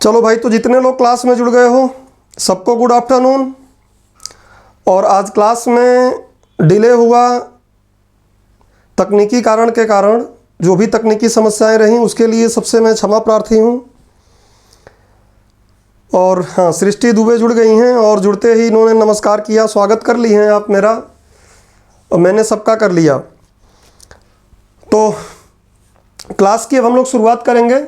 चलो भाई, तो जितने लोग क्लास में जुड़ गए हो सबको गुड आफ्टरनून। और आज क्लास में डिले हुआ तकनीकी कारण के कारण जो भी तकनीकी समस्याएं रहीं उसके लिए सबसे मैं क्षमा प्रार्थी हूं। और हाँ, सृष्टि दुबे जुड़ गई हैं और जुड़ते ही इन्होंने नमस्कार किया, स्वागत कर ली हैं आप मेरा, और मैंने सबका कर लिया। तो क्लास की अब हम लोग शुरुआत करेंगे।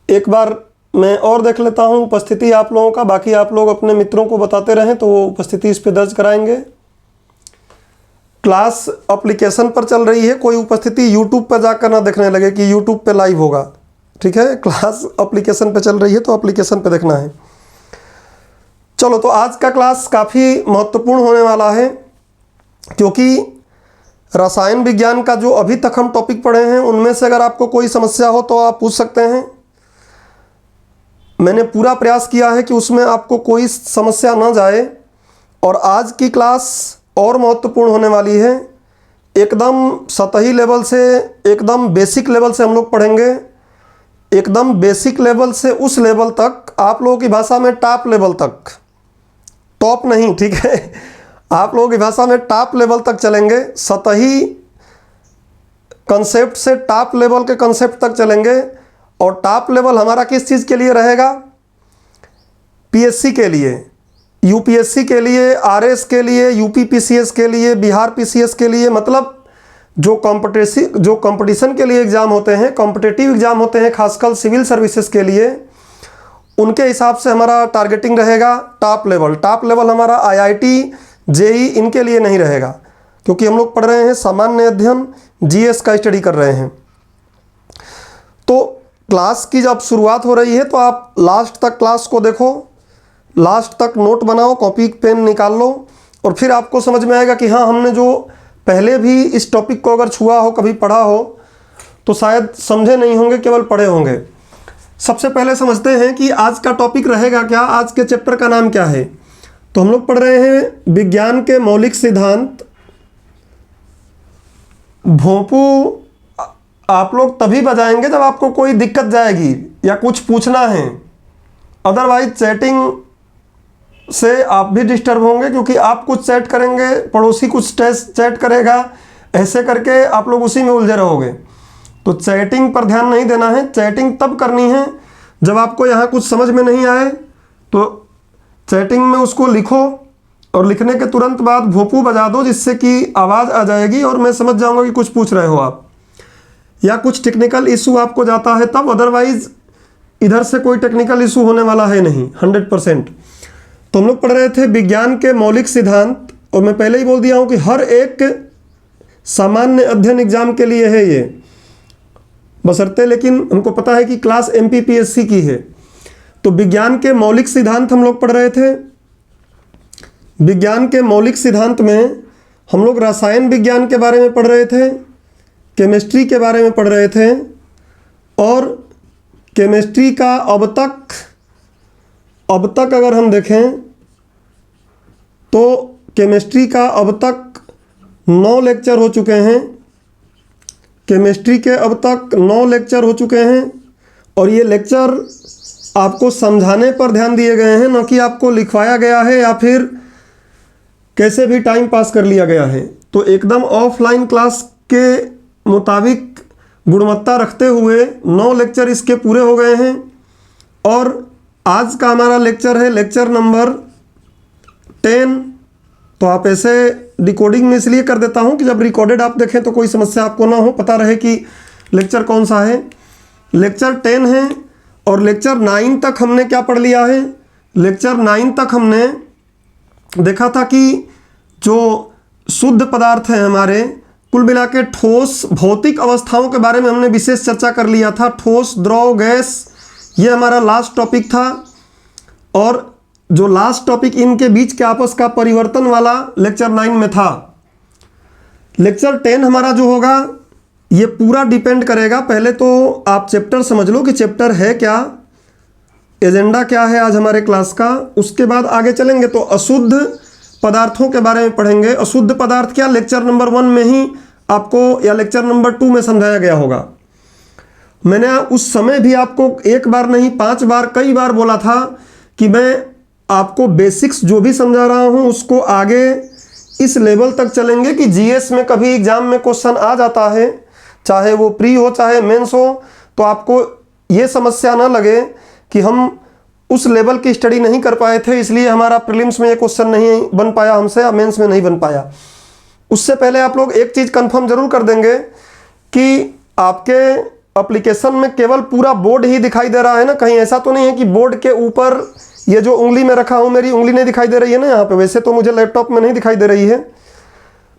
एक बार मैं और देख लेता हूँ उपस्थिति आप लोगों का, बाकी आप लोग अपने मित्रों को बताते रहें तो वो उपस्थिति इस पे दर्ज कराएंगे। क्लास एप्लीकेशन पर चल रही है, कोई उपस्थिति यूट्यूब पर जाकर ना देखने लगे कि यूट्यूब पे लाइव होगा, ठीक है। क्लास एप्लीकेशन पे चल रही है तो एप्लीकेशन पे देखना है। चलो, तो आज का क्लास काफ़ी महत्वपूर्ण होने वाला है, क्योंकि रसायन विज्ञान का जो अभी तक हम टॉपिक पढ़े हैं उनमें से अगर आपको कोई समस्या हो तो आप पूछ सकते हैं। मैंने पूरा प्रयास किया है कि उसमें आपको कोई समस्या ना जाए। और आज की क्लास और महत्वपूर्ण होने वाली है। एकदम सतही लेवल से, एकदम बेसिक लेवल से हम लोग पढ़ेंगे। एकदम बेसिक लेवल से उस लेवल तक, आप लोगों की भाषा में टॉप लेवल तक, टॉप नहीं, ठीक है, आप लोगों की भाषा में टॉप लेवल तक चलेंगे। सतही कंसेप्ट से टॉप लेवल के कंसेप्ट तक चलेंगे। और टॉप लेवल हमारा किस चीज़ के लिए रहेगा? पीएससी के लिए, यूपीएससी के लिए, आरएस के लिए, यूपी पीसीएस के लिए, बिहार पीसीएस के लिए, मतलब जो कंपटीशन के लिए एग्ज़ाम होते हैं, कॉम्पिटिटिव एग्ज़ाम होते हैं, खासकर सिविल सर्विसेज के लिए, उनके हिसाब से हमारा टारगेटिंग रहेगा टॉप लेवल। टॉप लेवल हमारा आईआईटी, जेई इनके लिए नहीं रहेगा, क्योंकि हम लोग पढ़ रहे हैं सामान्य अध्ययन, जीएस का स्टडी कर रहे हैं। तो क्लास की जब शुरुआत हो रही है तो आप लास्ट तक क्लास को देखो, लास्ट तक नोट बनाओ, कॉपी पेन निकाल लो, और फिर आपको समझ में आएगा कि हाँ, हमने जो पहले भी इस टॉपिक को अगर छुआ हो, कभी पढ़ा हो, तो शायद समझे नहीं होंगे, केवल पढ़े होंगे। सबसे पहले समझते हैं कि आज का टॉपिक रहेगा क्या, आज के चैप्टर का नाम क्या है। तो हम लोग पढ़ रहे हैं विज्ञान के मौलिक सिद्धांत। भोंपू आप लोग तभी बजाएंगे जब आपको कोई दिक्कत जाएगी या कुछ पूछना है, अदरवाइज चैटिंग से आप भी डिस्टर्ब होंगे, क्योंकि आप कुछ चैट करेंगे, पड़ोसी कुछ चैट करेगा, ऐसे करके आप लोग उसी में उलझे रहोगे। तो चैटिंग पर ध्यान नहीं देना है। चैटिंग तब करनी है जब आपको यहाँ कुछ समझ में नहीं आए, तो चैटिंग में उसको लिखो और लिखने के तुरंत बाद भोंपू बजा दो, जिससे कि आवाज़ आ जाएगी और मैं समझ जाऊँगा कि कुछ पूछ रहे हो आप, या कुछ टेक्निकल इशू आपको जाता है तब। अदरवाइज इधर से कोई टेक्निकल इशू होने वाला है नहीं 100%। तो हम लोग पढ़ रहे थे विज्ञान के मौलिक सिद्धांत, और मैं पहले ही बोल दिया हूँ कि हर एक सामान्य अध्ययन एग्जाम के लिए है ये, बशर्ते लेकिन हमको पता है कि क्लास एमपीपीएससी की है। तो विज्ञान के मौलिक सिद्धांत हम लोग पढ़ रहे थे। विज्ञान के मौलिक सिद्धांत में हम लोग रसायन विज्ञान के बारे में पढ़ रहे थे, केमिस्ट्री के बारे में पढ़ रहे थे, और केमिस्ट्री का अब तक अगर हम देखें तो केमिस्ट्री का अब तक 9 लेक्चर हो चुके हैं। केमिस्ट्री के अब तक 9 लेक्चर हो चुके हैं, और ये लेक्चर आपको समझाने पर ध्यान दिए गए हैं, न कि आपको लिखवाया गया है या फिर कैसे भी टाइम पास कर लिया गया है। तो एकदम ऑफलाइन क्लास के मुताबिक गुणवत्ता रखते हुए 9 लेक्चर इसके पूरे हो गए हैं। और आज का हमारा लेक्चर है लेक्चर नंबर 10। तो आप ऐसे डिकोडिंग में इसलिए कर देता हूं कि जब रिकॉर्डेड आप देखें तो कोई समस्या आपको ना हो, पता रहे कि लेक्चर कौन सा है। लेक्चर 10 है, और लेक्चर 9 तक हमने क्या पढ़ लिया है? लेक्चर 9 तक हमने देखा था कि जो शुद्ध पदार्थ हैं हमारे, कुल मिला के ठोस भौतिक अवस्थाओं के बारे में हमने विशेष चर्चा कर लिया था। ठोस, द्रव, गैस, ये हमारा लास्ट टॉपिक था। और जो लास्ट टॉपिक इनके बीच के आपस का परिवर्तन वाला लेक्चर 9 में था। लेक्चर 10 हमारा जो होगा ये पूरा डिपेंड करेगा, पहले तो आप चैप्टर समझ लो कि चैप्टर है क्या, एजेंडा क्या है आज हमारे क्लास का। उसके बाद आगे चलेंगे तो अशुद्ध पदार्थों के बारे में पढ़ेंगे। अशुद्ध पदार्थ क्या, लेक्चर नंबर 1 में ही आपको या लेक्चर नंबर 2 में समझाया गया होगा। मैंने उस समय भी आपको एक बार नहीं 5 बार कई बार बोला था कि मैं आपको बेसिक्स जो भी समझा रहा हूं उसको आगे इस लेवल तक चलेंगे कि जीएस में कभी एग्जाम में क्वेश्चन आ जाता है, चाहे वो प्री हो चाहे मेंस हो, तो आपको ये समस्या ना लगे कि हम उस लेवल की स्टडी नहीं कर पाए थे इसलिए हमारा प्रीलिम्स में ये क्वेश्चन नहीं बन पाया हमसे या मेंस में नहीं बन पाया। उससे पहले आप लोग एक चीज़ कंफर्म जरूर कर देंगे कि आपके एप्लीकेशन में केवल पूरा बोर्ड ही दिखाई दे रहा है ना, कहीं ऐसा तो नहीं है कि बोर्ड के ऊपर ये जो उंगली में रखा हूँ मेरी उंगली नहीं दिखाई दे रही है ना यहाँ पे, वैसे तो मुझे लैपटॉप में नहीं दिखाई दे रही है,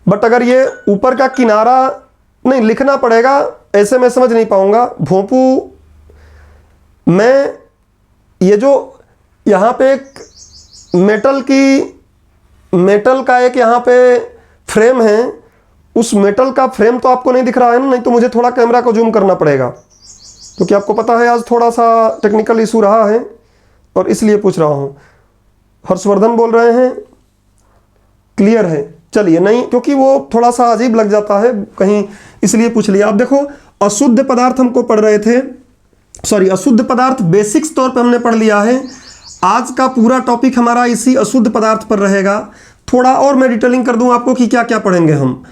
बट अगर ये ऊपर का किनारा नहीं लिखना पड़ेगा, ऐसे मैं समझ नहीं पाऊंगा। भोंपू मैं ये जो यहाँ पे एक मेटल का एक यहाँ पे फ्रेम है, उस मेटल का फ्रेम तो आपको नहीं दिख रहा है ना, नहीं तो मुझे थोड़ा कैमरा को जूम करना पड़ेगा क्योंकि आपको पता है आज थोड़ा सा टेक्निकल इशू रहा है और इसलिए पूछ रहा हूँ। हर्षवर्धन बोल रहे हैं क्लियर है, चलिए नहीं क्योंकि वो थोड़ा सा अजीब लग जाता है कहीं, इसलिए पूछ लिया। आप देखो अशुद्ध पदार्थ हमको पढ़ रहे थे, सॉरी अशुद्ध पदार्थ बेसिक्स तौर पे हमने पढ़ लिया है। आज का पूरा टॉपिक हमारा इसी अशुद्ध पदार्थ पर रहेगा। थोड़ा और मैं डिटेलिंग कर दूं आपको कि क्या क्या पढ़ेंगे हम।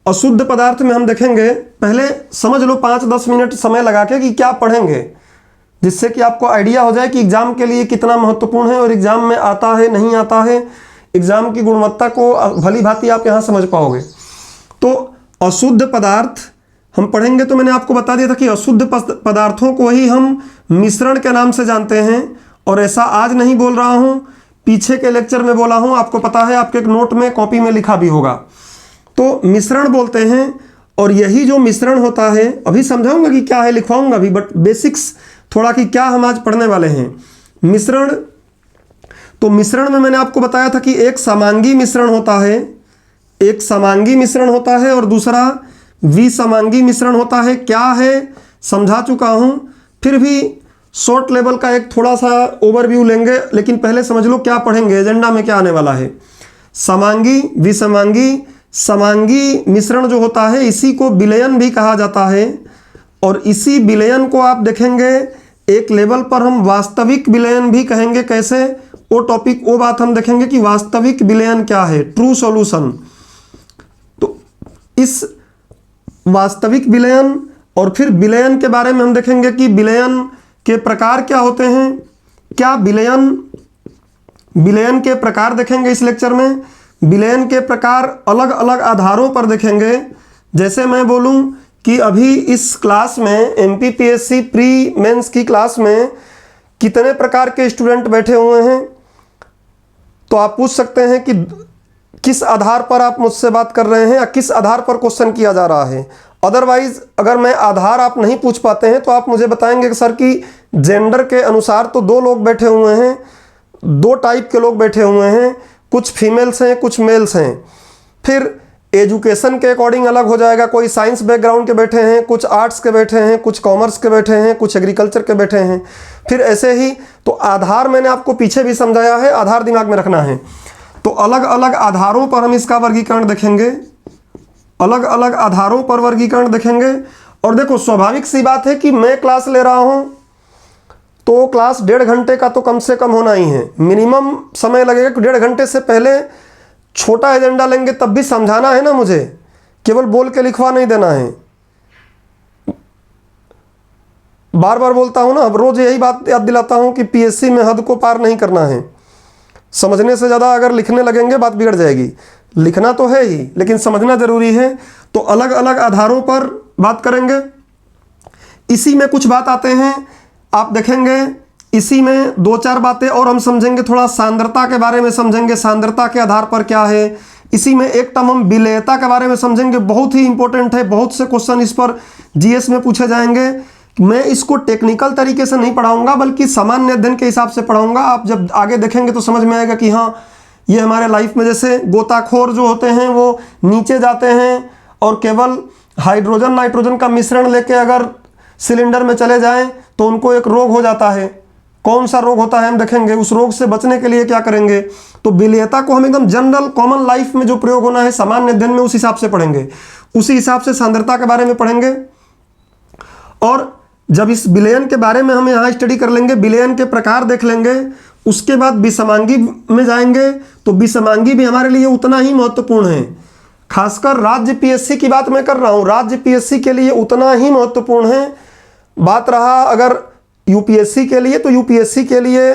अशुद्ध पदार्थ में हम देखेंगे, पहले समझ लो 5-10 मिनट समय लगा के कि क्या पढ़ेंगे, जिससे कि आपको आइडिया हो जाए कि एग्जाम के लिए कितना महत्वपूर्ण है और एग्जाम में आता है नहीं आता है, एग्जाम की गुणवत्ता को भली भांति आप यहाँ समझ पाओगे। तो अशुद्ध पदार्थ हम पढ़ेंगे, तो मैंने आपको बता दिया था कि अशुद्ध पदार्थों को ही हम मिश्रण के नाम से जानते हैं, और ऐसा आज नहीं बोल रहा हूँ, पीछे के लेक्चर में बोला हूँ, आपको पता है, आपके एक नोट में कॉपी में लिखा भी होगा। तो मिश्रण बोलते हैं, और यही जो मिश्रण होता है, अभी समझाऊंगा कि क्या है, लिखवाऊंगा भी, बट बेसिक्स थोड़ा कि क्या हम आज पढ़ने वाले हैं। मिश्रण, तो मिश्रण में मैंने आपको बताया था कि एक समांगी मिश्रण होता है, एक समांगी मिश्रण होता है और दूसरा विसमांगी मिश्रण होता है। क्या है समझा चुका हूं, फिर भी शॉर्ट लेवल का एक थोड़ा सा ओवरव्यू लेंगे, लेकिन पहले समझ लो क्या पढ़ेंगे, एजेंडा में क्या आने वाला है। समांगी, विसमांगी, समांगी मिश्रण जो होता है इसी को विलयन भी कहा जाता है, और इसी विलयन को आप देखेंगे एक लेवल पर हम वास्तविक विलयन भी कहेंगे। कैसे, वो टॉपिक, वो बात हम देखेंगे कि वास्तविक विलयन क्या है, ट्रू सॉल्यूशन। तो इस वास्तविक विलयन और फिर विलयन के बारे में हम देखेंगे कि विलयन के प्रकार क्या होते हैं, क्या विलयन के प्रकार देखेंगे इस लेक्चर में। विलयन के प्रकार अलग अलग आधारों पर देखेंगे। जैसे मैं बोलूं कि अभी इस क्लास में एमपीपीएससी प्री मेंस की क्लास में कितने प्रकार के स्टूडेंट बैठे हुए हैं, तो आप पूछ सकते हैं कि किस आधार पर आप मुझसे बात कर रहे हैं या किस आधार पर क्वेश्चन किया जा रहा है। अदरवाइज अगर मैं आधार आप नहीं पूछ पाते हैं तो आप मुझे बताएंगे कि सर कि जेंडर के अनुसार तो 2 लोग बैठे हुए हैं, 2 टाइप के लोग बैठे हुए हैं, कुछ फीमेल्स हैं कुछ मेल्स हैं। फिर एजुकेशन के अकॉर्डिंग अलग हो जाएगा, कोई साइंस बैकग्राउंड के बैठे हैं, कुछ आर्ट्स के बैठे हैं, कुछ कॉमर्स के बैठे हैं, कुछ एग्रीकल्चर के बैठे हैं। फिर ऐसे ही, तो आधार मैंने आपको पीछे भी समझाया है, आधार दिमाग में रखना है। तो अलग अलग आधारों पर हम इसका वर्गीकरण देखेंगे, अलग अलग आधारों पर वर्गीकरण देखेंगे। और देखो स्वाभाविक सी बात है कि मैं क्लास ले रहा हूं तो क्लास 1.5 घंटे का तो कम से कम होना ही है, मिनिमम समय लगेगा। 1.5 घंटे से पहले छोटा एजेंडा लेंगे तब भी समझाना है ना मुझे, केवल बोल के लिखवा नहीं देना है। बार बार बोलता हूं ना, रोज यही बात याद दिलाता हूं कि पीएससी में हद को पार नहीं करना है। समझने से ज़्यादा अगर लिखने लगेंगे बात बिगड़ जाएगी। लिखना तो है ही लेकिन समझना जरूरी है। तो अलग अलग आधारों पर बात करेंगे। इसी में कुछ बात आते हैं, आप देखेंगे इसी में 2-4 बातें और हम समझेंगे। थोड़ा सांद्रता के बारे में समझेंगे, सांद्रता के आधार पर क्या है। इसी में एक टर्म हम विलेयता के बारे में समझेंगे, बहुत ही इंपॉर्टेंट है, बहुत से क्वेश्चन इस पर जीएस में पूछे जाएंगे। मैं इसको टेक्निकल तरीके से नहीं पढ़ाऊंगा बल्कि सामान्य अध्ययन के हिसाब से पढ़ाऊंगा। आप जब आगे देखेंगे तो समझ में आएगा कि हाँ ये हमारे लाइफ में, जैसे गोताखोर जो होते हैं वो नीचे जाते हैं और केवल हाइड्रोजन नाइट्रोजन का मिश्रण लेके अगर सिलेंडर में चले जाएं तो उनको एक रोग हो जाता है। कौन सा रोग होता है हम देखेंगे, उस रोग से बचने के लिए क्या करेंगे। तो विलेयता को हम एकदम जनरल कॉमन लाइफ में जो प्रयोग होना है सामान्य अध्ययन में, उस हिसाब से पढ़ेंगे। उसी हिसाब से सांद्रता के बारे में पढ़ेंगे। और जब इस विलयन के बारे में हम यहाँ स्टडी कर लेंगे, विलयन के प्रकार देख लेंगे, उसके बाद विषमांगी में जाएंगे, तो विषमांगी भी हमारे लिए उतना ही महत्वपूर्ण है। खासकर राज्य पीएससी की बात मैं कर रहा हूँ, राज्य पीएससी के लिए उतना ही महत्वपूर्ण है। बात रहा अगर यूपीएससी के लिए, तो यूपीएससी के लिए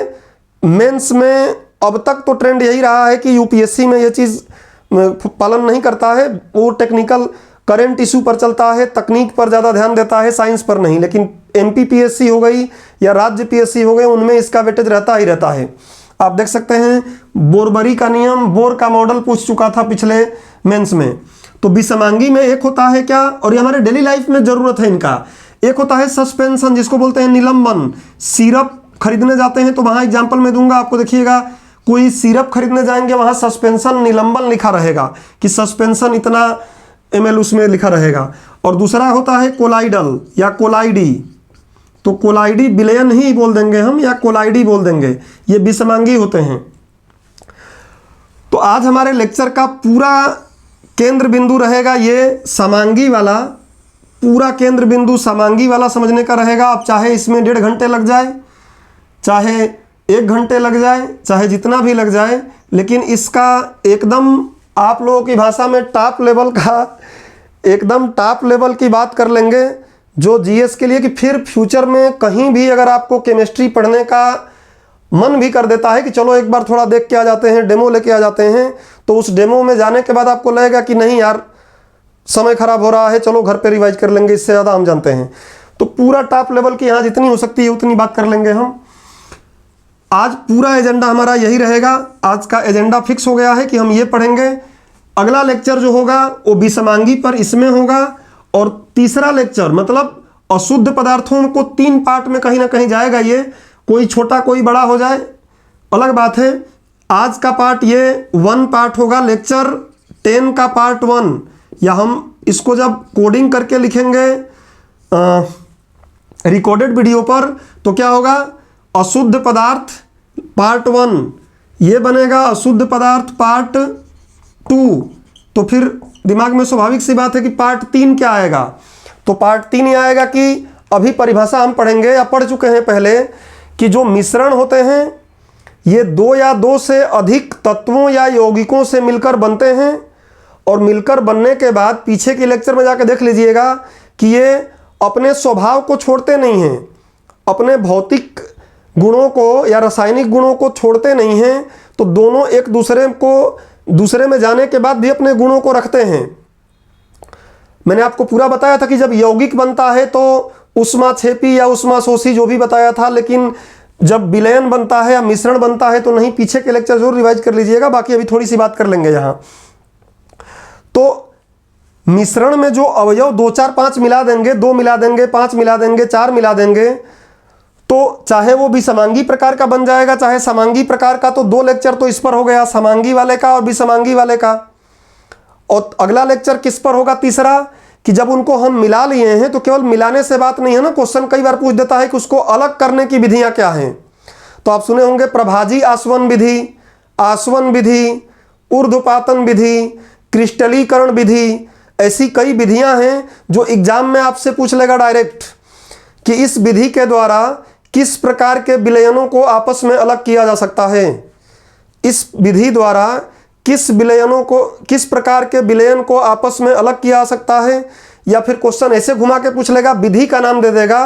मेंस में अब तक तो ट्रेंड यही रहा है कि यूपीएससी में ये चीज़ पालन नहीं करता है, वो टेक्निकल करंट इशू पर चलता है, तकनीक पर ज़्यादा ध्यान देता है, साइंस पर नहीं। लेकिन एमपी पीएससी हो गई या राज्य पीएससी हो गए, उनमें इसका वेटेज रहता ही रहता है। आप देख सकते हैं बोरबरी का नियम, बोर का मॉडल पूछ चुका था पिछले मेंस में। तो विषमांगी में एक होता है क्या, और ये हमारे डेली लाइफ में ज़रूरत है इनका, एक होता है सस्पेंशन जिसको बोलते हैं निलंबन। सिरप खरीदने जाते हैं तो वहाँ एग्जाम्पल में दूंगा आपको, देखिएगा कोई सिरप खरीदने जाएंगे वहाँ सस्पेंशन निलंबन लिखा रहेगा कि सस्पेंशन इतना ml उसमें लिखा रहेगा। और दूसरा होता है कोलाइडल या कोलाइडी, तो कोलाइडी विलयन ही बोल देंगे हम या कोलाइडी बोल देंगे, ये विषमांगी होते हैं। तो आज हमारे लेक्चर का पूरा केंद्र बिंदु रहेगा ये समांगी वाला, पूरा केंद्र बिंदु समांगी वाला समझने का रहेगा। अब चाहे इसमें 1.5 घंटे लग जाए, चाहे 1 घंटे लग जाए, चाहे जितना भी लग जाए, लेकिन इसका एकदम आप लोगों की भाषा में टॉप लेवल का, एकदम टॉप लेवल की बात कर लेंगे जो जीएस के लिए, कि फिर फ्यूचर में कहीं भी अगर आपको केमिस्ट्री पढ़ने का मन भी कर देता है कि चलो एक बार थोड़ा देख के आ जाते हैं, डेमो लेके आ जाते हैं, तो उस डेमो में जाने के बाद आपको लगेगा कि नहीं यार समय खराब हो रहा है, चलो घर पे रिवाइज कर लेंगे, इससे ज़्यादा हम जानते हैं। तो पूरा टॉप लेवल की यहाँ जितनी हो सकती है उतनी बात कर लेंगे हम। आज पूरा एजेंडा हमारा यही रहेगा, आज का एजेंडा फिक्स हो गया है कि हम ये पढ़ेंगे। अगला लेक्चर जो होगा वो विषमांगी पर इसमें होगा, और तीसरा लेक्चर मतलब अशुद्ध पदार्थों को 3 पार्ट में कहीं ना कहीं जाएगा। ये कोई छोटा कोई बड़ा हो जाए अलग बात है। आज का पार्ट ये 1 पार्ट होगा, लेक्चर 10 का पार्ट 1, या हम इसको जब कोडिंग करके लिखेंगे रिकॉर्डेड वीडियो पर तो क्या होगा, अशुद्ध पदार्थ पार्ट 1 ये बनेगा, अशुद्ध पदार्थ पार्ट 2। तो फिर दिमाग में स्वाभाविक सी बात है कि पार्ट 3 क्या आएगा। तो पार्ट 3 ये आएगा कि अभी परिभाषा हम पढ़ेंगे या पढ़ चुके हैं पहले कि जो मिश्रण होते हैं ये 2 या 2 से अधिक तत्वों या यौगिकों से मिलकर बनते हैं, और मिलकर बनने के बाद पीछे के लेक्चर में जाकर देख लीजिएगा कि ये अपने स्वभाव को छोड़ते नहीं हैं, अपने भौतिक गुणों को या रासायनिक गुणों को छोड़ते नहीं हैं। तो दोनों एक दूसरे में जाने के बाद भी अपने गुणों को रखते हैं। मैंने आपको पूरा बताया था कि जब यौगिक बनता है तो ऊष्माक्षेपी या ऊष्माशोषी जो भी बताया था, लेकिन जब विलयन बनता है या मिश्रण बनता है तो नहीं, पीछे के लेक्चर जरूर रिवाइज कर लीजिएगा। बाकी अभी थोड़ी सी बात कर लेंगे यहाँ। तो मिश्रण में जो अवयव 2 4 5 मिला देंगे, 2 मिला देंगे, 5 मिला देंगे, 4 मिला देंगे, तो चाहे वो विषमांगी प्रकार का बन जाएगा चाहे समांगी प्रकार का। तो 2 लेक्चर तो इस पर हो गया, समांगी वाले का और विषमांगी वाले का। और अगला लेक्चर किस पर होगा, तीसरा, कि जब उनको हम मिला लिए हैं तो केवल मिलाने से बात नहीं है ना, क्वेश्चन कई बार पूछ देता है कि उसको अलग करने की विधियां क्या हैं। तो आप सुने होंगे प्रभाजी आसवन विधि, आसवन विधि, ऊर्ध्वपातन विधि, क्रिस्टलीकरण विधि, ऐसी कई विधियां हैं जो एग्जाम में आपसे पूछ लेगा डायरेक्ट कि इस विधि के द्वारा किस प्रकार के विलयनों को आपस में अलग किया जा सकता है, इस विधि द्वारा किस प्रकार के विलयन को आपस में अलग किया जा सकता है। या फिर क्वेश्चन ऐसे घुमा के पूछ लेगा, विधि का नाम दे देगा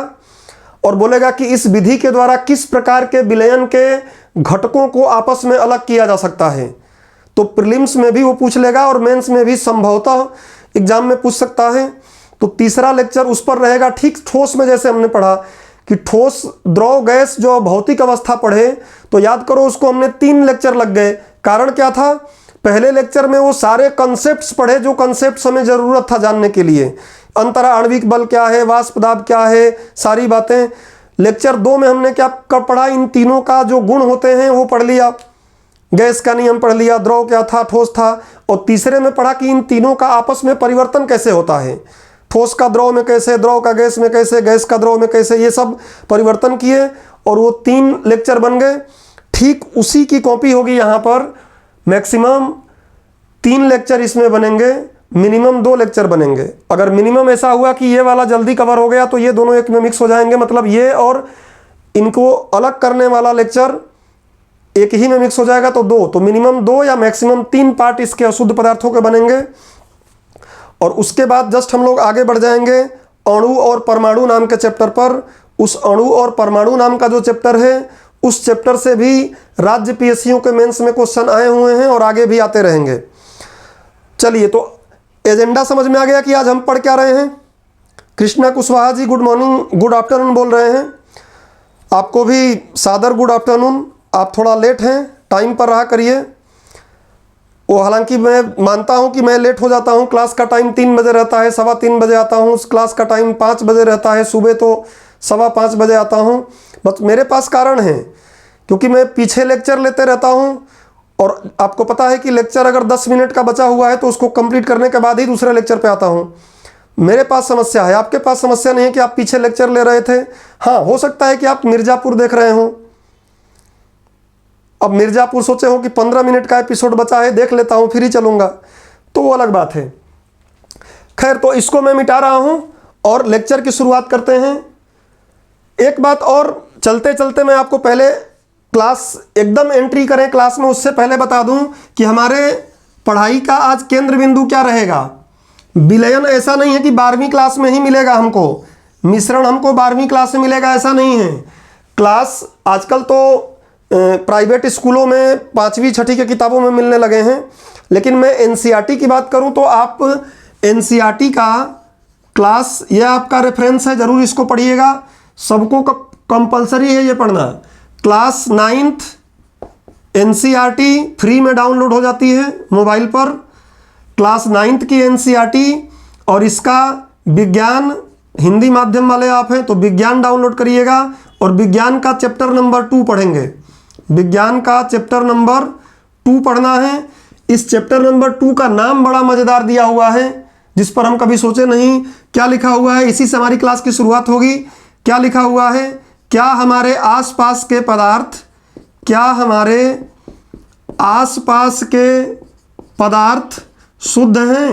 और बोलेगा कि इस विधि के द्वारा किस प्रकार के विलयन के घटकों को आपस में अलग किया जा सकता है। तो प्रीलिम्स में भी वो पूछ लेगा और मेंस में भी संभवतः एग्जाम में पूछ सकता है। तो तीसरा लेक्चर उस पर रहेगा, ठीक ठोस में जैसे हमने पढ़ा कि ठोस, द्रव, गैस जो भौतिक अवस्था पढ़े तो याद करो उसको हमने 3 लेक्चर लग गए। कारण क्या था, पहले लेक्चर में वो सारे कॉन्सेप्ट्स पढ़े जो कॉन्सेप्ट्स हमें ज़रूरत था जानने के लिए, अंतरा आणविक बल क्या है, वाष्प दाब क्या है, सारी बातें। लेक्चर 2 में हमने क्या पढ़ा, इन तीनों का जो गुण होते हैं वो पढ़ लिया, गैस का नियम पढ़ लिया, द्रव क्या था, ठोस था। और तीसरे में पढ़ा कि इन तीनों का आपस में परिवर्तन कैसे होता है, ठोस का द्रव में कैसे, द्रव का गैस में कैसे, गैस का द्रव में कैसे, ये सब परिवर्तन किए और वो 3 लेक्चर बन गए। ठीक उसी की कॉपी होगी यहाँ पर, मैक्सिमम 3 लेक्चर इसमें बनेंगे, मिनिमम 2 लेक्चर बनेंगे। अगर मिनिमम ऐसा हुआ कि ये वाला जल्दी कवर हो गया तो ये दोनों एक में मिक्स हो जाएंगे, मतलब ये और इनको अलग करने वाला लेक्चर एक ही में मिक्स हो जाएगा तो 2, तो मिनिमम 2 या मैक्सिमम 3 पार्ट इसके अशुद्ध पदार्थों के बनेंगे। और उसके बाद जस्ट हम लोग आगे बढ़ जाएंगे अणु और परमाणु नाम के चैप्टर पर। उस अणु और परमाणु नाम का जो चैप्टर है उस चैप्टर से भी राज्य पीएससीओ के मेंस में क्वेश्चन आए हुए हैं और आगे भी आते रहेंगे। चलिए, तो एजेंडा समझ में आ गया कि आज हम पढ़ क्या रहे हैं। Krishna Kushwaha ji good morning, good afternoon बोल रहे हैं। आपको भी सादर गुड आफ्टरनून। आप थोड़ा लेट हैं, टाइम पर रहा करिए। वो हालांकि मैं मानता हूं कि मैं लेट हो जाता हूं। क्लास का टाइम 3 बजे रहता है, 3:15 बजे आता हूं। उस क्लास का टाइम 5 बजे रहता है, सुबह तो 5:15 बजे आता हूं। बस मेरे पास कारण है, क्योंकि मैं पीछे लेक्चर लेते रहता हूं और आपको पता है कि लेक्चर अगर 10 मिनट का बचा हुआ है तो उसको कंप्लीट करने के बाद ही दूसरे लेक्चर पे आता हूं। मेरे पास समस्या है, आपके पास समस्या नहीं है कि आप पीछे लेक्चर ले रहे थे। हाँ, हो सकता है कि आप मिर्ज़ापुर देख रहे हो। अब मिर्ज़ापुर सोचे हो कि 15 मिनट का एपिसोड बचा है, देख लेता हूँ फिर ही चलूँगा, तो वो अलग बात है। खैर, तो इसको मैं मिटा रहा हूँ और लेक्चर की शुरुआत करते हैं। एक बात और चलते चलते मैं आपको पहले क्लास एकदम एंट्री करें क्लास में उससे पहले बता दूं कि हमारे पढ़ाई का आज केंद्र बिंदु क्या रहेगा। विलयन ऐसा नहीं है कि 12वीं क्लास में ही मिलेगा हमको, मिश्रण हमको 12वीं क्लास में मिलेगा, ऐसा नहीं है। क्लास आजकल तो प्राइवेट स्कूलों में 5वीं 6ठी की किताबों में मिलने लगे हैं, लेकिन मैं एनसीईआरटी की बात करूं तो आप एनसीईआरटी का क्लास, यह आपका रेफरेंस है, ज़रूर इसको पढ़िएगा। सबको कंपलसरी है ये पढ़ना। क्लास 9th एनसीईआरटी फ्री में डाउनलोड हो जाती है मोबाइल पर। क्लास 9th की एनसीईआरटी और इसका विज्ञान, हिंदी माध्यम वाले आप हैं तो विज्ञान डाउनलोड करिएगा और विज्ञान का चैप्टर नंबर 2 पढ़ेंगे। विज्ञान का चैप्टर नंबर 2 पढ़ना है। इस चैप्टर नंबर 2 का नाम बड़ा मज़ेदार दिया हुआ है, जिस पर हम कभी सोचे नहीं। क्या लिखा हुआ है, इसी से हमारी क्लास की शुरुआत होगी। क्या लिखा हुआ है, क्या हमारे आसपास के पदार्थ, क्या हमारे आसपास के पदार्थ शुद्ध हैं।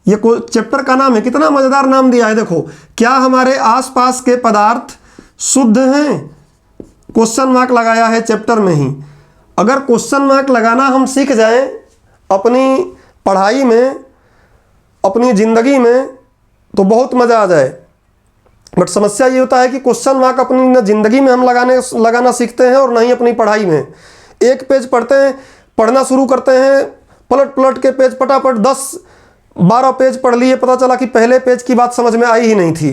ये चैप्टर का नाम है, कितना मज़ेदार नाम दिया है। देखो, क्या हमारे आसपास के पदार्थ शुद्ध हैं, क्वेश्चन मार्क लगाया है चैप्टर में ही। अगर क्वेश्चन मार्क लगाना हम सीख जाएं अपनी पढ़ाई में, अपनी ज़िंदगी में, तो बहुत मज़ा आ जाए। बट समस्या ये होता है कि क्वेश्चन मार्क अपनी न ज़िंदगी में हम लगाना सीखते हैं और न ही अपनी पढ़ाई में। एक पेज पढ़ते हैं, पढ़ना शुरू करते हैं, पलट पलट के पेज फटाफट 10-12 पेज पढ़ लिए, पता चला कि पहले पेज की बात समझ में आई ही नहीं थी।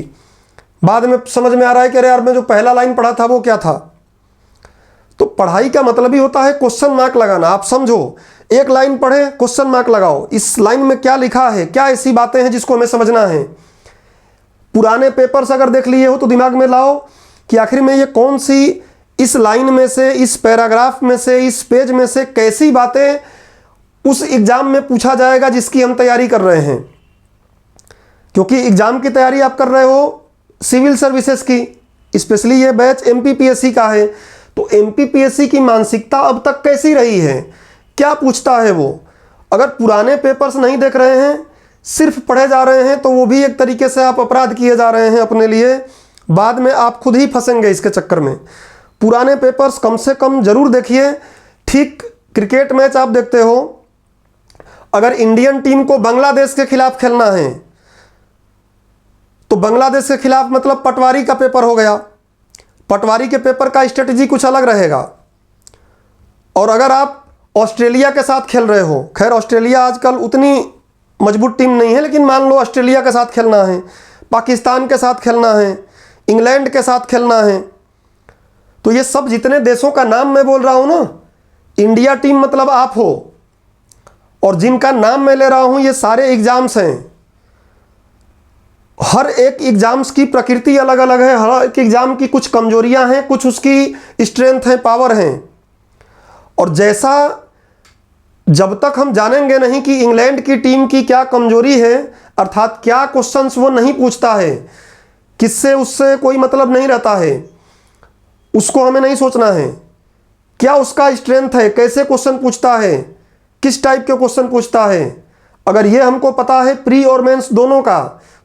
बाद में समझ में आ रहा है कि अरे यार, मैं जो पहला लाइन पढ़ा था वो क्या था। तो पढ़ाई का मतलब ही होता है क्वेश्चन मार्क लगाना। आप समझो, एक लाइन पढ़े, क्वेश्चन मार्क लगाओ, इस लाइन में क्या लिखा है, क्या ऐसी बातें हैं जिसको हमें समझना है। पुराने पेपर्स अगर देख लिए हो तो दिमाग में लाओ कि आखिर में ये कौन सी, इस लाइन में से, इस पैराग्राफ में से, इस पेज में से कैसी बातें उस एग्जाम में पूछा जाएगा जिसकी हम तैयारी कर रहे हैं। क्योंकि एग्जाम की तैयारी आप कर रहे हो सिविल सर्विसेज की, स्पेशली ये बैच एमपीपीएससी का है। तो एमपीपीएससी की मानसिकता अब तक कैसी रही है, क्या पूछता है वो। अगर पुराने पेपर्स नहीं देख रहे हैं, सिर्फ पढ़े जा रहे हैं, तो वो भी एक तरीके से आप अपराध किए जा रहे हैं अपने लिए। बाद में आप खुद ही फंसेंगे इसके चक्कर में। पुराने पेपर्स कम से कम ज़रूर देखिए। ठीक क्रिकेट मैच आप देखते हो, अगर इंडियन टीम को बांग्लादेश के खिलाफ खेलना है तो बांग्लादेश के खिलाफ मतलब पटवारी का पेपर हो गया। पटवारी के पेपर का स्ट्रेटजी कुछ अलग रहेगा। और अगर आप ऑस्ट्रेलिया के साथ खेल रहे हो, खैर ऑस्ट्रेलिया आजकल उतनी मजबूत टीम नहीं है, लेकिन मान लो ऑस्ट्रेलिया के साथ खेलना है, पाकिस्तान के साथ खेलना है, इंग्लैंड के साथ खेलना है, तो ये सब जितने देशों का नाम मैं बोल रहा हूँ ना, इंडिया टीम मतलब आप हो। और जिनका नाम मैं ले रहा हूँ ये सारे एग्ज़ाम्स हैं। हर एक एग्ज़ाम्स की प्रकृति अलग अलग है, हर एक एग्ज़ाम की कुछ कमजोरियां हैं, कुछ उसकी स्ट्रेंथ है, पावर हैं। और जैसा जब तक हम जानेंगे नहीं कि इंग्लैंड की टीम की क्या कमजोरी है, अर्थात क्या क्वेश्चंस वो नहीं पूछता है, किससे उससे कोई मतलब नहीं रहता है, उसको हमें नहीं सोचना है। क्या उसका स्ट्रेंथ है, कैसे क्वेश्चन पूछता है, किस टाइप के क्वेश्चन पूछता है, अगर ये हमको पता है प्री और मेंस दोनों का,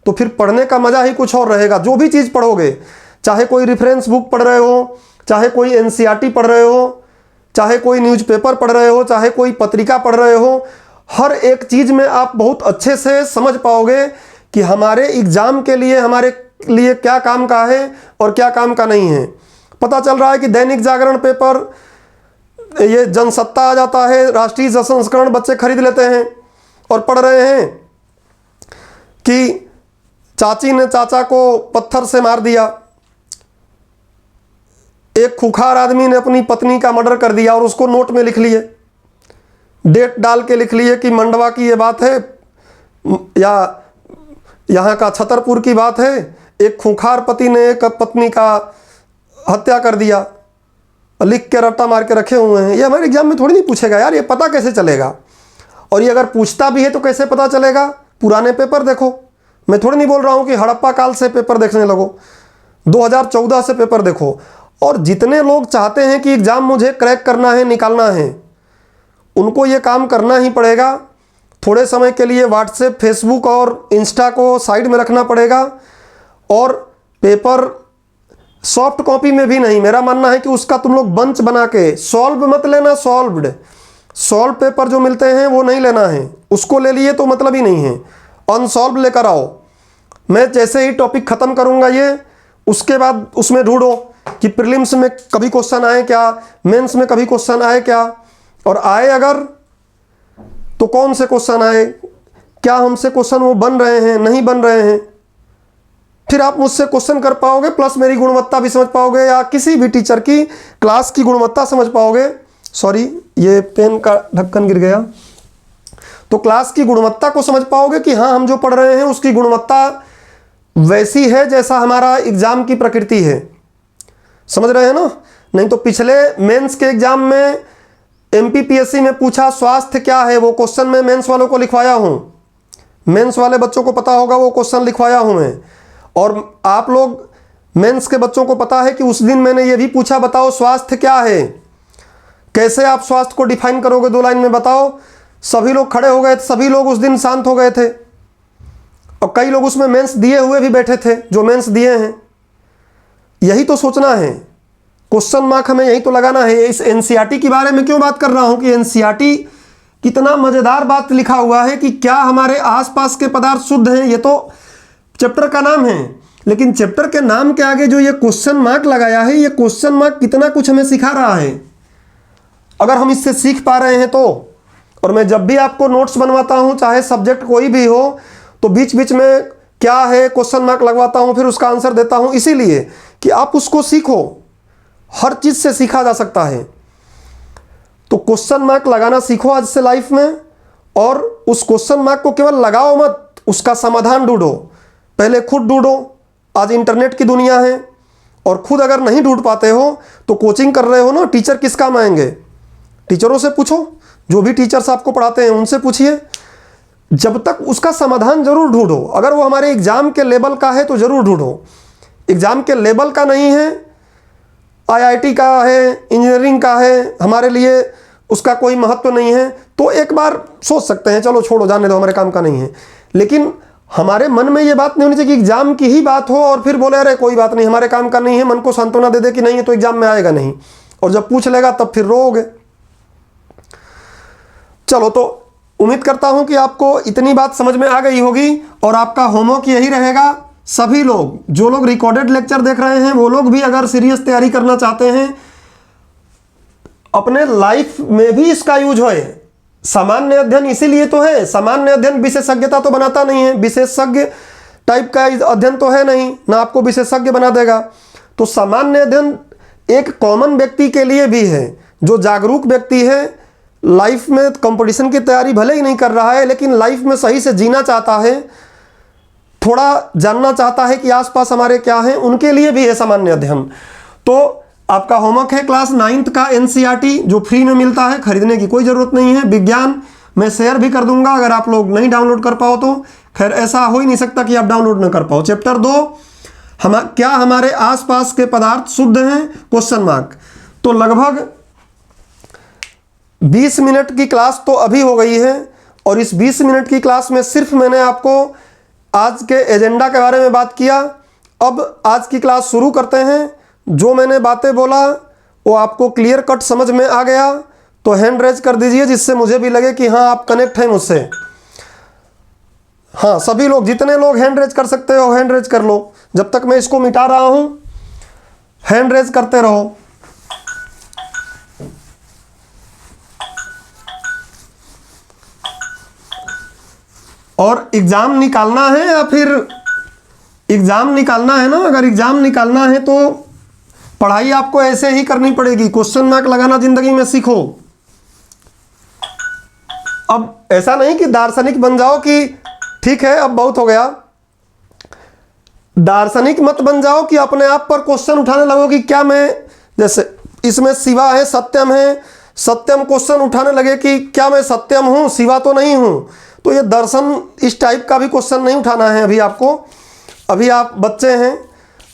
तो फिर पढ़ने का मज़ा ही कुछ और रहेगा। जो भी चीज़ पढ़ोगे, चाहे कोई रेफरेंस बुक पढ़ रहे हो, चाहे कोई एनसीईआरटी पढ़ रहे हो, चाहे कोई न्यूज़पेपर पढ़ रहे हो, चाहे कोई पत्रिका पढ़ रहे हो, हर एक चीज़ में आप बहुत अच्छे से समझ पाओगे कि हमारे एग्ज़ाम के लिए हमारे लिए क्या काम का है और क्या काम का नहीं है। पता चल रहा है कि दैनिक जागरण पेपर, ये जनसत्ता आ जाता है, राष्ट्रीय संस्करण बच्चे खरीद लेते हैं और पढ़ रहे हैं कि चाची ने चाचा को पत्थर से मार दिया, एक खुखार आदमी ने अपनी पत्नी का मर्डर कर दिया और उसको नोट में लिख लिए, डेट डाल के लिख लिए कि मंडवा की ये बात है या यहाँ का छतरपुर की बात है, एक खुखार पति ने एक पत्नी का हत्या कर दिया, लिख के रट्टा मार के रखे हुए हैं। ये हमारे एग्जाम में थोड़ी नहीं पूछेगा यार, ये पता कैसे चलेगा? और ये अगर पूछता भी है तो कैसे पता चलेगा? पुराने पेपर देखो। मैं थोड़ी नहीं बोल रहा हूँ कि हड़प्पा काल से पेपर देखने लगो, 2014 से पेपर देखो। और जितने लोग चाहते हैं कि एग्ज़ाम मुझे क्रैक करना है, निकालना है, उनको ये काम करना ही पड़ेगा। थोड़े समय के लिए व्हाट्सएप, फेसबुक और इंस्टा को साइड में रखना पड़ेगा और पेपर सॉफ्ट कॉपी में भी नहीं, मेरा मानना है कि उसका तुम लोग बंच बना के, सॉल्व मत लेना, सॉल्व पेपर जो मिलते हैं वो नहीं लेना है, उसको ले लिए तो मतलब ही नहीं है, अनसॉल्व लेकर आओ। मैं जैसे ही टॉपिक ख़त्म करूँगा ये, उसके बाद उसमें ढूंढो कि प्रीलिम्स में कभी क्वेश्चन आए क्या, मेंस में कभी क्वेश्चन आए क्या, और आए अगर तो कौन से क्वेश्चन आए, क्या हमसे क्वेश्चन वो बन रहे हैं, नहीं बन रहे हैं। फिर आप मुझसे क्वेश्चन कर पाओगे, प्लस मेरी गुणवत्ता भी समझ पाओगे या किसी भी टीचर की क्लास की गुणवत्ता समझ पाओगे। सॉरी, ये पेन का ढक्कन गिर गया। तो क्लास की गुणवत्ता को समझ पाओगे कि हाँ, हम जो पढ़ रहे हैं उसकी गुणवत्ता वैसी है जैसा हमारा एग्ज़ाम की प्रकृति है। समझ रहे हैं ना? नहीं तो पिछले मेंस के एग्ज़ाम में एमपीपीएससी में पूछा स्वास्थ्य क्या है, वो क्वेश्चन मैं मेंस वालों को लिखवाया हूँ, मेंस वाले बच्चों को पता होगा वो क्वेश्चन लिखवाया हूँ मैं। और आप लोग मेंस के बच्चों को पता है कि उस दिन मैंने ये भी पूछा, बताओ स्वास्थ्य क्या है, कैसे आप स्वास्थ्य को डिफाइन करोगे, 2 लाइन में बताओ। सभी लोग खड़े हो गए, सभी लोग उस दिन शांत हो गए थे और कई लोग उसमें मेंस दिए हुए भी बैठे थे जो मेंस दिए हैं। यही तो सोचना है, क्वेश्चन मार्क हमें यही तो लगाना है। इस एनसीईआरटी के बारे में क्यों बात कर रहा हूँ कि एनसीईआरटी कितना मज़ेदार बात लिखा हुआ है कि क्या हमारे आसपास के पदार्थ शुद्ध हैं। ये तो चैप्टर का नाम है, लेकिन चैप्टर के नाम के आगे जो ये क्वेश्चन मार्क लगाया है, ये क्वेश्चन मार्क कितना कुछ हमें सिखा रहा है अगर हम इससे सीख पा रहे हैं तो। और मैं जब भी आपको नोट्स बनवाता हूँ, चाहे सब्जेक्ट कोई भी हो, तो बीच बीच में क्या है क्वेश्चन मार्क लगवाता हूँ, फिर उसका आंसर देता हूँ, इसीलिए कि आप उसको सीखो। हर चीज़ से सीखा जा सकता है, तो क्वेश्चन मार्क लगाना सीखो आज से लाइफ में। और उस क्वेश्चन मार्क को केवल लगाओ मत, उसका समाधान ढूंढो। पहले खुद ढूंढो, आज इंटरनेट की दुनिया है, और खुद अगर नहीं ढूंढ पाते हो तो कोचिंग कर रहे हो ना, टीचर किस काम आएंगे? टीचरों से पूछो, जो भी टीचर्स आपको पढ़ाते हैं उनसे पूछिए। जब तक उसका समाधान जरूर ढूंढो। अगर वो हमारे एग्ज़ाम के लेवल का है तो ज़रूर ढूंढो, एग्ज़ाम के लेवल का नहीं है, आईआईटी का है, इंजीनियरिंग का है, हमारे लिए उसका कोई महत्व नहीं है, तो एक बार सोच सकते हैं चलो छोड़ो, जाने दो, हमारे काम का नहीं है। लेकिन हमारे मन में ये बात नहीं होनी चाहिए कि एग्ज़ाम की ही बात हो और फिर बोले अरे कोई बात नहीं, हमारे काम का नहीं है, मन को सांत्वना दे दे कि नहीं है तो एग्ज़ाम में आएगा नहीं, और जब पूछ लेगा तब फिर रोओगे। चलो, तो उम्मीद करता हूं कि आपको इतनी बात समझ में आ गई होगी। और आपका होमवर्क यही रहेगा, सभी लोग, जो लोग रिकॉर्डेड लेक्चर देख रहे हैं वो लोग भी अगर सीरियस तैयारी करना चाहते हैं, अपने लाइफ में भी इसका यूज होए। सामान्य अध्ययन इसीलिए तो है, सामान्य अध्ययन विशेषज्ञता तो बनाता नहीं है, विशेषज्ञ टाइप का अध्ययन तो है नहीं, ना आपको विशेषज्ञ बना देगा। तो सामान्य अध्ययन एक कॉमन व्यक्ति के लिए भी है, जो जागरूक व्यक्ति है, लाइफ में कंपटीशन की तैयारी भले ही नहीं कर रहा है लेकिन लाइफ में सही से जीना चाहता है, थोड़ा जानना चाहता है कि आसपास हमारे क्या हैं, उनके लिए भी है सामान्य अध्ययन। तो आपका होमवर्क है क्लास 9th का एनसीईआरटी, जो फ्री में मिलता है, खरीदने की कोई ज़रूरत नहीं है। विज्ञान मैं शेयर भी कर दूंगा अगर आप लोग नहीं डाउनलोड कर पाओ तो। खैर ऐसा हो ही नहीं सकता कि आप डाउनलोड न कर पाओ। चैप्टर 2, क्या हमारे आसपास के पदार्थ शुद्ध हैं, क्वेश्चन मार्क। तो लगभग 20 मिनट की क्लास तो अभी हो गई है, और इस 20 मिनट की क्लास में सिर्फ मैंने आपको आज के एजेंडा के बारे में बात किया। अब आज की क्लास शुरू करते हैं। जो मैंने बातें बोला वो आपको क्लियर कट समझ में आ गया तो हैंड रेज कर दीजिए, जिससे मुझे भी लगे कि हाँ आप कनेक्ट हैं मुझसे। हाँ, सभी लोग, जितने लोग हैंड रेज कर सकते हो हैंड रेज कर लो। जब तक मैं इसको मिटा रहा हूं हैंड रेज करते रहो। और एग्जाम निकालना है या फिर एग्जाम निकालना है ना, अगर एग्जाम निकालना है तो पढ़ाई आपको ऐसे ही करनी पड़ेगी। क्वेश्चन मार्क लगाना जिंदगी में सीखो। अब ऐसा नहीं कि दार्शनिक बन जाओ कि ठीक है अब बहुत हो गया। दार्शनिक मत बन जाओ कि अपने आप पर क्वेश्चन उठाने लगो कि क्या मैं, जैसे इसमें शिवा है सत्यम है, सत्यम क्वेश्चन उठाने लगे कि क्या मैं सत्यम हूं, शिवा तो नहीं हूं। तो ये दर्शन इस टाइप का भी क्वेश्चन नहीं उठाना है अभी आपको। अभी आप बच्चे हैं,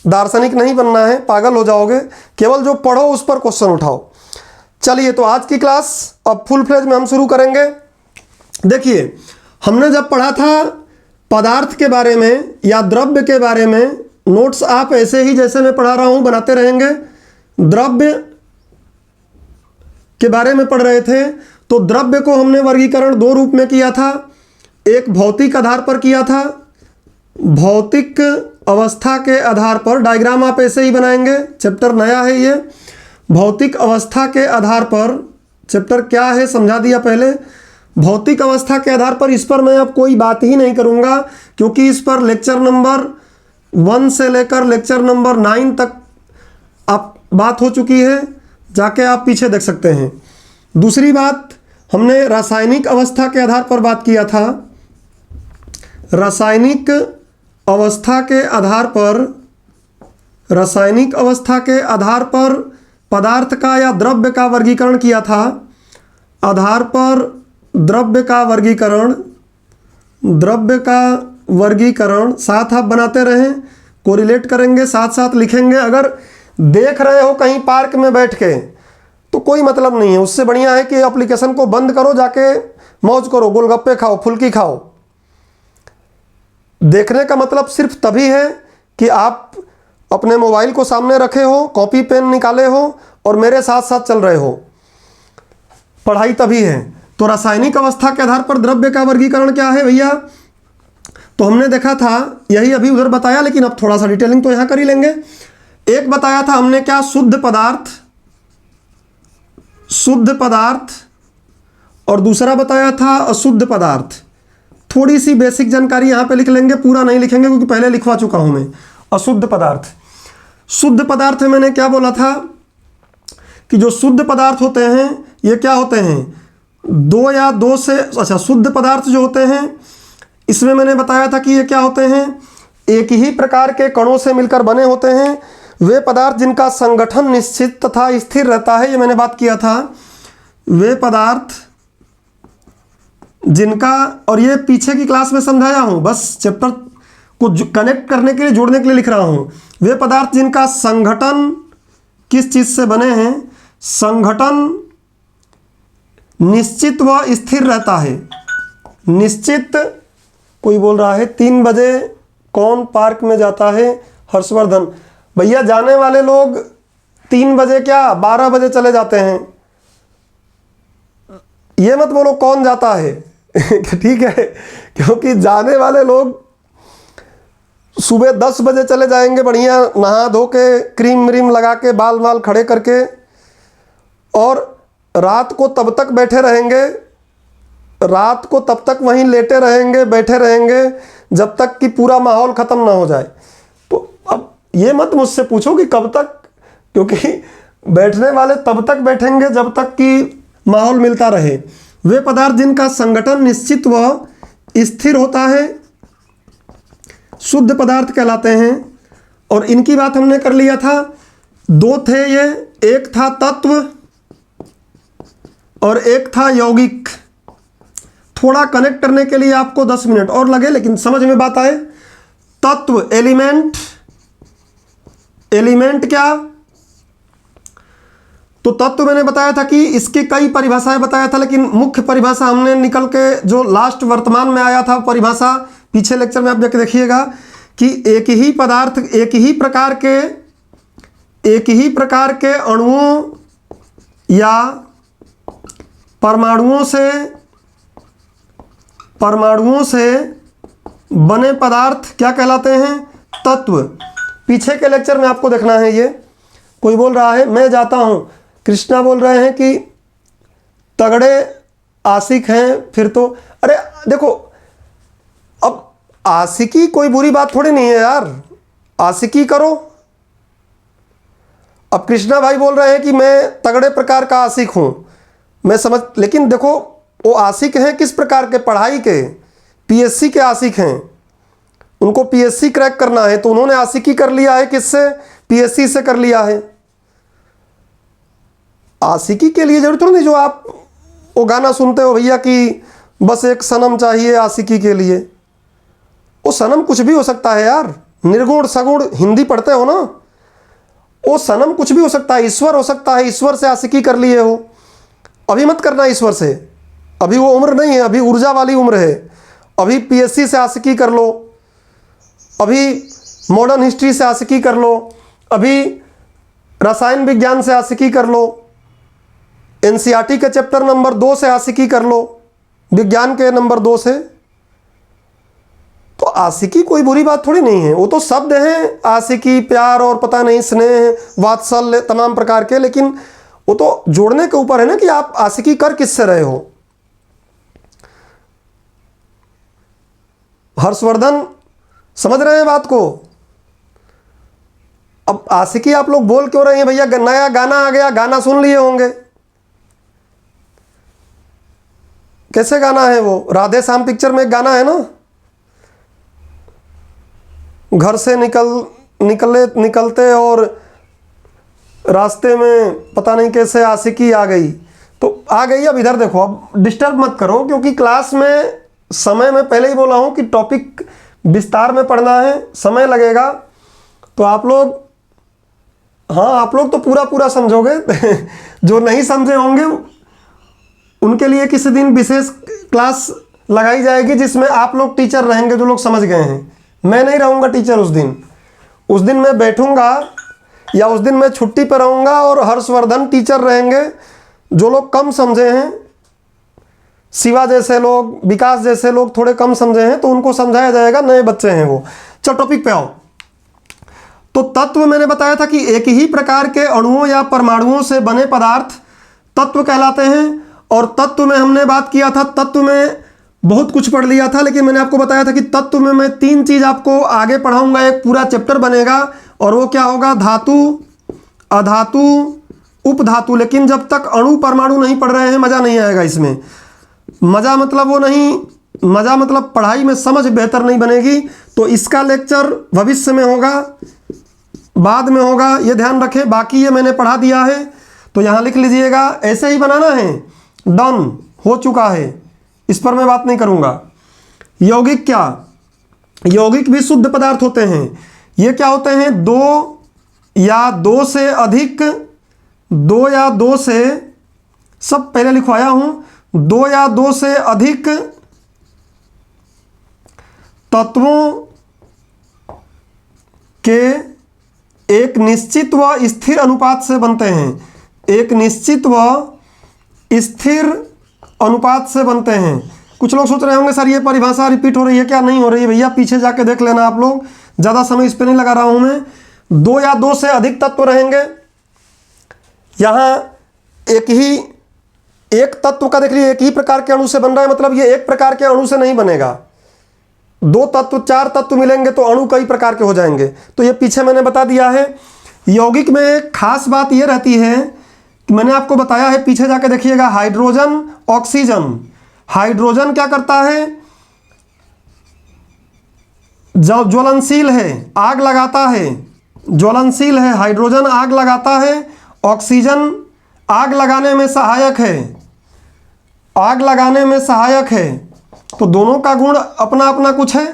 दार्शनिक नहीं बनना है, पागल हो जाओगे। केवल जो पढ़ो उस पर क्वेश्चन उठाओ। चलिए, तो आज की क्लास अब फुल फ्लेज में हम शुरू करेंगे। देखिए, हमने जब पढ़ा था पदार्थ के बारे में या द्रव्य के बारे में, नोट्स आप ऐसे ही जैसे मैं पढ़ा रहा हूं बनाते रहेंगे। द्रव्य के बारे में पढ़ रहे थे तो द्रव्य को हमने वर्गीकरण दो रूप में किया था। एक भौतिक आधार पर किया था, भौतिक अवस्था के आधार पर। डायग्राम आप ऐसे ही बनाएंगे, चैप्टर नया है ये। भौतिक अवस्था के आधार पर, चैप्टर क्या है समझा दिया पहले। भौतिक अवस्था के आधार पर, इस पर मैं अब कोई बात ही नहीं करूंगा क्योंकि इस पर लेक्चर नंबर 1 से लेकर लेक्चर नंबर 9 तक आप बात हो चुकी है, जाके आप पीछे देख सकते हैं। दूसरी बात, हमने रासायनिक अवस्था के आधार पर बात किया था। रासायनिक अवस्था के आधार पर, रासायनिक अवस्था के आधार पर पदार्थ का या द्रव्य का वर्गीकरण किया था। आधार पर द्रव्य का वर्गीकरण, द्रव्य का वर्गीकरण साथ आप बनाते रहें, कोरिलेट करेंगे, साथ साथ लिखेंगे। अगर देख रहे हो कहीं पार्क में बैठ के तो कोई मतलब नहीं है, उससे बढ़िया है कि एप्लीकेशन को बंद करो, जाके मौज करो, गोलगप्पे खाओ, फुल्की खाओ। देखने का मतलब सिर्फ तभी है कि आप अपने मोबाइल को सामने रखे हो, कॉपी पेन निकाले हो और मेरे साथ साथ चल रहे हो। पढ़ाई तभी है। तो रासायनिक अवस्था के आधार पर द्रव्य का वर्गीकरण क्या है भैया? तो हमने देखा था, यही अभी उधर बताया, लेकिन अब थोड़ा सा डिटेलिंग तो यहां कर ही लेंगे। एक बताया था हमने क्या, शुद्ध पदार्थ, शुद्ध पदार्थ, और दूसरा बताया था अशुद्ध पदार्थ। थोड़ी सी बेसिक जानकारी यहां पे लिख लेंगे, पूरा नहीं लिखेंगे क्योंकि पहले लिखवा चुका हूं मैं। अशुद्ध पदार्थ, शुद्ध पदार्थ में मैंने क्या बोला था कि जो शुद्ध पदार्थ होते हैं ये क्या होते हैं, दो या दो से, अच्छा, शुद्ध पदार्थ जो होते हैं इसमें मैंने बताया था कि ये क्या होते हैं, एक ही प्रकार के कणों से मिलकर बने होते हैं। वे पदार्थ जिनका संगठन निश्चित तथा स्थिर रहता है, ये मैंने बात किया था। वे पदार्थ जिनका, और ये पीछे की क्लास में समझाया हूं, बस चैप्टर को कनेक्ट करने के लिए, जोड़ने के लिए लिख रहा हूं। वे पदार्थ जिनका संगठन किस चीज से बने हैं, संगठन निश्चित व स्थिर रहता है। निश्चित, कोई बोल रहा है 3 बजे कौन पार्क में जाता है, हर्षवर्धन भैया। जाने वाले लोग 3 बजे क्या 12 बजे चले जाते हैं, ये मत बोलो कौन जाता है ठीक है, क्योंकि जाने वाले लोग सुबह 10 बजे चले जाएंगे, बढ़िया नहा धो के, क्रीम व्रीम लगा के, बाल वाल खड़े करके, और रात को तब तक बैठे रहेंगे, रात को तब तक वहीं लेटे रहेंगे, बैठे रहेंगे जब तक कि पूरा माहौल ख़त्म ना हो जाए। तो अब ये मत मुझसे पूछो कि कब तक, क्योंकि बैठने वाले तब तक बैठेंगे जब तक कि माहौल मिलता रहे। वे पदार्थ जिनका संगठन निश्चित व स्थिर होता है शुद्ध पदार्थ कहलाते हैं। और इनकी बात हमने कर लिया था, 2 थे ये, एक था तत्व और एक था यौगिक। थोड़ा कनेक्ट करने के लिए आपको 10 मिनट और लगे, लेकिन समझ में बात आए। तत्व, एलिमेंट, एलिमेंट क्या, तो तत्व मैंने बताया था कि इसकी कई परिभाषाएं बताया था, लेकिन मुख्य परिभाषा हमने निकल के जो लास्ट वर्तमान में आया था परिभाषा, पीछे लेक्चर में आप जाके देखिएगा कि एक ही पदार्थ एक ही प्रकार के अणुओं या परमाणुओं से बने पदार्थ क्या कहलाते हैं? तत्व। पीछे के लेक्चर में आपको देखना है। ये कोई बोल रहा है मैं जाता हूं, कृष्णा बोल रहे हैं कि तगड़े आशिक हैं, फिर तो अरे देखो, अब आशिकी कोई बुरी बात थोड़ी नहीं है यार, आशिकी करो। अब कृष्णा भाई बोल रहे हैं कि मैं तगड़े प्रकार का आशिक हूं, मैं समझ, लेकिन देखो वो आशिक हैं किस प्रकार के? पढ़ाई के, पीएससी के आशिक हैं, उनको पीएससी क्रैक करना है, तो उन्होंने आशिकी कर लिया है किससे? पीएससी से कर लिया है। आशिकी के लिए जरूरत नहीं जो आप वो गाना सुनते हो भैया कि बस एक सनम चाहिए आशिकी के लिए, वो सनम कुछ भी हो सकता है यार, निर्गुण सगुण हिंदी पढ़ते हो ना, वो सनम कुछ भी हो सकता है, ईश्वर हो सकता है, ईश्वर से आशिकी कर लिए हो। अभी मत करना ईश्वर से, अभी वो उम्र नहीं है, अभी ऊर्जा वाली उम्र है, अभी पीएससी से आशिकी कर लो, अभी मॉडर्न हिस्ट्री से आशिकी कर लो, अभी रसायन विज्ञान से आशिकी कर लो, एनसीईआरटी के चैप्टर नंबर 2 से आशिकी कर लो, विज्ञान के नंबर 2 से। तो आशिकी कोई बुरी बात थोड़ी नहीं है, वो तो शब्द हैं, आशिकी, प्यार और पता नहीं स्नेह, वात्सल्य, तमाम प्रकार के, लेकिन वो तो जोड़ने के ऊपर है ना कि आप आशिकी कर किससे रहे हो। हर्षवर्धन समझ रहे हैं बात को? अब आशिकी आप लोग बोल क्यों रहे हैं भैया? नया गाना आ गया, गाना सुन लिए होंगे। कैसे गाना है वो? राधे श्याम पिक्चर में एक गाना है ना, घर से निकलते और रास्ते में पता नहीं कैसे आशिकी आ गई, तो आ गई। अब इधर देखो, अब डिस्टर्ब मत करो, क्योंकि क्लास में समय में पहले ही बोला हूं कि टॉपिक विस्तार में पढ़ना है, समय लगेगा, तो आप लोग, हाँ आप लोग तो पूरा समझोगे जो नहीं समझे होंगे उनके लिए किसी दिन विशेष क्लास लगाई जाएगी जिसमें आप लोग टीचर रहेंगे, जो लोग समझ गए हैं। मैं नहीं रहूँगा टीचर उस दिन मैं बैठूँगा, या उस दिन मैं छुट्टी पर रहूँगा और हर्षवर्धन टीचर रहेंगे। जो लोग कम समझे हैं, शिवा जैसे लोग, विकास जैसे लोग थोड़े कम समझे हैं, तो उनको समझाया जाएगा, नए बच्चे हैं वो। चलो टॉपिक पे आओ। तो तत्व मैंने बताया था कि एक ही प्रकार के अणुओं या परमाणुओं से बने पदार्थ तत्व कहलाते हैं। और तत्व में हमने बात किया था, तत्व में बहुत कुछ पढ़ लिया था, लेकिन मैंने आपको बताया था कि तत्व में मैं 3 चीज आपको आगे पढ़ाऊंगा, एक पूरा चैप्टर बनेगा, और वो क्या होगा? धातु, अधातु, उपधातु। लेकिन जब तक अणु परमाणु नहीं पढ़ रहे हैं मजा नहीं आएगा इसमें। मजा मतलब वो नहीं, मजा मतलब पढ़ाई में समझ बेहतर नहीं बनेगी। तो इसका लेक्चर भविष्य में होगा, बाद में होगा, ये ध्यान रखें। बाकी ये मैंने पढ़ा दिया है, तो यहाँ लिख लीजिएगा, ऐसे ही बनाना है, डन हो चुका है, इस पर मैं बात नहीं करूंगा। यौगिक क्या? यौगिक भी शुद्ध पदार्थ होते हैं। ये क्या होते हैं? 2 या 2 से अधिक, 2 या 2 से, सब पहले लिखवाया हूं, 2 या 2 से अधिक तत्वों के एक निश्चित व स्थिर अनुपात से बनते हैं। एक निश्चित व स्थिर अनुपात से बनते हैं। कुछ लोग सोच रहे होंगे सर ये परिभाषा रिपीट हो रही है क्या? नहीं हो रही है भैया, पीछे जाके देख लेना आप लोग, ज़्यादा समय इस पर नहीं लगा रहा हूं मैं। 2 या 2 से अधिक तत्व रहेंगे। यहाँ एक तत्व का देख लीजिए, एक ही प्रकार के अणु से बन रहा है, मतलब ये एक प्रकार के अणु से नहीं बनेगा। 2 तत्व 4 तत्व मिलेंगे तो अणु कई प्रकार के हो जाएंगे। तो ये पीछे मैंने बता दिया है। यौगिक में एक खास बात ये रहती है कि मैंने आपको बताया है, पीछे जाके देखिएगा, हाइड्रोजन, ऑक्सीजन। हाइड्रोजन क्या करता है? ज्वलनशील है, आग लगाता है, ज्वलनशील है। हाइड्रोजन आग लगाता है, ऑक्सीजन आग लगाने में सहायक है, आग लगाने में सहायक है। तो दोनों का गुण अपना अपना कुछ है,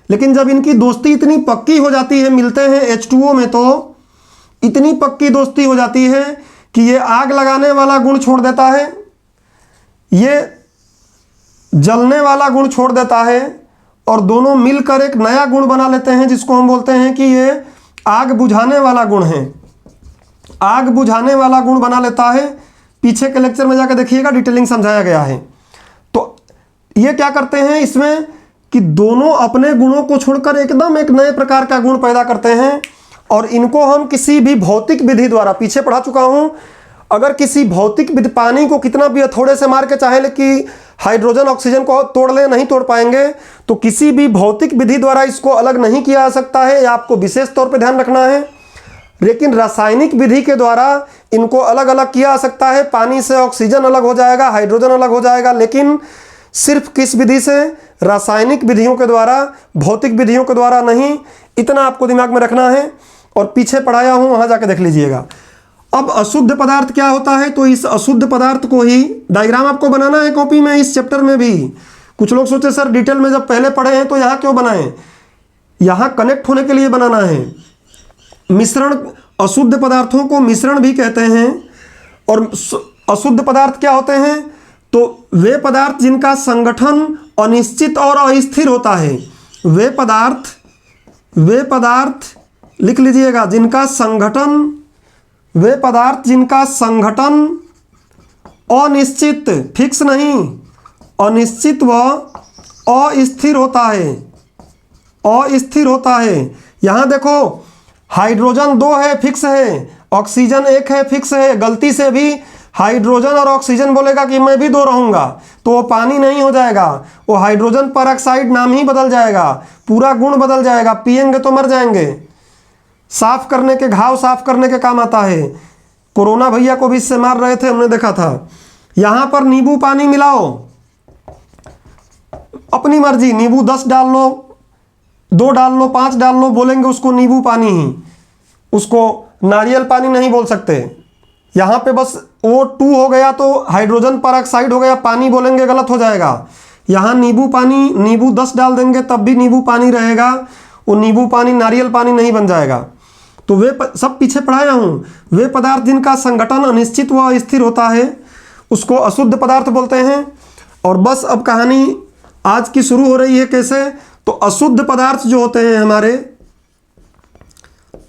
लेकिन जब इनकी दोस्ती इतनी पक्की हो जाती है, मिलते हैं H2O में, तो इतनी पक्की दोस्ती हो जाती है कि ये आग लगाने वाला गुण छोड़ देता है, ये जलने वाला गुण छोड़ देता है, और दोनों मिलकर एक नया गुण बना लेते हैं जिसको हम बोलते हैं कि ये आग बुझाने वाला गुण है। आग बुझाने वाला गुण बना लेता है। पीछे के लेक्चर में जाकर देखिएगा, डिटेलिंग समझाया गया है। तो ये क्या करते हैं इसमें कि दोनों अपने गुणों को छोड़कर एकदम एक नए प्रकार का गुण पैदा करते हैं, और इनको हम किसी भी भौतिक विधि द्वारा, पीछे पढ़ा चुका हूं, अगर किसी भौतिक विधि, पानी को कितना भी हथौड़े से मार के चाहे कि हाइड्रोजन ऑक्सीजन को तोड़ ले, नहीं तोड़ पाएंगे। तो किसी भी भौतिक विधि द्वारा इसको अलग नहीं किया जा सकता है, या आपको विशेष तौर पे ध्यान रखना है। लेकिन रासायनिक विधि के द्वारा इनको अलग अलग किया जा सकता है। पानी से ऑक्सीजन अलग हो जाएगा, हाइड्रोजन अलग हो जाएगा, लेकिन सिर्फ किस विधि से? रासायनिक विधियों के द्वारा, भौतिक विधियों के द्वारा नहीं। इतना आपको दिमाग में रखना है, और पीछे पढ़ाया हूं, वहां जाके देख लीजिएगा। अब अशुद्ध पदार्थ क्या होता है? तो इस अशुद्ध पदार्थ को ही डायग्राम आपको बनाना है कॉपी में, इस चैप्टर में भी। कुछ लोग सोचे सर डिटेल में जब पहले पढ़े हैं तो यहाँ क्यों बनाएं? यहाँ कनेक्ट होने के लिए बनाना है। मिश्रण, अशुद्ध पदार्थों को मिश्रण भी कहते हैं। और अशुद्ध पदार्थ क्या होते हैं? तो वे पदार्थ जिनका संगठन अनिश्चित और अस्थिर होता है। वे पदार्थ लिख लीजिएगा, जिनका संगठन, वे पदार्थ जिनका संगठन अनिश्चित, फिक्स नहीं, अनिश्चित व अस्थिर होता है, अस्थिर होता है। यहां देखो, हाइड्रोजन 2 है, फिक्स है, ऑक्सीजन 1 है, फिक्स है। गलती से भी हाइड्रोजन और ऑक्सीजन बोलेगा कि मैं भी 2 रहूंगा, तो वो पानी नहीं हो जाएगा, वो हाइड्रोजन परऑक्साइड नाम ही बदल जाएगा, पूरा गुण बदल जाएगा, पिएंगे तो मर जाएंगे। साफ करने के, घाव साफ करने के काम आता है। कोरोना भैया को भी इससे मार रहे थे, हमने देखा था। यहां पर नींबू पानी मिलाओ, अपनी मर्जी, नींबू 10 डाल लो, 2 डाल लो, 5 डाल लो, बोलेंगे उसको नींबू पानी ही, उसको नारियल पानी नहीं बोल सकते। यहां पे बस O2 हो गया तो हाइड्रोजन परऑक्साइड हो गया, पानी बोलेंगे गलत हो जाएगा। यहां नींबू पानी, नींबू 10 डाल देंगे तब भी नींबू पानी रहेगा, वो नींबू पानी नारियल पानी नहीं बन जाएगा। तो वे सब पीछे पढ़ाया हूं। वे पदार्थ जिनका संगठन अनिश्चित व अस्थिर होता है उसको अशुद्ध पदार्थ बोलते हैं। और बस अब कहानी आज की शुरू हो रही है। कैसे? तो अशुद्ध पदार्थ जो होते हैं हमारे,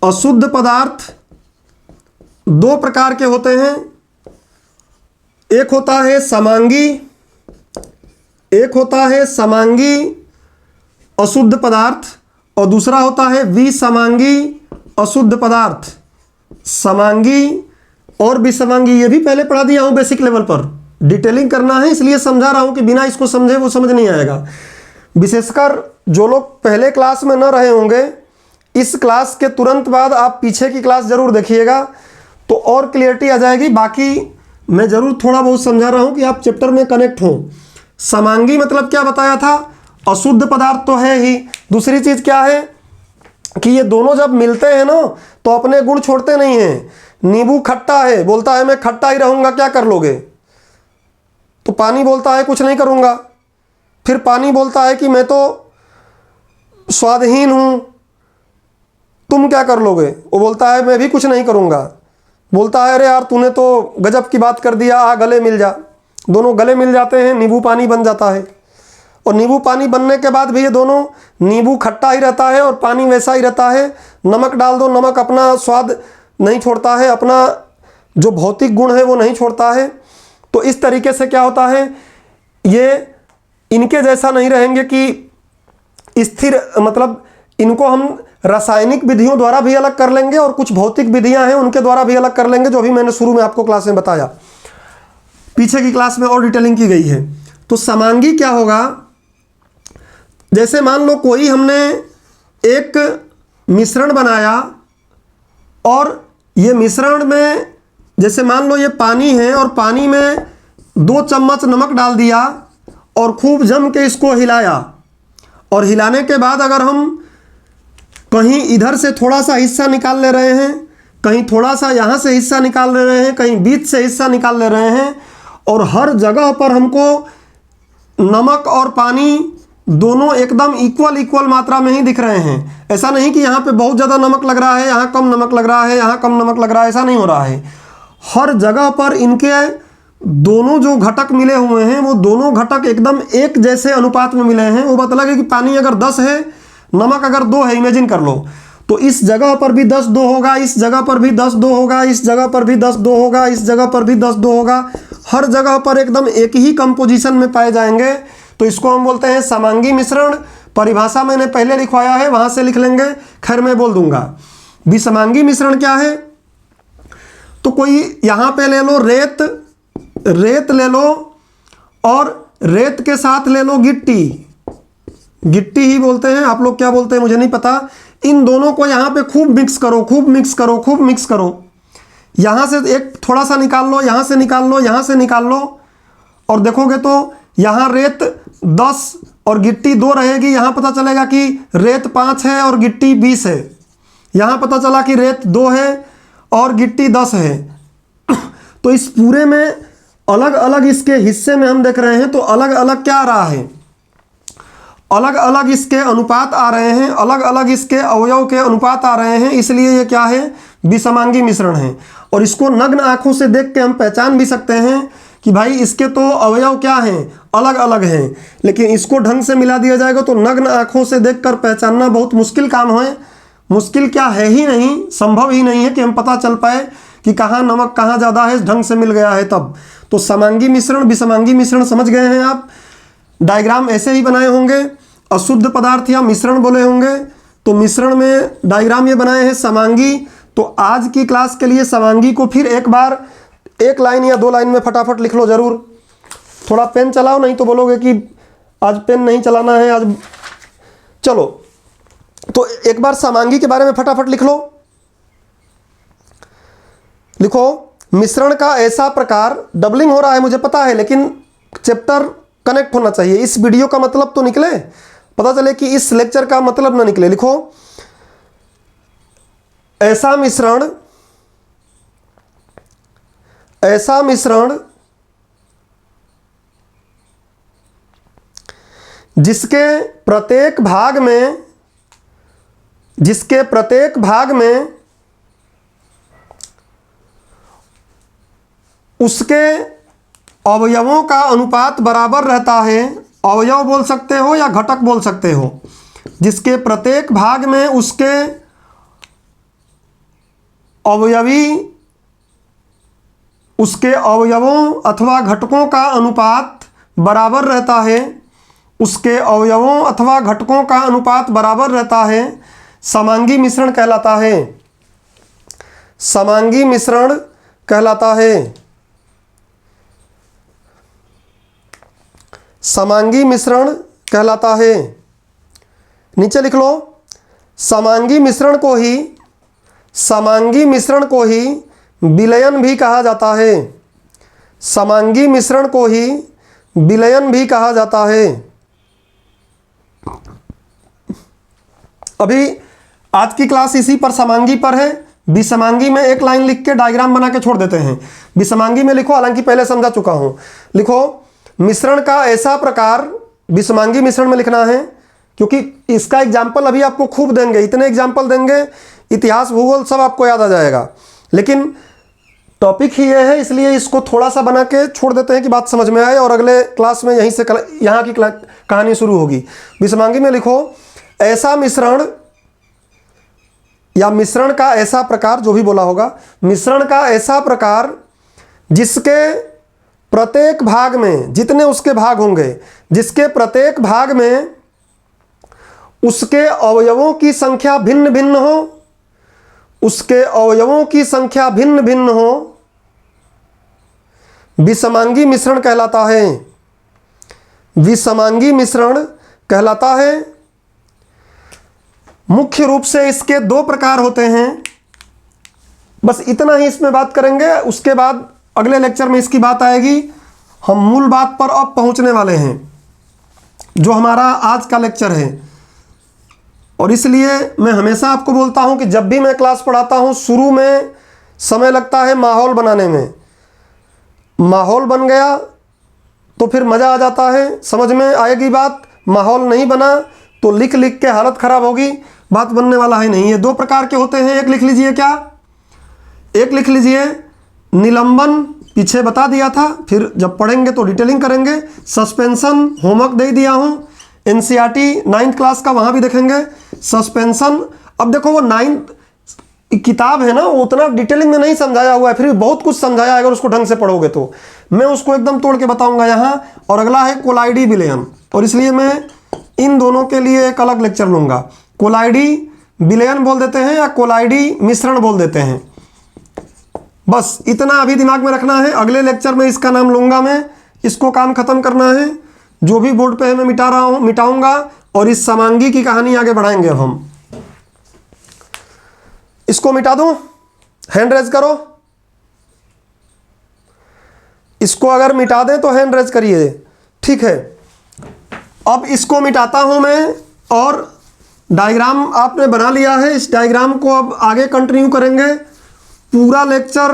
अशुद्ध पदार्थ 2 प्रकार के होते हैं। एक होता है समांगी, एक होता है समांगी अशुद्ध पदार्थ, और दूसरा होता है विसमांगी अशुद्ध पदार्थ। समांगी और विसमांगी ये भी पहले पढ़ा दिया हूं बेसिक लेवल पर, डिटेलिंग करना है इसलिए समझा रहा हूं कि बिना इसको समझे वो समझ नहीं आएगा। विशेषकर जो लोग पहले क्लास में न रहे होंगे, इस क्लास के तुरंत बाद आप पीछे की क्लास जरूर देखिएगा तो और क्लियरिटी आ जाएगी। बाकी मैं जरूर थोड़ा बहुत समझा रहा हूं कि आप चैप्टर में कनेक्ट हो। समांगी मतलब क्या बताया था? अशुद्ध पदार्थ तो है ही, दूसरी चीज क्या है कि ये दोनों जब मिलते हैं ना तो अपने गुण छोड़ते नहीं हैं। नींबू खट्टा है, बोलता है मैं खट्टा ही रहूंगा, क्या कर लोगे? तो पानी बोलता है कुछ नहीं करूंगा। फिर पानी बोलता है कि मैं तो स्वादहीन हूं, तुम क्या कर लोगे? वो बोलता है मैं भी कुछ नहीं करूंगा। बोलता है अरे यार तूने तो गजब की बात कर दिया, आ गले मिल जा। दोनों गले मिल जाते हैं, नींबू पानी बन जाता है। और नींबू पानी बनने के बाद भी ये दोनों, नींबू खट्टा ही रहता है और पानी वैसा ही रहता है। नमक डाल दो, नमक अपना स्वाद नहीं छोड़ता है, अपना जो भौतिक गुण है वो नहीं छोड़ता है। तो इस तरीके से क्या होता है, ये इनके जैसा नहीं रहेंगे कि स्थिर, मतलब इनको हम रासायनिक विधियों द्वारा भी अलग कर लेंगे और कुछ भौतिक विधियां हैं उनके द्वारा भी अलग कर लेंगे, जो अभी मैंने शुरू में आपको क्लास में बताया। पीछे की क्लास में और डिटेलिंग की गई है। तो समांगी क्या होगा? जैसे मान लो कोई हमने एक मिश्रण बनाया और ये मिश्रण में, जैसे मान लो ये पानी है और पानी में 2 चम्मच नमक डाल दिया और खूब जम के इसको हिलाया। और हिलाने के बाद अगर हम कहीं इधर से थोड़ा सा हिस्सा निकाल ले रहे हैं, कहीं थोड़ा सा यहाँ से हिस्सा निकाल ले रहे हैं, कहीं बीच से हिस्सा निकाल ले रहे हैं, और हर जगह पर हमको नमक और पानी दोनों एकदम इक्वल मात्रा में ही दिख रहे हैं। ऐसा नहीं कि यहाँ पे बहुत ज़्यादा नमक लग रहा है, यहाँ कम नमक लग रहा है, यहाँ कम नमक लग रहा है, ऐसा नहीं हो रहा है। हर जगह पर इनके दोनों जो घटक मिले हुए हैं वो दोनों घटक एकदम एक जैसे अनुपात में मिले हैं। वो बात अलग है कि पानी अगर 10 है, नमक अगर 2 है, इमेजिन कर लो, तो इस जगह पर भी 10-2 होगा, इस जगह पर भी 10-2 होगा, इस जगह पर भी 10-2 होगा, इस जगह पर भी 10-2 होगा। हर जगह पर एकदम एक ही कंपोजिशन में पाए जाएंगे। तो इसको हम बोलते हैं समांगी मिश्रण। परिभाषा मैंने पहले लिखवाया है, वहां से लिख लेंगे, खैर मैं बोल दूंगा। विसमांगी मिश्रण क्या है? तो कोई यहां पे ले लो रेत ले लो, और रेत के साथ ले लो गिट्टी ही बोलते हैं, आप लोग क्या बोलते हैं मुझे नहीं पता। इन दोनों को यहां पे खूब मिक्स करो, खूब मिक्स करो। यहां से एक थोड़ा सा निकाल लो, यहां से निकाल लो, यहां से निकाल लो, और देखोगे तो यहां रेत 10 और गिट्टी 2 रहेगी। यहां पता चलेगा कि रेत 5 है और गिट्टी 20 है। यहां पता चला कि रेत 2 है और गिट्टी 10 है। तो इस पूरे में अलग अलग इसके हिस्से में हम देख रहे हैं, तो अलग अलग क्या आ रहा है, अलग अलग इसके अनुपात आ रहे हैं, अलग अलग इसके अवयव के अनुपात आ रहे हैं। इसलिए ये क्या है, विसमांगी मिश्रण है। और इसको नग्न आंखों से देख के हम पहचान भी सकते हैं कि भाई इसके तो अवयव क्या हैं, अलग अलग हैं। लेकिन इसको ढंग से मिला दिया जाएगा तो नग्न आंखों से देखकर पहचानना बहुत मुश्किल काम है। मुश्किल क्या है ही नहीं, संभव ही नहीं है कि हम पता चल पाए कि कहाँ नमक कहाँ ज़्यादा है, ढंग से मिल गया है तब। तो समांगी मिश्रण विसमांगी मिश्रण समझ गए हैं आप। डायग्राम ऐसे ही बनाए होंगे, अशुद्ध पदार्थ या मिश्रण बोले होंगे, तो मिश्रण में डायग्राम ये बनाए हैं समांगी। तो आज की क्लास के लिए समांगी को फिर एक बार 1 लाइन या 2 लाइन में फटाफट लिख लो जरूर। थोड़ा पेन चलाओ, नहीं तो बोलोगे कि आज पेन नहीं चलाना है आज। चलो तो एक बार समांगी के बारे में फटाफट लिख लो। लिखो, मिश्रण का ऐसा प्रकार, डबलिंग हो रहा है मुझे पता है, लेकिन चैप्टर कनेक्ट होना चाहिए। इस वीडियो का मतलब तो निकले, पता चले कि इस लेक्चर का मतलब ना निकले। लिखो, ऐसा मिश्रण जिसके प्रत्येक भाग में उसके अवयवों का अनुपात बराबर रहता है। अवयव बोल सकते हो या घटक बोल सकते हो। जिसके प्रत्येक भाग में उसके अवयवों अथवा घटकों का अनुपात बराबर रहता है। उसके अवयवों अथवा घटकों का अनुपात बराबर रहता है, समांगी मिश्रण कहलाता है। समांगी मिश्रण कहलाता है। समांगी मिश्रण कहलाता है। नीचे लिख लो, समांगी मिश्रण को ही विलयन भी कहा जाता है। समांगी मिश्रण को ही विलयन भी कहा जाता है। अभी आज की क्लास इसी पर समांगी पर है। विसमांगी में 1 लाइन लिख के डायग्राम बना के छोड़ देते हैं। विसमांगी में लिखो, हालांकि पहले समझा चुका हूं। लिखो, मिश्रण का ऐसा प्रकार, विसमांगी मिश्रण में लिखना है, क्योंकि इसका एग्जाम्पल अभी आपको खूब देंगे, इतने एग्जाम्पल देंगे, इतिहास भूगोल सब आपको याद आ जाएगा। लेकिन टॉपिक ही ये है, इसलिए इसको थोड़ा सा बना के छोड़ देते हैं कि बात समझ में आए, और अगले क्लास में यहीं से यहाँ की कहानी शुरू होगी। विसमांगी में लिखो, ऐसा मिश्रण या मिश्रण का ऐसा प्रकार, जो भी बोला होगा, मिश्रण का ऐसा प्रकार जिसके प्रत्येक भाग में, जितने उसके भाग होंगे, जिसके प्रत्येक भाग में उसके अवयवों की संख्या भिन्न भिन्न हो, उसके अवयवों की संख्या भिन्न भिन्न हो, विसमांगी मिश्रण कहलाता है। विसमांगी मिश्रण कहलाता है। मुख्य रूप से इसके 2 प्रकार होते हैं। बस इतना ही इसमें बात करेंगे, उसके बाद अगले लेक्चर में इसकी बात आएगी। हम मूल बात पर अब पहुंचने वाले हैं, जो हमारा आज का लेक्चर है। और इसलिए मैं हमेशा आपको बोलता हूं कि जब भी मैं क्लास पढ़ाता हूं, शुरू में समय लगता है माहौल बनाने में। माहौल बन गया तो फिर मज़ा आ जाता है, समझ में आएगी बात। माहौल नहीं बना तो लिख लिख के हालत ख़राब होगी, बात बनने वाला है नहीं। ये 2 प्रकार के होते हैं। एक लिख लीजिए, क्या? एक लिख लीजिए, निलंबन पीछे बता दिया था, फिर जब पढ़ेंगे तो डिटेलिंग करेंगे। सस्पेंशन होमवर्क दे दिया हूँ, एनसीईआरटी 9th क्लास का, वहाँ भी देखेंगे सस्पेंशन। अब देखो वो 9th किताब है ना, वो उतना डिटेलिंग में नहीं समझाया हुआ है, फिर भी बहुत कुछ समझाया है अगर उसको ढंग से पढ़ोगे तो। मैं उसको एकदम तोड़ के बताऊंगा यहाँ। और अगला है कोलाइडी विलयन, और इसलिए मैं इन दोनों के लिए एक अलग लेक्चर लूँगा। कोलाइडी विलयन बोल देते हैं या कोलाइडी मिश्रण बोल देते हैं, बस इतना अभी दिमाग में रखना है। अगले लेक्चर में इसका नाम लूँगा मैं, इसको काम खत्म करना है। जो भी बोर्ड पे है मैं मिटा रहा हूँ, मिटाऊंगा, और इस समांगी की कहानी आगे बढ़ाएंगे अब हम। इसको मिटा दूं, हैंड रेज करो। इसको अगर मिटा दें तो हैंड रेज करिए, ठीक है। अब इसको मिटाता हूं मैं, और डायग्राम आपने बना लिया है। इस डायग्राम को अब आगे कंटिन्यू करेंगे पूरा लेक्चर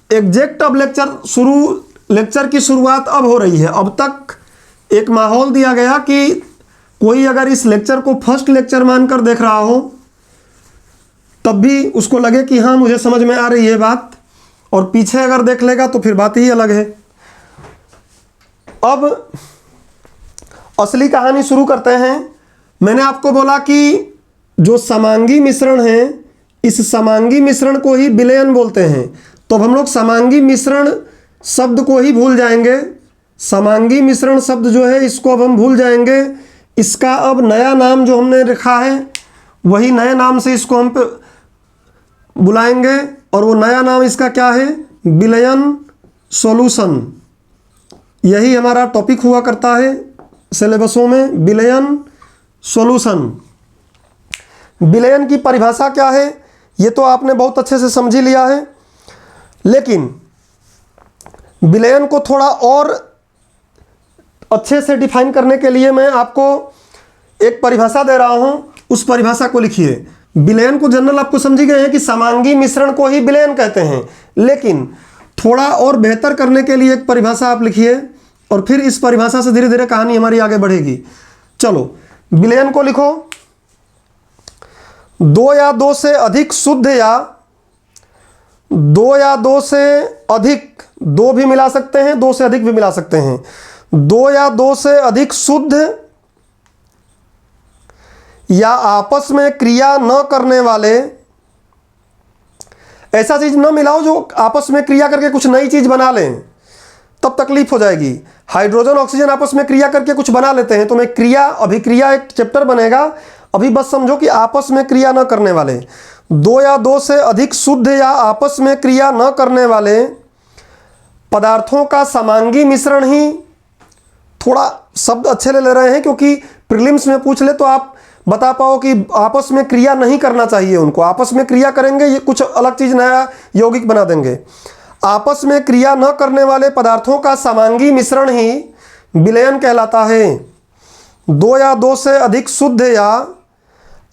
एग्जैक्ट। अब लेक्चर की शुरुआत अब हो रही है। अब तक एक माहौल दिया गया कि कोई अगर इस लेक्चर को फर्स्ट लेक्चर मानकर देख रहा हो तब भी उसको लगे कि हाँ मुझे समझ में आ रही है बात, और पीछे अगर देख लेगा तो फिर बात ही अलग है। अब असली कहानी शुरू करते हैं। मैंने आपको बोला कि जो समांगी मिश्रण है, इस समांगी मिश्रण को ही विलयन बोलते हैं। तो अब हम लोग समांगी मिश्रण शब्द को ही भूल जाएंगे। समांगी मिश्रण शब्द जो है इसको अब हम भूल जाएंगे। इसका अब नया नाम जो हमने रखा है वही नए नाम से इसको हम बुलाएंगे, और वो नया नाम इसका क्या है? विलयन सॉल्यूशन। यही हमारा टॉपिक हुआ करता है सिलेबसों में, विलयन सॉल्यूशन। विलयन की परिभाषा क्या है ये तो आपने बहुत अच्छे से समझ ही लिया है, लेकिन विलयन को थोड़ा और अच्छे से डिफाइन करने के लिए मैं आपको एक परिभाषा दे रहा हूं। उस परिभाषा को लिखिए। विलयन को जनरल आपको समझ गए हैं कि समांगी मिश्रण को ही विलयन कहते हैं, लेकिन थोड़ा और बेहतर करने के लिए एक परिभाषा आप लिखिए, और फिर इस परिभाषा से धीरे धीरे कहानी हमारी आगे बढ़ेगी। चलो विलयन को लिखो। दो या दो से अधिक शुद्ध, या दो या दो से अधिक, दो भी मिला सकते हैं, दो से अधिक भी मिला सकते हैं। दो या दो से अधिक शुद्ध या आपस में क्रिया न करने वाले, ऐसा चीज न मिलाओ जो आपस में क्रिया करके कुछ नई चीज बना लें, तब तकलीफ हो जाएगी। हाइड्रोजन ऑक्सीजन आपस में क्रिया करके कुछ बना लेते हैं, तो मैं क्रिया अभिक्रिया एक चैप्टर बनेगा। अभी बस समझो कि आपस में क्रिया न करने वाले, दो या दो से अधिक शुद्ध या आपस में क्रिया न करने वाले पदार्थों का समांगी मिश्रण ही, थोड़ा शब्द अच्छे ले रहे हैं क्योंकि प्रीलिम्स में पूछ ले तो आप बता पाओ कि आपस में क्रिया नहीं करना चाहिए उनको। आपस में क्रिया करेंगे ये कुछ अलग चीज नया यौगिक बना देंगे। आपस में क्रिया न करने वाले पदार्थों का समांगी मिश्रण ही विलयन कहलाता है। दो या दो से अधिक शुद्ध या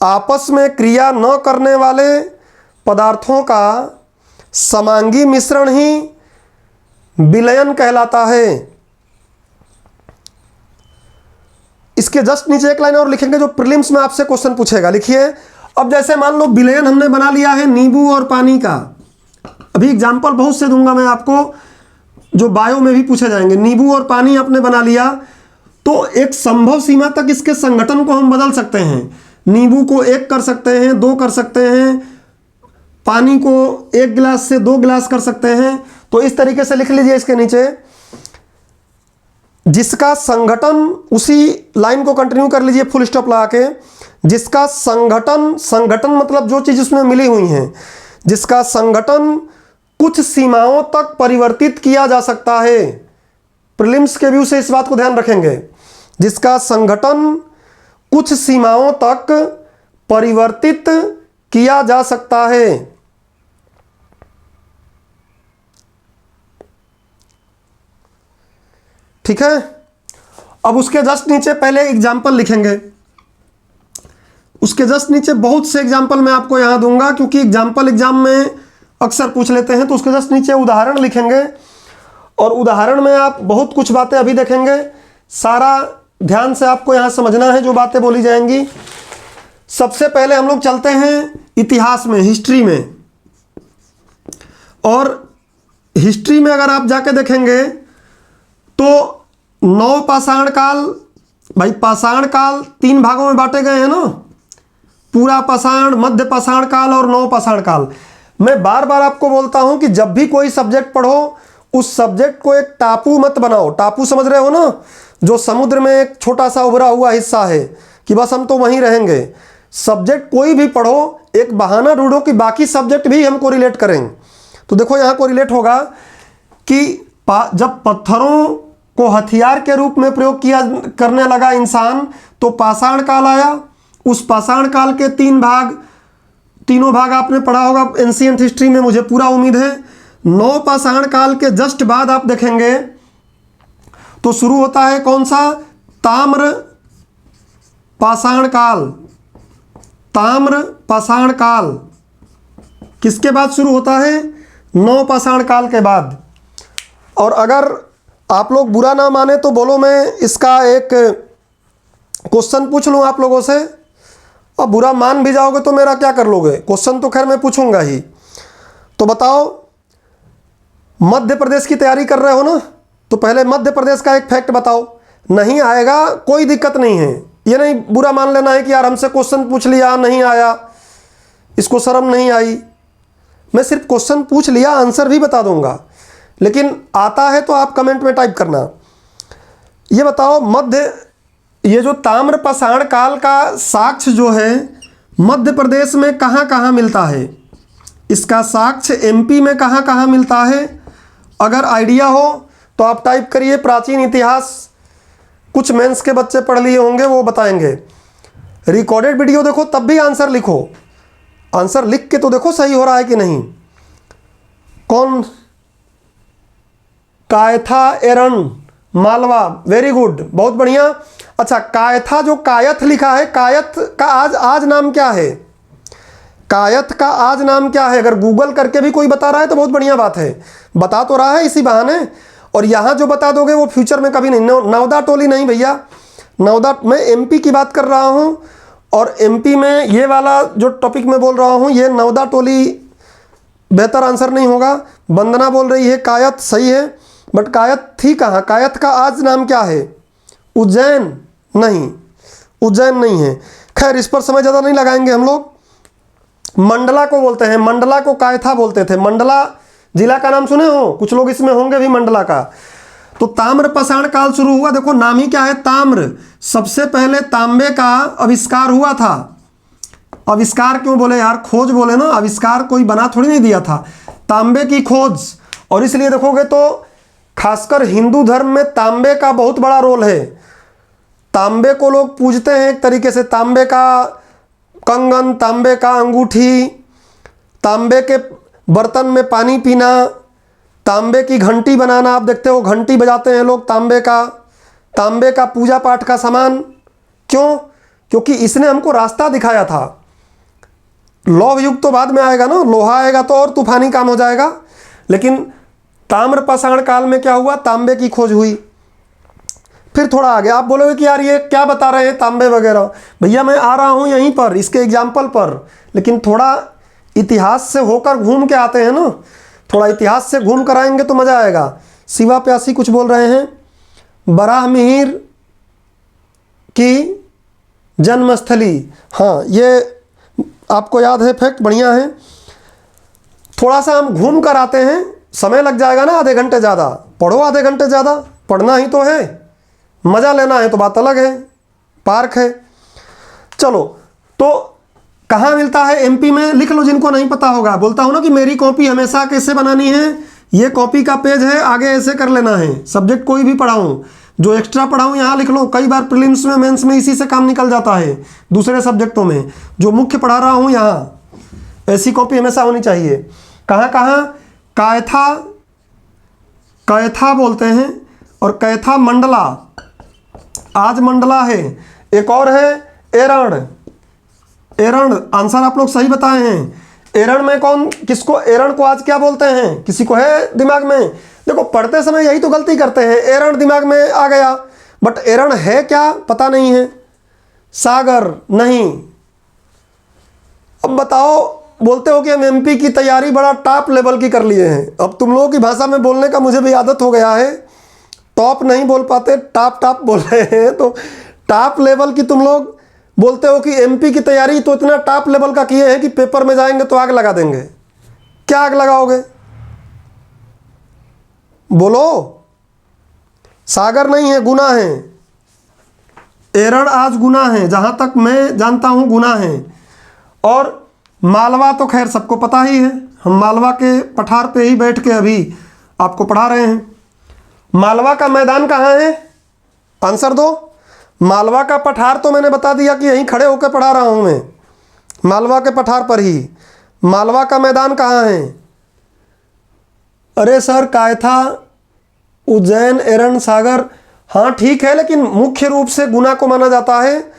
आपस में क्रिया न करने वाले पदार्थों का समांगी मिश्रण ही विलयन कहलाता है। इसके जस्ट नीचे एक लाइन और लिखेंगे जो प्रीलिम्स में आपसे क्वेश्चन पूछेगा। लिखिए, अब जैसे मान लो विलयन हमने बना लिया है नींबू और पानी का। अभी एग्जाम्पल बहुत से दूंगा मैं आपको जो बायो में भी पूछे जाएंगे। नींबू और पानी आपने बना लिया तो एक संभव सीमा तक इसके संगठन को हम बदल सकते हैं। नींबू को 1 कर सकते हैं, 2 कर सकते हैं, पानी को 1 गिलास से 2 गिलास कर सकते हैं। तो इस तरीके से लिख लीजिए इसके नीचे, जिसका संगठन, उसी लाइन को कंटिन्यू कर लीजिए फुल स्टॉप लगा के, जिसका संगठन, संगठन मतलब जो चीज उसमें मिली हुई है, जिसका संगठन कुछ सीमाओं तक परिवर्तित किया जा सकता है। प्रीलिम्स के व्यू से इस बात को ध्यान रखेंगे, जिसका संगठन कुछ सीमाओं तक परिवर्तित किया जा सकता है। ठीक है। अब उसके जस्ट नीचे पहले एग्जाम्पल लिखेंगे। उसके जस्ट नीचे बहुत से एग्जाम्पल मैं आपको यहां दूंगा क्योंकि एग्जाम में अक्सर पूछ लेते हैं। तो उसके जस्ट नीचे उदाहरण लिखेंगे और उदाहरण में आप बहुत कुछ बातें अभी देखेंगे। सारा ध्यान से आपको यहां समझना है जो बातें बोली जाएंगी। सबसे पहले हम लोग चलते हैं इतिहास में, हिस्ट्री में, और हिस्ट्री में अगर आप जाके देखेंगे तो नौ पाषाण काल, भाई पाषाण काल 3 भागों में बांटे गए हैं ना, पूरा पाषाण, मध्य पाषाण काल और नौ पाषाण काल। मैं बार बार आपको बोलता हूं कि जब भी कोई सब्जेक्ट पढ़ो उस सब्जेक्ट को एक टापू मत बनाओ। टापू समझ रहे हो ना, जो समुद्र में एक छोटा सा उभरा हुआ हिस्सा है कि बस हम तो वहीं रहेंगे। सब्जेक्ट कोई भी पढ़ो एक बहाना ढूंढो कि बाकी सब्जेक्ट भी हमको रिलेट करें। तो देखो यहाँ को रिलेट होगा कि जब पत्थरों को हथियार के रूप में प्रयोग किया करने लगा इंसान, तो पाषाण काल आया। उस पाषाण काल के 3 भाग, तीनों भाग आपने पढ़ा होगा एंशिएंट हिस्ट्री में, मुझे पूरा उम्मीद है। नौ पाषाण काल के जस्ट बाद आप देखेंगे तो शुरू होता है कौन सा, ताम्र पाषाण काल। ताम्र पाषाण काल किसके बाद शुरू होता है, नौ पाषाण काल के बाद। और अगर आप लोग बुरा ना माने तो बोलो मैं इसका एक क्वेश्चन पूछ लूँ आप लोगों से, और बुरा मान भी जाओगे तो मेरा क्या कर लोगे, क्वेश्चन तो खैर मैं पूछूंगा ही। तो बताओ, मध्य प्रदेश की तैयारी कर रहे हो ना, तो पहले मध्य प्रदेश का एक फैक्ट बताओ। नहीं आएगा कोई दिक्कत नहीं है, ये नहीं बुरा मान लेना है कि यार हमसे क्वेश्चन पूछ लिया नहीं आया, इसको शर्म नहीं आई। मैं सिर्फ क्वेश्चन पूछ लिया, आंसर भी बता दूंगा, लेकिन आता है तो आप कमेंट में टाइप करना। ये बताओ, मध्य, ये जो ताम्र पाषाण काल का साक्ष्य जो है मध्य प्रदेश में कहाँ कहाँ मिलता है, इसका साक्ष्य एमपी में कहाँ कहाँ मिलता है। अगर आइडिया हो तो आप टाइप करिए प्राचीन इतिहास, कुछ मेंस के बच्चे पढ़ लिए होंगे वो बताएंगे। रिकॉर्डेड वीडियो देखो तब भी आंसर लिखो, आंसर लिख के तो देखो सही हो रहा है कि नहीं। कौन, कायथा एरन मालवा, वेरी गुड, बहुत बढ़िया। अच्छा, कायथा जो कायथ लिखा है, कायथ का आज नाम क्या है, कायथ का आज नाम क्या है। अगर गूगल करके भी कोई बता रहा है तो बहुत बढ़िया बात है, बता तो रहा है इसी बहाने। और यहाँ जो बता दोगे वो फ्यूचर में कभी नहीं। नवदा टोली नहीं भैया, नवदा, मैं एमपी की बात कर रहा हूँ, और एमपी में ये वाला जो टॉपिक मैं बोल रहा हूँ, ये नवदा टोली बेहतर आंसर नहीं होगा। वंदना बोल रही है कायथ, सही है, बट कायथ थी कहाँ, कायथ का आज नाम क्या है, उज्जैन, नहीं उज्जैन नहीं है। खैर इस पर समय ज़्यादा नहीं लगाएंगे हम लोग। मंडला को बोलते हैं, मंडला को कायथा बोलते थे। मंडला जिला का नाम सुने हो, कुछ लोग इसमें होंगे भी मंडला का। तो ताम्र पाषाण काल शुरू हुआ, देखो नाम ही क्या है, ताम्र। सबसे पहले तांबे का आविष्कार हुआ था। आविष्कार क्यों बोले यार, खोज बोले ना, आविष्कार कोई बना थोड़ी नहीं दिया था, तांबे की खोज। और इसलिए देखोगे तो खासकर हिंदू धर्म में तांबे का बहुत बड़ा रोल है। तांबे को लोग पूजते हैं एक तरीके से, तांबे का कंगन, तांबे का अंगूठी, तांबे के बर्तन में पानी पीना, तांबे की घंटी बनाना, आप देखते हो घंटी बजाते हैं लोग तांबे का पूजा पाठ का सामान। क्यों, क्योंकि इसने हमको रास्ता दिखाया था। लौह युग तो बाद में आएगा ना, लोहा आएगा तो और तूफानी काम हो जाएगा, लेकिन ताम्र पाषाण काल में क्या हुआ, तांबे की खोज हुई। फिर थोड़ा आगे आप बोलोगे कि यार ये क्या बता रहे हैं तांबे वगैरह, भैया मैं आ रहा हूँ यहीं पर इसके एग्जाम्पल पर, लेकिन थोड़ा इतिहास से होकर घूम के आते हैं ना, थोड़ा इतिहास से घूम कर आएंगे तो मज़ा आएगा। शिवा प्यासी कुछ बोल रहे हैं, बराहमिहिर की जन्मस्थली, हाँ ये आपको याद है फैक्ट, बढ़िया है। थोड़ा सा हम घूम कर आते हैं, समय लग जाएगा ना आधे घंटे ज़्यादा, पढ़ो आधे घंटे ज़्यादा, पढ़ना ही तो है, मज़ा लेना है तो बात अलग है, पार्क है। चलो, तो कहाँ मिलता है, एमपी में, लिख लो जिनको नहीं पता होगा। बोलता हूँ ना कि मेरी कॉपी हमेशा कैसे बनानी है, ये कॉपी का पेज है, आगे ऐसे कर लेना है। सब्जेक्ट कोई भी पढ़ाऊँ, जो एक्स्ट्रा पढ़ाऊँ यहाँ लिख लो। कई बार प्रीलिम्स में, मेंस में इसी से काम निकल जाता है, दूसरे सब्जेक्टों में जो मुख्य पढ़ा रहा हूँ यहाँ, ऐसी कॉपी हमेशा होनी चाहिए। कहाँ कहाँ, कायथा, कैथा बोलते हैं, और कैथा मंडला, आज मंडला है। एक और है एरण, एरण, आंसर आप लोग सही बताए हैं। एरण में कौन, किसको, एरण को आज क्या बोलते हैं, किसी को है दिमाग में? देखो पढ़ते समय यही तो गलती करते हैं, एरण दिमाग में आ गया, बट एरण है क्या पता नहीं है। सागर नहीं। अब बताओ बोलते हो कि हम एमपी की तैयारी बड़ा टॉप लेवल की कर लिए हैं। अब तुम लोगों की भाषा में बोलने का मुझे भी आदत हो गया है, टॉप नहीं बोल पाते, टॉप टॉप बोल रहे हैं। तो टॉप लेवल की तुम लोग बोलते हो कि एमपी की तैयारी तो इतना टॉप लेवल का किए हैं कि पेपर में जाएंगे तो आग लगा देंगे। क्या आग लगाओगे? बोलो। सागर नहीं है, गुना है। एरड़ आज गुना है, जहां तक मैं जानता हूं गुना है। और मालवा तो खैर सबको पता ही है, हम मालवा के पठार पे ही बैठ के अभी आपको पढ़ा रहे हैं। मालवा का मैदान कहाँ है? आंसर दो। मालवा का पठार तो मैंने बता दिया कि यहीं खड़े होकर पढ़ा रहा हूं मैं, मालवा के पठार पर ही। मालवा का मैदान कहाँ है? अरे सर, कायथा, उज्जैन, एरन, सागर, हाँ ठीक है, लेकिन मुख्य रूप से गुना को माना जाता है,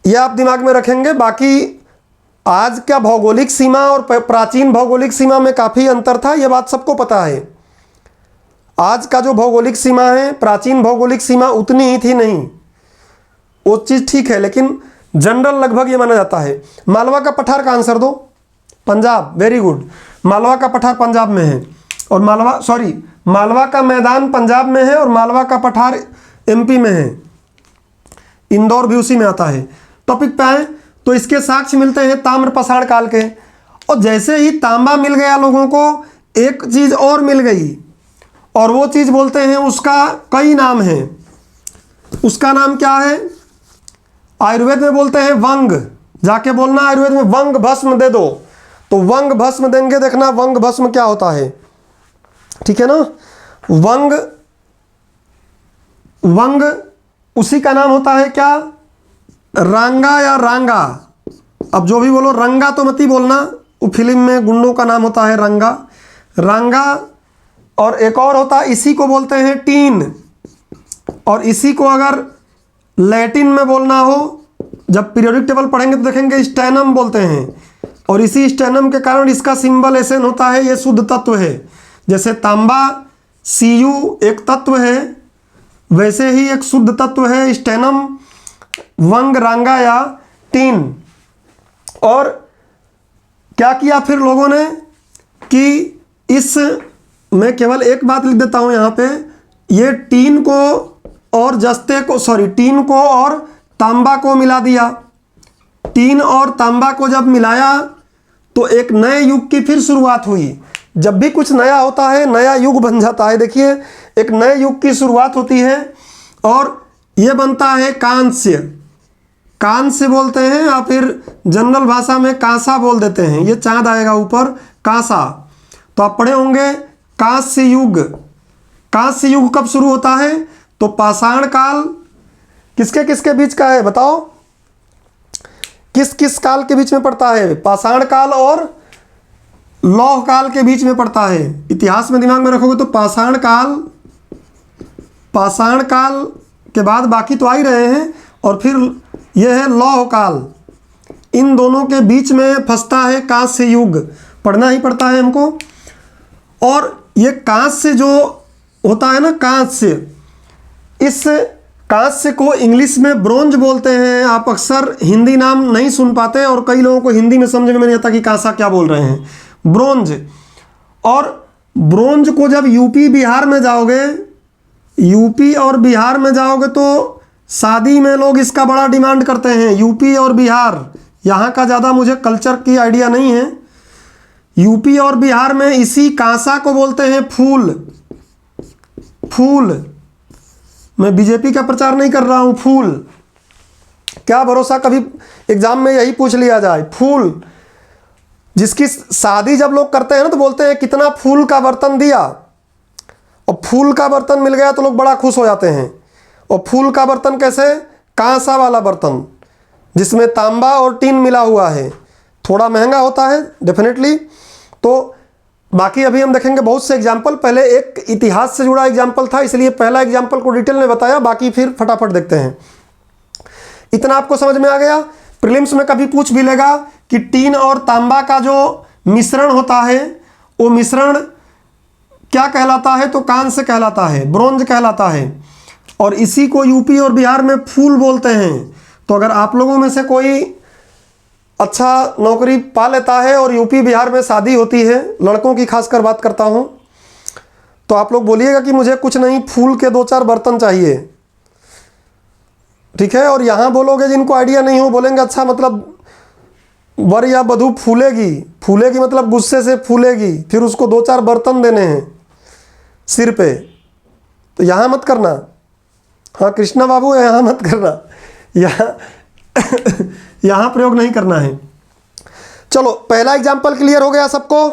यह आप दिमाग में रखेंगे। बाकी आज का भौगोलिक सीमा और प्राचीन भौगोलिक सीमा में काफ़ी अंतर था, यह बात सबको पता है। आज का जो भौगोलिक सीमा है, प्राचीन भौगोलिक सीमा उतनी ही थी नहीं, वो चीज़ ठीक है, लेकिन जनरल लगभग ये माना जाता है। मालवा का पठार का आंसर दो। Punjab, very good. मालवा का पठार पंजाब में है, और मालवा का मैदान पंजाब में है और मालवा का पठार एमपी में है, इंदौर भी उसी में आता है। टॉपिक पे आए तो इसके साक्ष्य मिलते हैं ताम्र पाषाण काल के। और जैसे ही तांबा मिल गया लोगों को, एक चीज़ और मिल गई, और वो चीज़ बोलते हैं, उसका कई नाम है। उसका नाम क्या है? आयुर्वेद में बोलते हैं वंग। जाके बोलना आयुर्वेद में वंग भस्म दे दो, तो वंग भस्म देंगे, देखना वंग भस्म क्या होता है। ठीक है ना? वंग उसी का नाम होता है क्या? रांगा या रांगा। अब जो भी बोलो, रंगा तो मत ही बोलना, वो फिल्म में गुंडों का नाम होता है रंगा। रांगा। और एक और होता है, इसी को बोलते हैं टीन। और इसी को अगर लैटिन में बोलना हो, जब पीरियोडिक टेबल पढ़ेंगे तो देखेंगे स्टेनम बोलते हैं। और इसी स्टेनम के कारण इसका सिंबल ऐसे होता है, ये शुद्ध तत्व है। जैसे तांबा Cu एक तत्व है, वैसे ही एक शुद्ध तत्व है स्टेनम, वंग, रांगा या टीन। और क्या किया फिर लोगों ने कि मैं केवल एक बात लिख देता हूं यहाँ पे, ये टीन को और तांबा को मिला दिया। टीन और तांबा को जब मिलाया तो एक नए युग की फिर शुरुआत हुई। जब भी कुछ नया होता है, नया युग बन जाता है। देखिए, एक नए युग की शुरुआत होती है और ये बनता है कांस्य। कांस्य बोलते हैं, या फिर जनरल भाषा में कांसा बोल देते हैं। ये चांद आएगा ऊपर, कांसा। तो आप पढ़े होंगे कांस्य युग। कांस्य युग कब शुरू होता है? तो पाषाण काल किसके किसके बीच का है बताओ? किस किस काल के बीच में पड़ता है? पाषाण काल और लौह काल के बीच में पड़ता है। इतिहास में दिमाग में रखोगे तो पाषाण काल के बाद बाकी तो आ ही रहे हैं, और फिर यह है लौह काल। इन दोनों के बीच में फंसता है कांस्य युग, पढ़ना ही पड़ता है हमको। और ये कांस्य जो होता है ना, कांस्य, इस कांस्य को इंग्लिश में ब्रोंज बोलते हैं। आप अक्सर हिंदी नाम नहीं सुन पाते, और कई लोगों को हिंदी में समझ में नहीं आता कि कांसा क्या बोल रहे हैं। ब्रोंज। और ब्रोंज को जब यूपी और बिहार में जाओगे तो शादी में लोग इसका बड़ा डिमांड करते हैं। यूपी और बिहार, यहाँ का ज़्यादा मुझे कल्चर की आइडिया नहीं है। यूपी और बिहार में इसी कांसा को बोलते हैं फूल। मैं बीजेपी का प्रचार नहीं कर रहा हूँ। फूल, क्या भरोसा कभी एग्जाम में यही पूछ लिया जाए। फूल, जिसकी शादी जब लोग करते हैं ना तो बोलते हैं कितना फूल का बर्तन दिया, और फूल का बर्तन मिल गया तो लोग बड़ा खुश हो जाते हैं। और फूल का बर्तन कैसे? कांसा वाला बर्तन जिसमें तांबा और टीन मिला हुआ है। थोड़ा महंगा होता है डेफिनेटली। तो बाकी अभी हम देखेंगे बहुत से एग्जाम्पल। पहले एक इतिहास से जुड़ा एग्जाम्पल था, इसलिए पहला एग्जाम्पल को डिटेल में बताया, बाकी फिर फटाफट देखते हैं। इतना आपको समझ में आ गया? प्रीलिम्स में कभी पूछ भी लेगा कि टीन और तांबा का जो मिश्रण होता है, वो मिश्रण क्या कहलाता है? तो कांस्य कहलाता है, ब्रोंज कहलाता है। और इसी को यूपी और बिहार में फूल बोलते हैं। तो अगर आप लोगों में से कोई अच्छा नौकरी पा लेता है और यूपी बिहार में शादी होती है, लड़कों की खासकर बात करता हूँ, तो आप लोग बोलिएगा कि मुझे कुछ नहीं, फूल के 2-4 बर्तन चाहिए, ठीक है। और यहाँ बोलोगे जिनको आइडिया नहीं हो, बोलेंगे अच्छा मतलब वर या वधू फूलेगी, फूलेगी मतलब गुस्से से फूलेगी, फिर उसको 2-4 बर्तन देने हैं सिर पे, तो यहाँ मत करना। हाँ कृष्णा बाबू, यहाँ मत करना, यहाँ यहाँ प्रयोग नहीं करना है। चलो पहला एग्जाम्पल क्लियर हो गया सबको।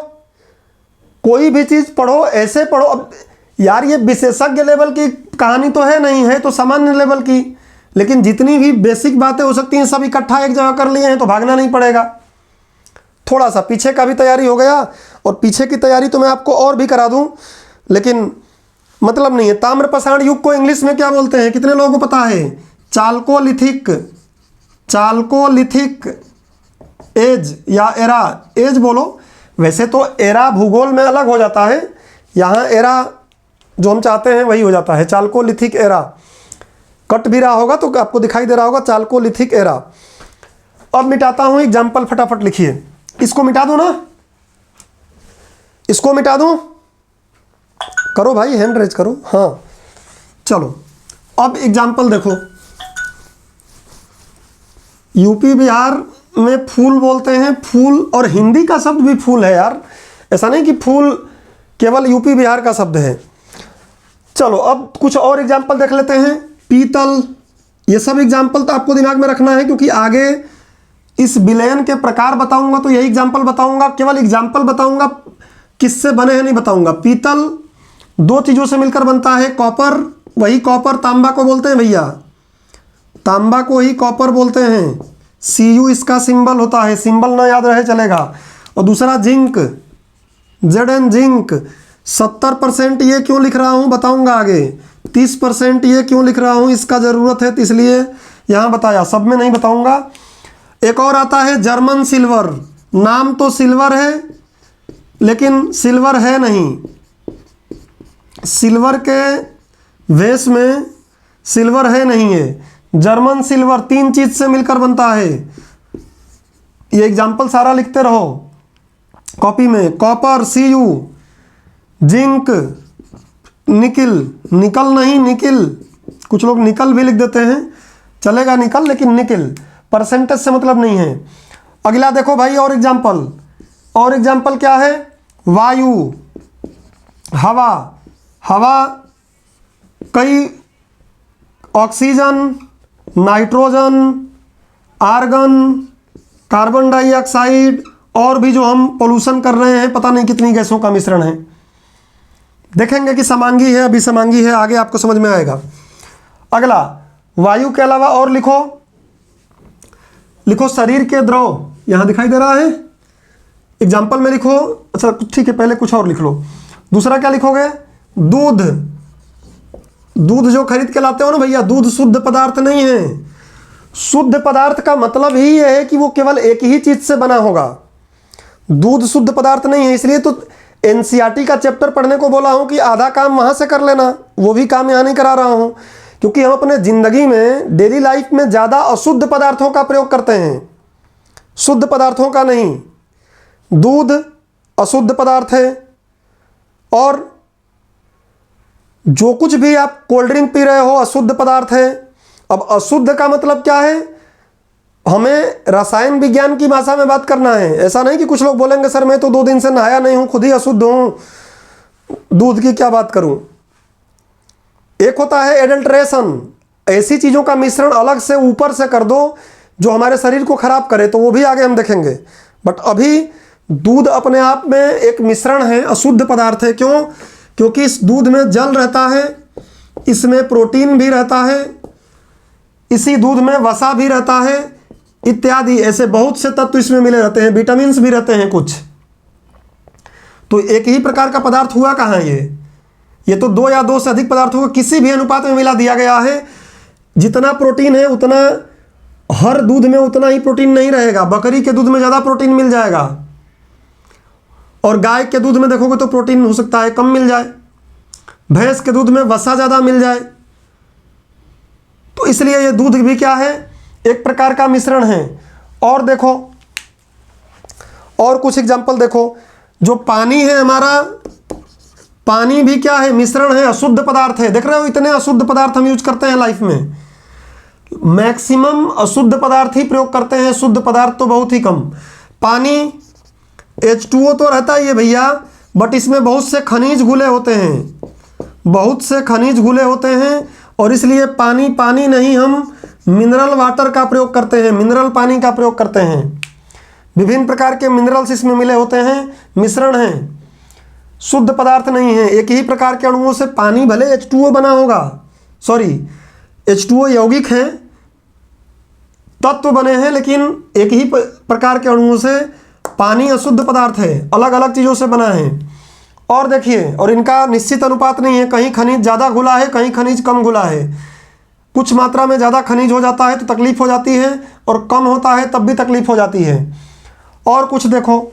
कोई भी चीज़ पढ़ो ऐसे पढ़ो। अब यार ये विशेषज्ञ लेवल की कहानी तो है नहीं, है तो सामान्य लेवल की, लेकिन जितनी भी बेसिक बातें हो सकती हैं सब इकट्ठा एक जगह कर लिए हैं तो भागना नहीं पड़ेगा। थोड़ा सा पीछे का भी तैयारी हो गया, और पीछे की तैयारी तो मैं आपको और भी करा दूं, लेकिन मतलब नहीं है। ताम्रपाषाण युग को इंग्लिश में क्या बोलते हैं, कितने लोगों को पता है? चाल्कोलिथिक, चाल्कोलिथिक एज या एरा, एज बोलो। वैसे तो एरा भूगोल में अलग हो जाता है, यहाँ एरा जो हम चाहते हैं वही हो जाता है, चाल्कोलिथिक एरा। कट भी रहा होगा तो आपको दिखाई दे रहा होगा, चाल्कोलिथिक एरा। अब मिटाता हूँ एग्जाम्पल, फटाफट लिखिए। इसको मिटा दूँ ना, इसको मिटा दूँ, करो भाई हैंड रेज करो। हाँ चलो अब एग्जाम्पल देखो। यूपी बिहार में फूल बोलते हैं, फूल, और हिंदी का शब्द भी फूल है यार, ऐसा नहीं कि फूल केवल यूपी बिहार का शब्द है। चलो अब कुछ और एग्जाम्पल देख लेते हैं। पीतल, ये सब एग्जाम्पल तो आपको दिमाग में रखना है, क्योंकि आगे इस विलयन के प्रकार बताऊंगा तो यही एग्जाम्पल बताऊंगा, केवल एग्जाम्पल बताऊंगा, किससे बने हैं नहीं बताऊंगा। पीतल 2 चीज़ों से मिलकर बनता है, कॉपर, वही कॉपर तांबा को बोलते हैं भैया, तांबा को ही कॉपर बोलते हैं। Cu इसका सिंबल होता है, सिंबल ना याद रहे चलेगा। और दूसरा जिंक, Zn जिंक। 70% ये क्यों लिख रहा हूँ बताऊंगा आगे, 30% ये क्यों लिख रहा हूँ, इसका ज़रूरत है तो इसलिए यहाँ बताया, सब में नहीं बताऊंगा। एक और आता है जर्मन सिल्वर, नाम तो सिल्वर है लेकिन सिल्वर है नहीं, सिल्वर के वेश में सिल्वर है नहीं है। जर्मन सिल्वर 3 चीज से मिलकर बनता है। ये एग्जाम्पल सारा लिखते रहो कॉपी में। कॉपर Cu, जिंक, निकिल, निकल नहीं निकिल, कुछ लोग निकल भी लिख देते हैं, चलेगा निकल, लेकिन निकिल परसेंटेज से मतलब नहीं है। अगला देखो भाई और एग्जाम्पल, और एग्जाम्पल क्या है? वायु, हवा, हवा कई oxygen, nitrogen, argon, carbon dioxide, और भी जो हम पोल्यूशन कर रहे हैं पता नहीं कितनी गैसों का मिश्रण है। देखेंगे कि समांगी है अभी समांगी है, आगे आपको समझ में आएगा। अगला वायु के अलावा और लिखो, लिखो शरीर के द्रव, यहां दिखाई दे रहा है एग्जाम्पल में लिखो। अच्छा ठीक है, पहले कुछ और लिख लो। दूसरा क्या लिखोगे? दूध, दूध जो खरीद के लाते हो ना भैया, दूध शुद्ध पदार्थ नहीं है। शुद्ध पदार्थ का मतलब ही यह है कि वो केवल एक ही चीज से बना होगा। दूध शुद्ध पदार्थ नहीं है, इसलिए तो एनसीईआरटी का चैप्टर पढ़ने को बोला हूं कि आधा काम वहां से कर लेना, वो भी काम यहां नहीं करा रहा हूं, क्योंकि हम अपने जिंदगी में डेली लाइफ में ज्यादा अशुद्ध पदार्थों का प्रयोग करते हैं, शुद्ध पदार्थों का नहीं। दूध अशुद्ध पदार्थ है, और जो कुछ भी आप कोल्ड ड्रिंक पी रहे हो अशुद्ध पदार्थ है। अब अशुद्ध का मतलब क्या है? हमें रसायन विज्ञान की भाषा में बात करना है। ऐसा नहीं कि कुछ लोग बोलेंगे सर मैं तो 2 दिन से नहाया नहीं हूं, खुद ही अशुद्ध हूं, दूध की क्या बात करूं। एक होता है एडल्ट्रेशन, ऐसी चीजों का मिश्रण अलग से ऊपर से कर दो जो हमारे शरीर को खराब करे, तो वो भी आगे हम देखेंगे। बट अभी दूध अपने आप में एक मिश्रण है, अशुद्ध पदार्थ है। क्यों? क्योंकि इस दूध में जल रहता है, इसमें प्रोटीन भी रहता है, इसी दूध में वसा भी रहता है, इत्यादि ऐसे बहुत से तत्व इसमें मिले रहते हैं, विटामिन्स भी रहते हैं कुछ। तो एक ही प्रकार का पदार्थ हुआ कहाँ ये तो 2 या 2 से अधिक पदार्थों को किसी भी अनुपात में मिला दिया गया है। जितना प्रोटीन है उतना हर दूध में उतना ही प्रोटीन नहीं रहेगा। बकरी के दूध में ज़्यादा प्रोटीन मिल जाएगा, और गाय के दूध में देखोगे तो प्रोटीन हो सकता है कम मिल जाए, भैंस के दूध में वसा ज़्यादा मिल जाए। तो इसलिए ये दूध भी क्या है? एक प्रकार का मिश्रण है। और देखो और कुछ एग्जाम्पल देखो, जो पानी है हमारा, पानी भी क्या है, मिश्रण है, अशुद्ध पदार्थ है। देख रहे हो इतने अशुद्ध पदार्थ हम यूज करते हैं लाइफ में, मैक्सिमम अशुद्ध पदार्थ ही प्रयोग करते हैं, शुद्ध पदार्थ तो बहुत ही कम। पानी H2O तो रहता ही है भैया, बट इसमें बहुत से खनिज घुले होते हैं, बहुत से खनिज घुले होते हैं, और इसलिए पानी पानी नहीं, हम मिनरल वाटर का प्रयोग करते हैं, मिनरल पानी का प्रयोग करते हैं। विभिन्न प्रकार के मिनरल्स इसमें मिले होते हैं, मिश्रण हैं, शुद्ध पदार्थ नहीं है। एक ही प्रकार के अणुओं से पानी भले H2O बना होगा, सॉरी H2O यौगिक हैं, तत्व बने हैं, लेकिन एक ही प्रकार के अणुओं से पानी अशुद्ध पदार्थ है, अलग अलग चीज़ों से बना है। और देखिए, और इनका निश्चित अनुपात नहीं है, कहीं खनिज ज़्यादा घुला है, कहीं खनिज कम घुला है। कुछ मात्रा में ज़्यादा खनिज हो जाता है तो तकलीफ हो जाती है, और कम होता है तब भी तकलीफ हो जाती है। और कुछ देखो,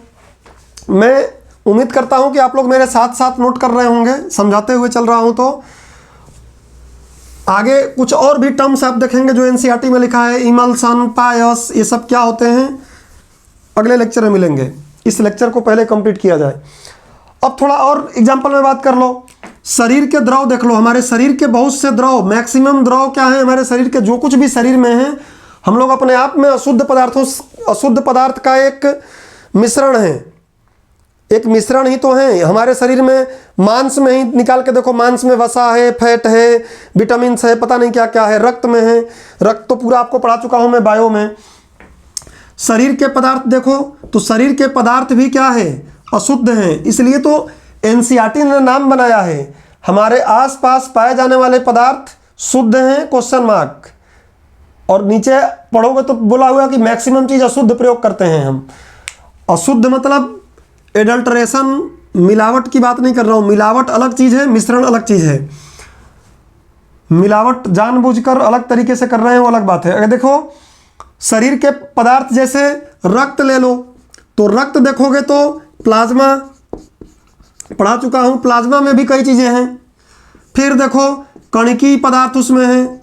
मैं उम्मीद करता हूं कि आप लोग मेरे साथ साथ नोट कर रहे होंगे, समझाते हुए चल रहा हूं, तो आगे कुछ और भी टर्म्स आप देखेंगे जो एनसीईआरटी में लिखा है, इमल्सन, पायस, ये सब क्या होते हैं अगले लेक्चर में मिलेंगे। इस लेक्चर को पहले कंप्लीट किया जाए। अब थोड़ा और एग्जाम्पल में बात कर लो, शरीर के द्रव देख लो। हमारे शरीर के बहुत से द्रव, मैक्सिमम द्रव क्या है हमारे शरीर के, जो कुछ भी शरीर में है, हम लोग अपने आप में अशुद्ध पदार्थ का एक मिश्रण है, एक मिश्रण ही तो है हमारे शरीर में। मांस में ही निकाल के देखो, मांस में वसा है, फैट है, विटामिन है, पता नहीं क्या क्या है, रक्त में है, रक्त तो पूरा आपको पढ़ा चुका हूं मैं बायो में। शरीर के पदार्थ देखो, तो शरीर के पदार्थ भी क्या है, अशुद्ध हैं। इसलिए तो एनसीईआरटी ने नाम बनाया है, हमारे आसपास पाए जाने वाले पदार्थ शुद्ध हैं, क्वेश्चन मार्क। और नीचे पढ़ोगे तो बोला हुआ कि मैक्सिमम चीज़ अशुद्ध प्रयोग करते हैं हम। अशुद्ध मतलब एडल्ट्रेशन, मिलावट की बात नहीं कर रहा हूँ, मिलावट अलग चीज़ है, मिश्रण अलग चीज़ है। मिलावट जानबूझकर अलग तरीके से कर रहे हैं वो अलग बात है। अगर देखो शरीर के पदार्थ जैसे रक्त ले लो, तो रक्त देखोगे तो प्लाज्मा पढ़ा चुका हूँ, प्लाज्मा में भी कई चीज़ें हैं। फिर देखो कणिकी पदार्थ उसमें है,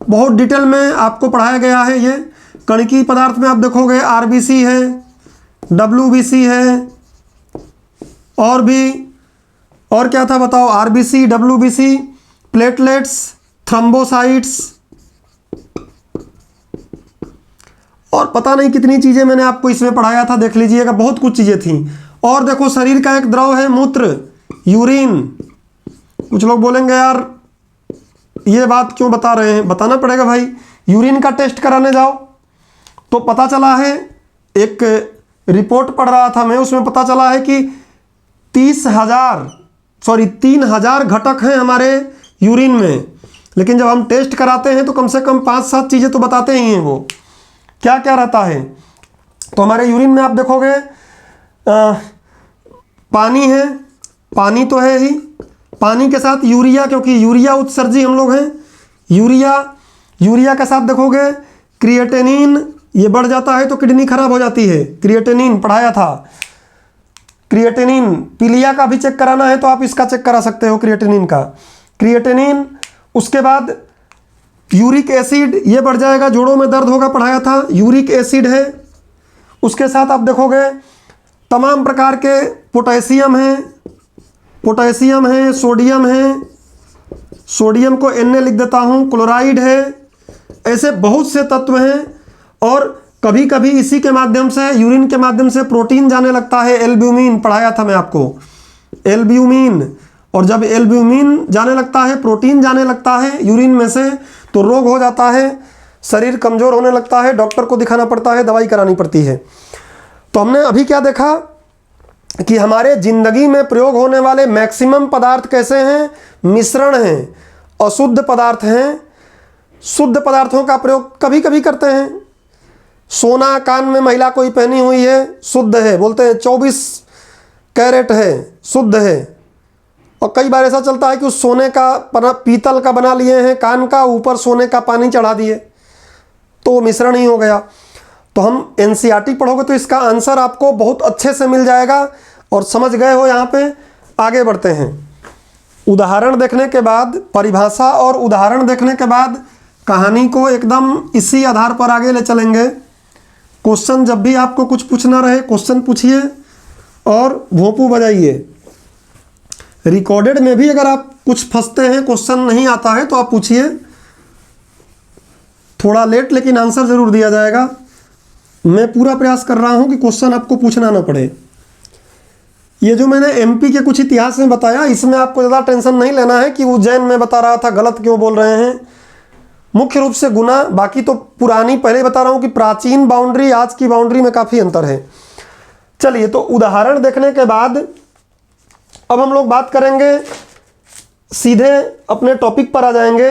बहुत डिटेल में आपको पढ़ाया गया है। ये कणिकी पदार्थ में आप देखोगे आरबीसी है, डब्ल्यूबीसी है, और भी, और क्या था बताओ, आरबीसी, डब्ल्यूबीसी, प्लेटलेट्स, थ्रोम्बोसाइट्स, और पता नहीं कितनी चीज़ें मैंने आपको इसमें पढ़ाया था, देख लीजिएगा, बहुत कुछ चीज़ें थी। और देखो शरीर का एक द्रव है मूत्र, यूरिन। कुछ लोग बोलेंगे यार ये बात क्यों बता रहे हैं, बताना पड़ेगा भाई। यूरिन का टेस्ट कराने जाओ तो पता चला है, एक रिपोर्ट पढ़ रहा था मैं, उसमें पता चला है कि 3,000 घटक हैं हमारे यूरिन में, लेकिन जब हम टेस्ट कराते हैं तो कम से कम 5-7 चीज़ें तो बताते ही हैं। वो क्या क्या रहता है, तो हमारे यूरिन में आप देखोगे पानी है, पानी तो है ही, पानी के साथ यूरिया, क्योंकि यूरिया उत्सर्जी हम लोग हैं, यूरिया के साथ देखोगे क्रिएटिनिन, ये बढ़ जाता है तो किडनी खराब हो जाती है। क्रिएटिनिन पढ़ाया था, क्रिएटिनिन पीलिया का भी चेक कराना है तो आप इसका चेक करा सकते हो, क्रिएटिनिन का, क्रिएटिनिन। उसके बाद यूरिक एसिड, ये बढ़ जाएगा, जोड़ों में दर्द होगा, पढ़ाया था, यूरिक एसिड है। उसके साथ आप देखोगे तमाम प्रकार के पोटेशियम है, सोडियम है, सोडियम को Na लिख देता हूँ, क्लोराइड है, ऐसे बहुत से तत्व हैं। और कभी कभी इसी के माध्यम से, यूरिन के माध्यम से प्रोटीन जाने लगता है, एल्ब्यूमिन पढ़ाया था मैं आपको, एल्ब्यूमिन। और जब एल्ब्यूमिन जाने लगता है, प्रोटीन जाने लगता है यूरिन में से, तो रोग हो जाता है, शरीर कमज़ोर होने लगता है, डॉक्टर को दिखाना पड़ता है, दवाई करानी पड़ती है। तो हमने अभी क्या देखा कि हमारे ज़िंदगी में प्रयोग होने वाले मैक्सिमम पदार्थ कैसे हैं, मिश्रण हैं, अशुद्ध पदार्थ हैं। शुद्ध पदार्थों का प्रयोग कभी कभी करते हैं। सोना कान में महिला कोई पहनी हुई है, शुद्ध है, बोलते हैं 24 कैरेट है, शुद्ध है। और कई बार ऐसा चलता है कि उस सोने का पीतल का बना लिए हैं कान का, ऊपर सोने का पानी चढ़ा दिए, तो वो मिश्रण ही हो गया। तो हम एनसीईआरटी पढ़ोगे तो इसका आंसर आपको बहुत अच्छे से मिल जाएगा। और समझ गए हो, यहाँ पे आगे बढ़ते हैं। उदाहरण देखने के बाद, परिभाषा और उदाहरण देखने के बाद कहानी को एकदम इसी आधार पर आगे ले चलेंगे। क्वेश्चन जब भी आपको कुछ पूछना रहे क्वेश्चन पूछिए और भोंपू बजाइए। रिकॉर्डेड में भी अगर आप कुछ फंसते हैं, क्वेश्चन नहीं आता है, तो आप पूछिए, थोड़ा लेट लेकिन आंसर ज़रूर दिया जाएगा। मैं पूरा प्रयास कर रहा हूं कि क्वेश्चन आपको पूछना ना पड़े। ये जो मैंने एमपी के कुछ इतिहास में बताया, इसमें आपको ज़्यादा टेंशन नहीं लेना है कि उज्जैन में बता रहा था, गलत क्यों बोल रहे हैं। मुख्य रूप से गुना, बाकी तो पुरानी, पहले बता रहा हूं कि प्राचीन बाउंड्री आज की बाउंड्री में काफ़ी अंतर है। चलिए, तो उदाहरण देखने के बाद अब हम लोग बात करेंगे, सीधे अपने टॉपिक पर आ जाएंगे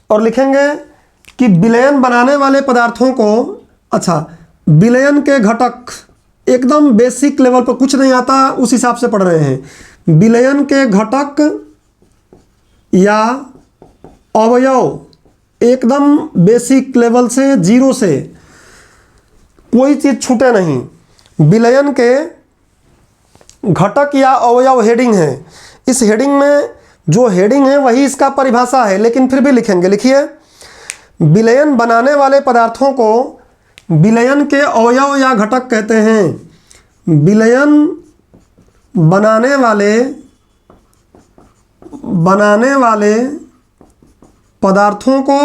और लिखेंगे कि विलयन बनाने वाले पदार्थों को, अच्छा, विलयन के घटक, एकदम बेसिक लेवल पर कुछ नहीं आता उस हिसाब से पढ़ रहे हैं। विलयन के घटक या अवयव, एकदम बेसिक लेवल से, जीरो से, कोई चीज़ छूटे नहीं। विलयन के घटक या अवयव हेडिंग है। इस हेडिंग में जो हेडिंग है वही इसका परिभाषा है, लेकिन फिर भी लिखेंगे। लिखिए, विलयन बनाने वाले पदार्थों को विलयन के अवयव या घटक कहते हैं। विलयन बनाने वाले पदार्थों को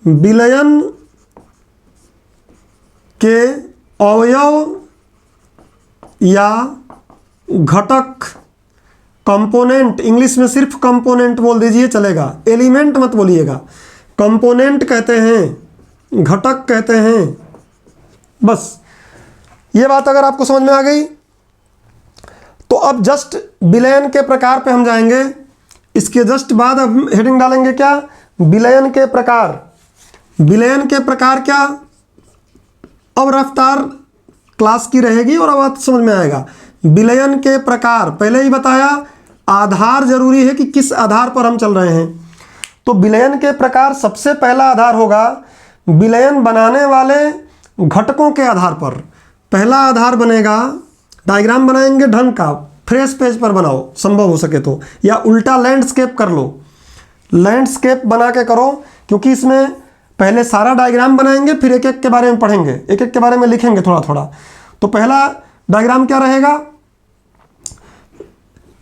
विलयन के अवयव या घटक, कंपोनेंट, इंग्लिश में सिर्फ कंपोनेंट बोल दीजिए चलेगा, एलिमेंट मत बोलिएगा, कंपोनेंट कहते हैं, घटक कहते हैं। बस ये बात अगर आपको समझ में आ गई तो अब जस्ट विलयन के प्रकार पे हम जाएंगे। इसके जस्ट बाद अब हेडिंग डालेंगे क्या, विलयन के प्रकार। विलयन के प्रकार क्या, अब रफ्तार क्लास की रहेगी और अब बात समझ में आएगा। विलयन के प्रकार, पहले ही बताया, आधार जरूरी है कि किस आधार पर हम चल रहे हैं। तो विलयन के प्रकार, सबसे पहला आधार होगा विलयन बनाने वाले घटकों के आधार पर। पहला आधार बनेगा, डायग्राम बनाएंगे ढंग का, फ्रेश पेज पर बनाओ संभव हो सके तो, या उल्टा लैंडस्केप कर लो, लैंडस्केप बना के करो, क्योंकि इसमें पहले सारा डायग्राम बनाएंगे फिर एक एक के बारे में पढ़ेंगे, एक एक के बारे में लिखेंगे थोड़ा थोड़ा। तो पहला डायग्राम क्या रहेगा,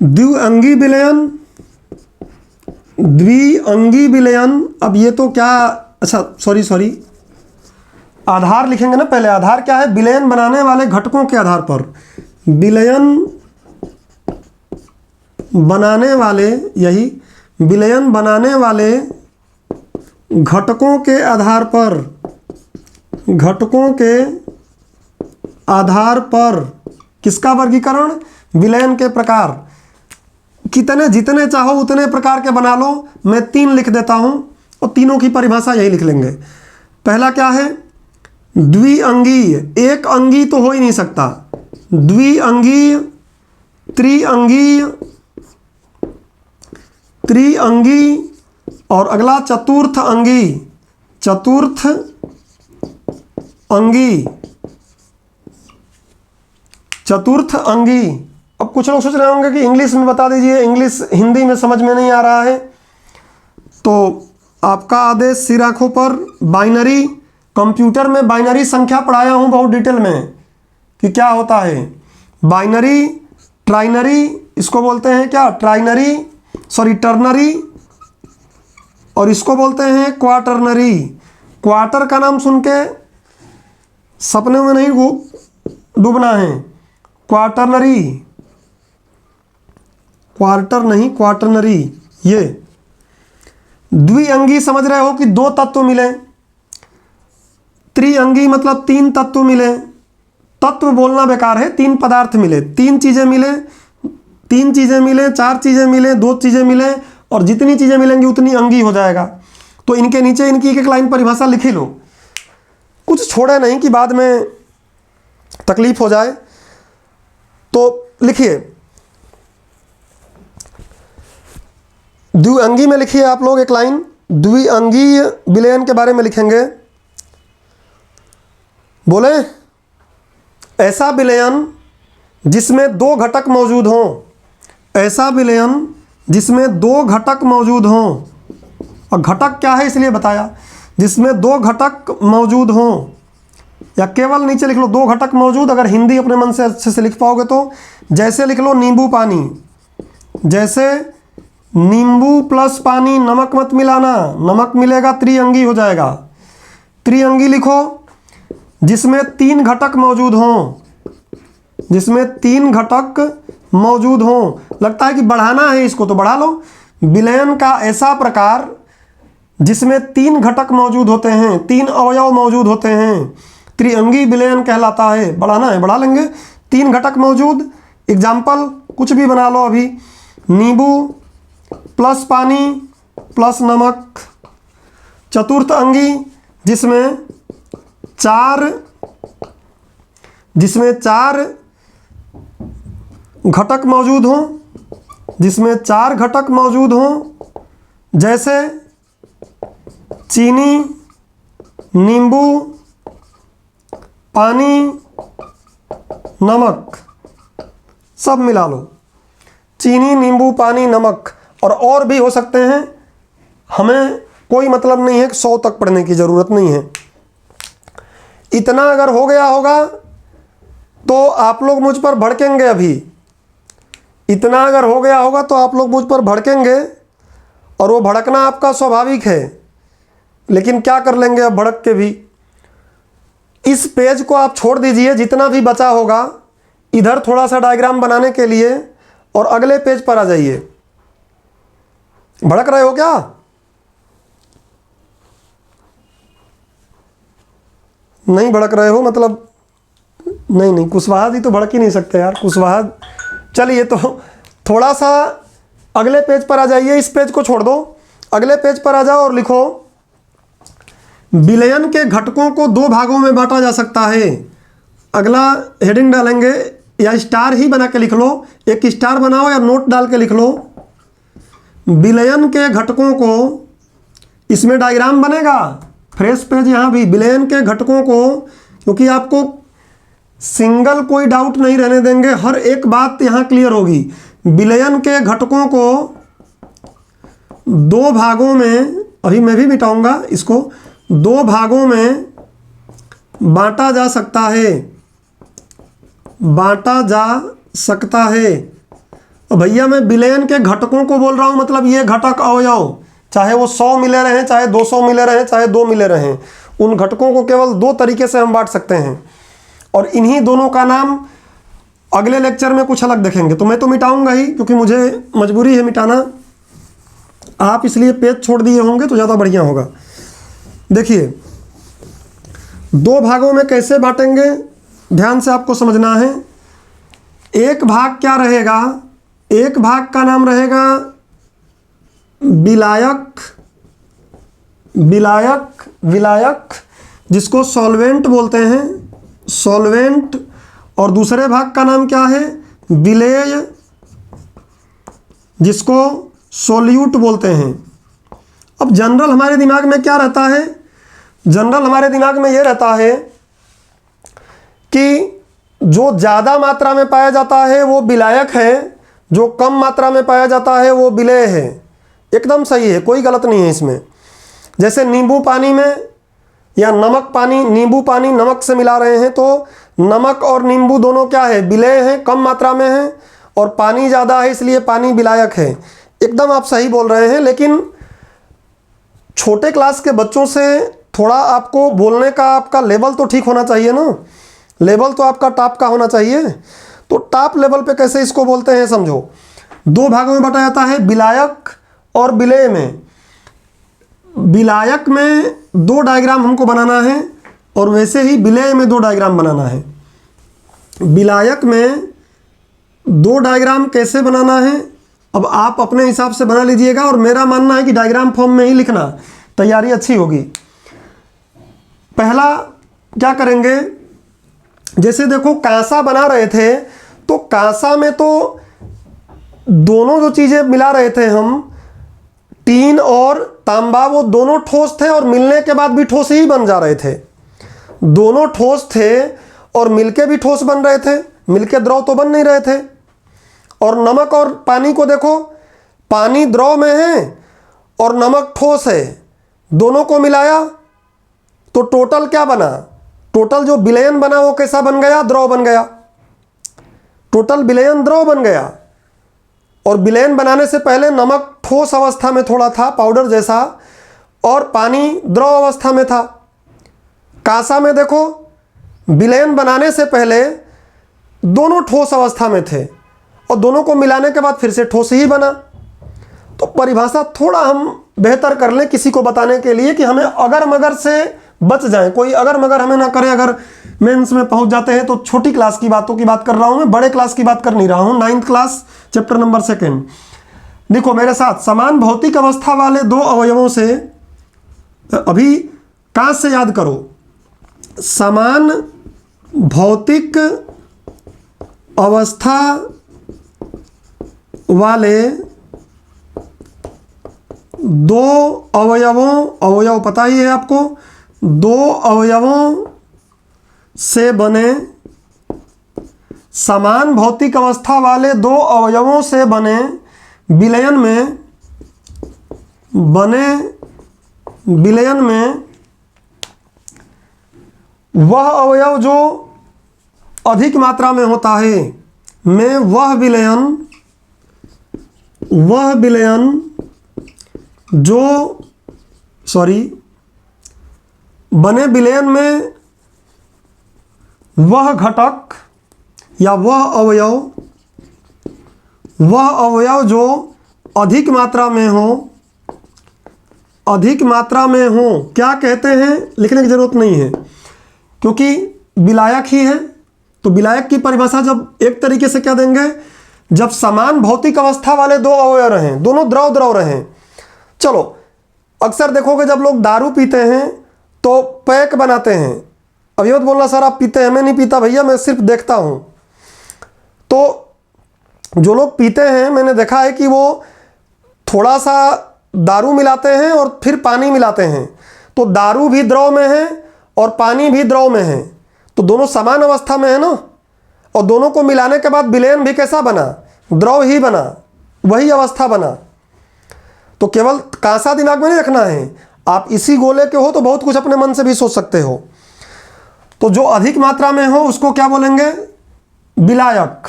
द्विअंगी विलयन, द्विअंगी विलयन। अब ये तो क्या, अच्छा सॉरी, आधार लिखेंगे ना पहले। आधार क्या है, विलयन बनाने वाले घटकों के आधार पर, विलयन बनाने वाले, यही विलयन बनाने वाले घटकों के आधार पर, घटकों के आधार पर किसका वर्गीकरण, विलयन के प्रकार। कितने, जितने चाहो उतने प्रकार के बना लो, मैं 3 लिख देता हूं और तीनों की परिभाषा यही लिख लेंगे। पहला क्या है, द्विअंगीय, एक अंगी तो हो ही नहीं सकता, द्विअंगीय, त्रिअंगीय, त्रिअंगी, और अगला चतुर्थ अंगी, चतुर्थ अंगी, चतुर्थ अंगी। अब कुछ लोग सोच रहे होंगे कि इंग्लिश में बता दीजिए, इंग्लिश हिंदी में समझ में नहीं आ रहा है, तो आपका आदेश सिर आंखों पर। बाइनरी, कंप्यूटर में बाइनरी संख्या पढ़ाया हूं बहुत डिटेल में कि क्या होता है। बाइनरी, ट्राइनरी, इसको बोलते हैं क्या, ट्राइनरी, सॉरी टर्नरी, और इसको बोलते हैं क्वाटरनरी। क्वार्टर का नाम सुन के सपने में नहीं डूबना है, क्वाटरनरी, क्वार्टर नहीं क्वाटरनरी। ये द्विअंगी समझ रहे हो कि 2 तत्व मिले, त्रिअंगी मतलब 3 तत्व मिले। तत्व बोलना बेकार है, 3 पदार्थ मिले, 3 चीजें मिले, 3 चीजें मिले, 4 चीजें मिले, 2 चीजें मिले, और जितनी चीजें मिलेंगी उतनी अंगी हो जाएगा। तो इनके नीचे इनकी एक एक लाइन परिभाषा लिख ही लो, कुछ छोड़े नहीं कि बाद में तकलीफ हो जाए। तो लिखिए, द्विअंगी में लिखिए आप लोग एक लाइन, द्विअंगीय विलयन के बारे में लिखेंगे। बोले, ऐसा विलयन जिसमें 2 घटक मौजूद हों, ऐसा विलयन जिसमें 2 घटक मौजूद हों। और घटक क्या है इसलिए बताया, जिसमें दो घटक मौजूद हों, या केवल नीचे लिख लो दो घटक मौजूद। अगर हिंदी अपने मन से अच्छे से लिख पाओगे तो जैसे लिख लो नींबू पानी, जैसे नींबू प्लस पानी, नमक मत मिलाना, नमक मिलेगा त्रिअंगी हो जाएगा। त्रिअंगी लिखो जिसमें तीन घटक मौजूद हों, जिसमें तीन घटक मौजूद हों। लगता है कि बढ़ाना है इसको तो बढ़ा लो। विलयन का ऐसा प्रकार जिसमें तीन घटक मौजूद होते हैं, तीन अवयव मौजूद होते हैं, त्रिअंगी विलयन कहलाता है। बढ़ाना है बढ़ा लेंगे। तीन घटक मौजूद, एग्जाम्पल कुछ भी बना लो अभी। नींबू प्लस पानी प्लस नमक। चतुर्थ अंगी जिसमें चार घटक मौजूद हों, जिसमें चार घटक मौजूद हों, जैसे चीनी, नींबू, पानी, नमक, सब मिला लो। चीनी, नींबू, पानी, नमक, और भी हो सकते हैं। हमें कोई मतलब नहीं है कि 100 तक पढ़ने की ज़रूरत नहीं है। इतना अगर हो गया होगा तो आप लोग मुझ पर भड़केंगे। अभी इतना अगर हो गया होगा तो आप लोग मुझ पर भड़केंगे, और वो भड़कना आपका स्वाभाविक है, लेकिन क्या कर लेंगे अब भड़क के भी। इस पेज को आप छोड़ दीजिए, जितना भी बचा होगा इधर थोड़ा सा डायग्राम बनाने के लिए, और अगले पेज पर आ जाइए। भड़क रहे हो क्या? नहीं भड़क रहे हो मतलब नहीं, कुशवाहा जी तो भड़क ही नहीं सकते यार, कुशवाहा। चलिए तो थोड़ा सा अगले पेज पर आ जाइए, इस पेज को छोड़ दो, अगले पेज पर आ जाओ और लिखो विलयन के घटकों को दो भागों में बांटा जा सकता है। अगला हेडिंग डालेंगे, या स्टार ही बना के लिख लो, एक स्टार बनाओ या नोट डाल के लिख लो। विलयन के घटकों को, इसमें डायग्राम बनेगा, फ्रेश पेज यहाँ भी। विलयन के घटकों को, क्योंकि आपको सिंगल कोई डाउट नहीं रहने देंगे, हर एक बात यहाँ क्लियर होगी। विलयन के घटकों को दो भागों में, अभी मैं भी मिटाऊंगा इसको, दो भागों में बांटा जा सकता है, बांटा जा सकता है। और भैया मैं विलयन के घटकों को बोल रहा हूँ, मतलब ये घटक अवयव, चाहे वो 100 मिले रहें, चाहे 200 मिले रहें, चाहे 2 मिले रहें, उन घटकों को केवल दो तरीके से हम बांट सकते हैं। और इन्हीं दोनों का नाम अगले लेक्चर में कुछ अलग देखेंगे। तो मैं तो मिटाऊंगा ही, क्योंकि मुझे मजबूरी है मिटाना। आप इसलिए पेज छोड़ दिए होंगे तो ज़्यादा बढ़िया होगा। देखिए दो भागों में कैसे बांटेंगे, ध्यान से आपको समझना है। एक भाग क्या रहेगा, एक भाग का नाम रहेगा विलायक, विलायक, विलायक, जिसको सॉल्वेंट बोलते हैं, सॉल्वेंट। और दूसरे भाग का नाम क्या है, विलेय, जिसको सोल्यूट बोलते हैं। अब जनरल हमारे दिमाग में क्या रहता है, जनरल हमारे दिमाग में ये रहता है कि जो ज़्यादा मात्रा में पाया जाता है वो विलायक है, जो कम मात्रा में पाया जाता है वो विलेय है। एकदम सही है, कोई गलत नहीं है इसमें। जैसे नींबू पानी में या नमक पानी, नींबू पानी नमक से मिला रहे हैं तो नमक और नींबू दोनों क्या है, विलेय हैं, कम मात्रा में हैं, और पानी ज़्यादा है इसलिए पानी विलायक है। एकदम आप सही बोल रहे हैं, लेकिन छोटे क्लास के बच्चों से थोड़ा आपको बोलने का आपका लेवल तो ठीक होना चाहिए ना, लेवल तो आपका टॉप का होना चाहिए। तो टॉप लेवल पे कैसे इसको बोलते हैं समझो। दो भागों में बांटा जाता है, विलायक और विलेय में। विलायक में दो डायग्राम हमको बनाना है, और वैसे ही विलेय में दो डायग्राम बनाना है। विलायक में दो डायग्राम कैसे बनाना है अब आप अपने हिसाब से बना लीजिएगा, और मेरा मानना है कि डायग्राम फॉर्म में ही लिखना, तैयारी अच्छी होगी। पहला क्या करेंगे, जैसे देखो कांसा बना रहे थे, तो कांसा में तो दोनों जो चीज़ें मिला रहे थे हम, टीन और तांबा, वो दोनों ठोस थे और मिलने के बाद भी ठोस ही बन जा रहे थे। दोनों ठोस थे और मिलके भी ठोस बन रहे थे, मिलके द्रव तो बन नहीं रहे थे। और नमक और पानी को देखो, पानी द्रव में है और नमक ठोस है, दोनों को मिलाया तो टोटल क्या बना, टोटल जो विलयन बना वो कैसा बन गया, द्रव बन गया। टोटल विलयन द्रव बन गया। और विलयन बनाने से पहले नमक ठोस अवस्था में थोड़ा था, पाउडर जैसा, और पानी द्रव अवस्था में था। कांसा में देखो विलयन बनाने से पहले दोनों ठोस अवस्था में थे और दोनों को मिलाने के बाद फिर से ठोस ही बना। तो परिभाषा थोड़ा हम बेहतर कर लें किसी को बताने के लिए कि हमें अगर मगर से बच जाएं, कोई अगर मगर हमें ना करे। अगर मेंस में पहुंच जाते हैं तो छोटी क्लास की बातों की बात कर रहा हूं मैं, बड़े क्लास की बात कर नहीं रहा हूं। 9th class chapter number 2। देखो मेरे साथ, समान भौतिक अवस्था वाले दो अवयवों से, अभी कहां से याद करो, समान भौतिक अवस्था वाले दो अवयवों, अवयव पता ही है आपको, दो अवयवों से बने, समान भौतिक अवस्था वाले दो अवयवों से बने विलयन में वह अवयव जो अधिक मात्रा में होता है, में वह विलयन जो बने विलयन में वह घटक या वह अवयव जो अधिक मात्रा में हो, क्या कहते हैं लिखने की जरूरत नहीं है क्योंकि विलायक ही है। तो विलायक की परिभाषा जब एक तरीके से क्या देंगे, जब समान भौतिक अवस्था वाले दो अवयव रहें, दोनों द्रव रहें। चलो अक्सर देखोगे जब लोग दारू पीते हैं तो पैक बनाते हैं। अब ये मत बोलना सर आप पीते हैं, मैं नहीं पीता भैया, मैं सिर्फ देखता हूं। तो जो लोग पीते हैं मैंने देखा है कि वो थोड़ा सा दारू मिलाते हैं और फिर पानी मिलाते हैं। तो दारू भी द्रव में है और पानी भी द्रव में है, तो दोनों समान अवस्था में है ना। और दोनों को मिलाने के बाद विलयन भी कैसा बना, द्रव ही बना, वही अवस्था बना। तो केवल कांसा दिमाग में नहीं रखना है, आप इसी गोले के हो तो बहुत कुछ अपने मन से भी सोच सकते हो। तो जो अधिक मात्रा में हो उसको क्या बोलेंगे, विलायक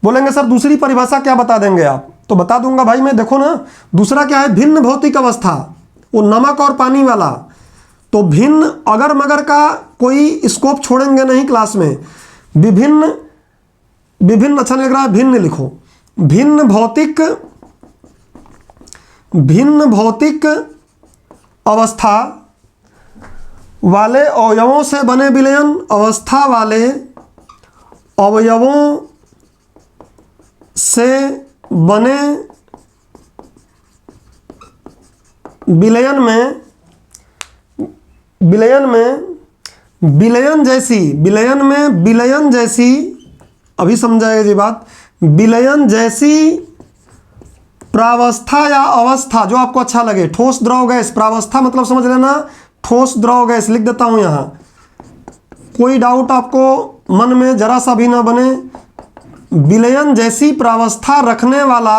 बोलेंगे। सर दूसरी परिभाषा क्या बता देंगे आप, तो बता दूंगा भाई मैं। देखो ना दूसरा क्या है, भिन्न भौतिक अवस्था, वो नमक और पानी वाला। तो भिन्न अगर मगर का कोई स्कोप छोड़ेंगे नहीं क्लास में। विभिन्न अच्छा नहीं लग रहा है, भिन्न लिखो। भिन्न भौतिक अवस्था वाले अवयवों से बने विलयन, अवस्था वाले अवयवों से बने विलयन जैसी अभी समझाएगा जी बात, विलयन जैसी प्रावस्था या अवस्था जो आपको अच्छा लगे। ठोस द्रव गैस, प्रावस्था मतलब समझ लेना ठोस द्रव गैस, लिख देता हूं यहां। कोई डाउट आपको मन में जरा सा भी ना बने। विलयन जैसी प्रावस्था रखने वाला,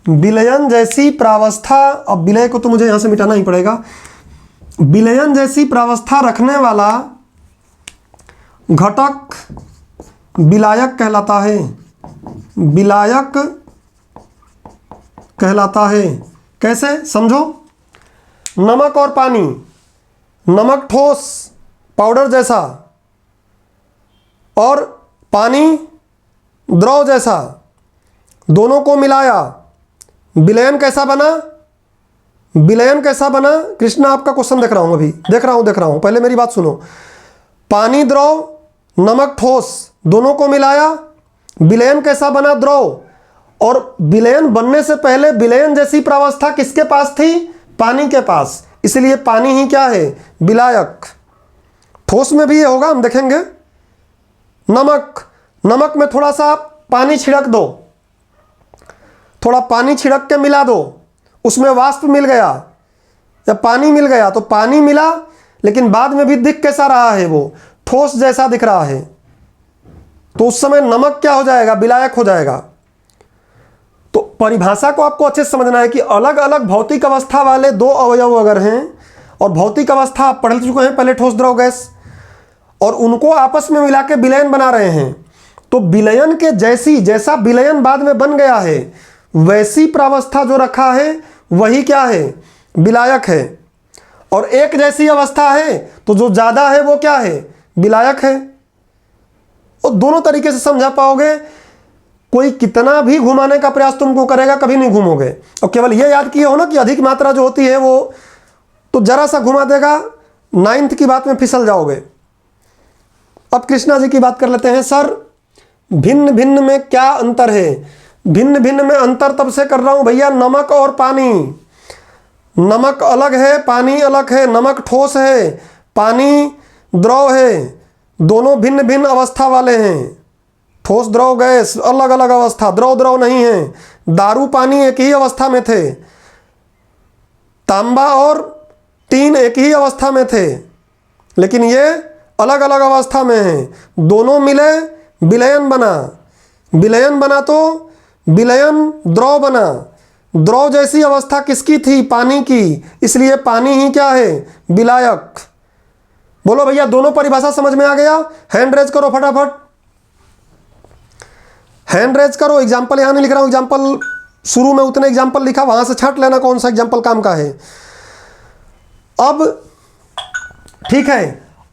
विलयन जैसी प्रावस्था, अब विलय को तो मुझे यहां से मिटाना ही पड़ेगा। विलयन जैसी प्रावस्था रखने वाला घटक विलायक कहलाता है। विलायक कहलाता है। कैसे समझो, नमक और पानी, नमक ठोस पाउडर जैसा और पानी द्रव जैसा, दोनों को मिलाया, विलयन कैसा बना, विलयन कैसा बना। कृष्णा आपका क्वेश्चन देख रहा हूं, अभी देख रहा हूं, पहले मेरी बात सुनो। पानी द्रव, नमक ठोस, दोनों को मिलाया, विलयन कैसा बना, द्रव। और विलयन बनने से पहले विलयन जैसी प्रावस्था किसके पास थी, पानी के पास, इसलिए पानी ही क्या है, विलायक। ठोस में भी ये होगा, हम देखेंगे। नमक में थोड़ा सा पानी छिड़क दो, थोड़ा पानी छिड़क के मिला दो, उसमें वाष्प मिल गया या पानी मिल गया, तो पानी मिला लेकिन बाद में भी दिख कैसा रहा है, वो ठोस जैसा दिख रहा है, तो उस समय नमक क्या हो जाएगा, विलायक हो जाएगा। तो परिभाषा को आपको अच्छे से समझना है कि अलग अलग भौतिक अवस्था वाले दो अवयव अगर हैं और भौतिक अवस्था आप पढ़ चुके हैं पहले, ठोस द्रव गैस, और उनको आपस में मिला के विलयन बना रहे हैं। तो विलयन के जैसा विलयन बाद में बन गया है, वैसी प्रावस्था जो रखा है वही क्या है, विलायक है। और एक जैसी अवस्था है तो जो ज़्यादा है वो क्या है, विलायक है। और दोनों तरीके से समझा पाओगे। कोई कितना भी घुमाने का प्रयास तुमको करेगा, कभी नहीं घूमोगे। और केवल ये याद किए हो ना कि अधिक मात्रा जो होती है वो तो जरा सा घुमा देगा, 9th की बात में फिसल जाओगे। अब कृष्णा जी की बात कर लेते हैं। सर भिन्न भिन्न में क्या अंतर है? भिन्न भिन्न में अंतर तब से कर रहा हूं भैया, नमक और पानी। नमक अलग है, पानी अलग है। नमक ठोस है, पानी द्रव है। दोनों भिन्न भिन्न अवस्था वाले हैं। ठोस द्रव गैस अलग अलग अवस्था, द्रव द्रव नहीं है। दारू पानी एक ही अवस्था में थे, तांबा और टीन एक ही अवस्था में थे, लेकिन ये अलग अलग अवस्था में हैं। दोनों मिले, विलयन बना। विलयन बना तो विलयन द्रव बना। द्रव जैसी अवस्था किसकी थी, पानी की, इसलिए पानी ही क्या है, विलायक। बोलो भैया, दोनों परिभाषा समझ में आ गया? हैंड रेज करो फटाफट, हैंड रेज करो। एग्जाम्पल यहां नहीं लिख रहा हूं, एग्जाम्पल शुरू में उतने एग्जाम्पल लिखा, वहां से छांट लेना कौन सा एग्जाम्पल काम का है। अब ठीक है,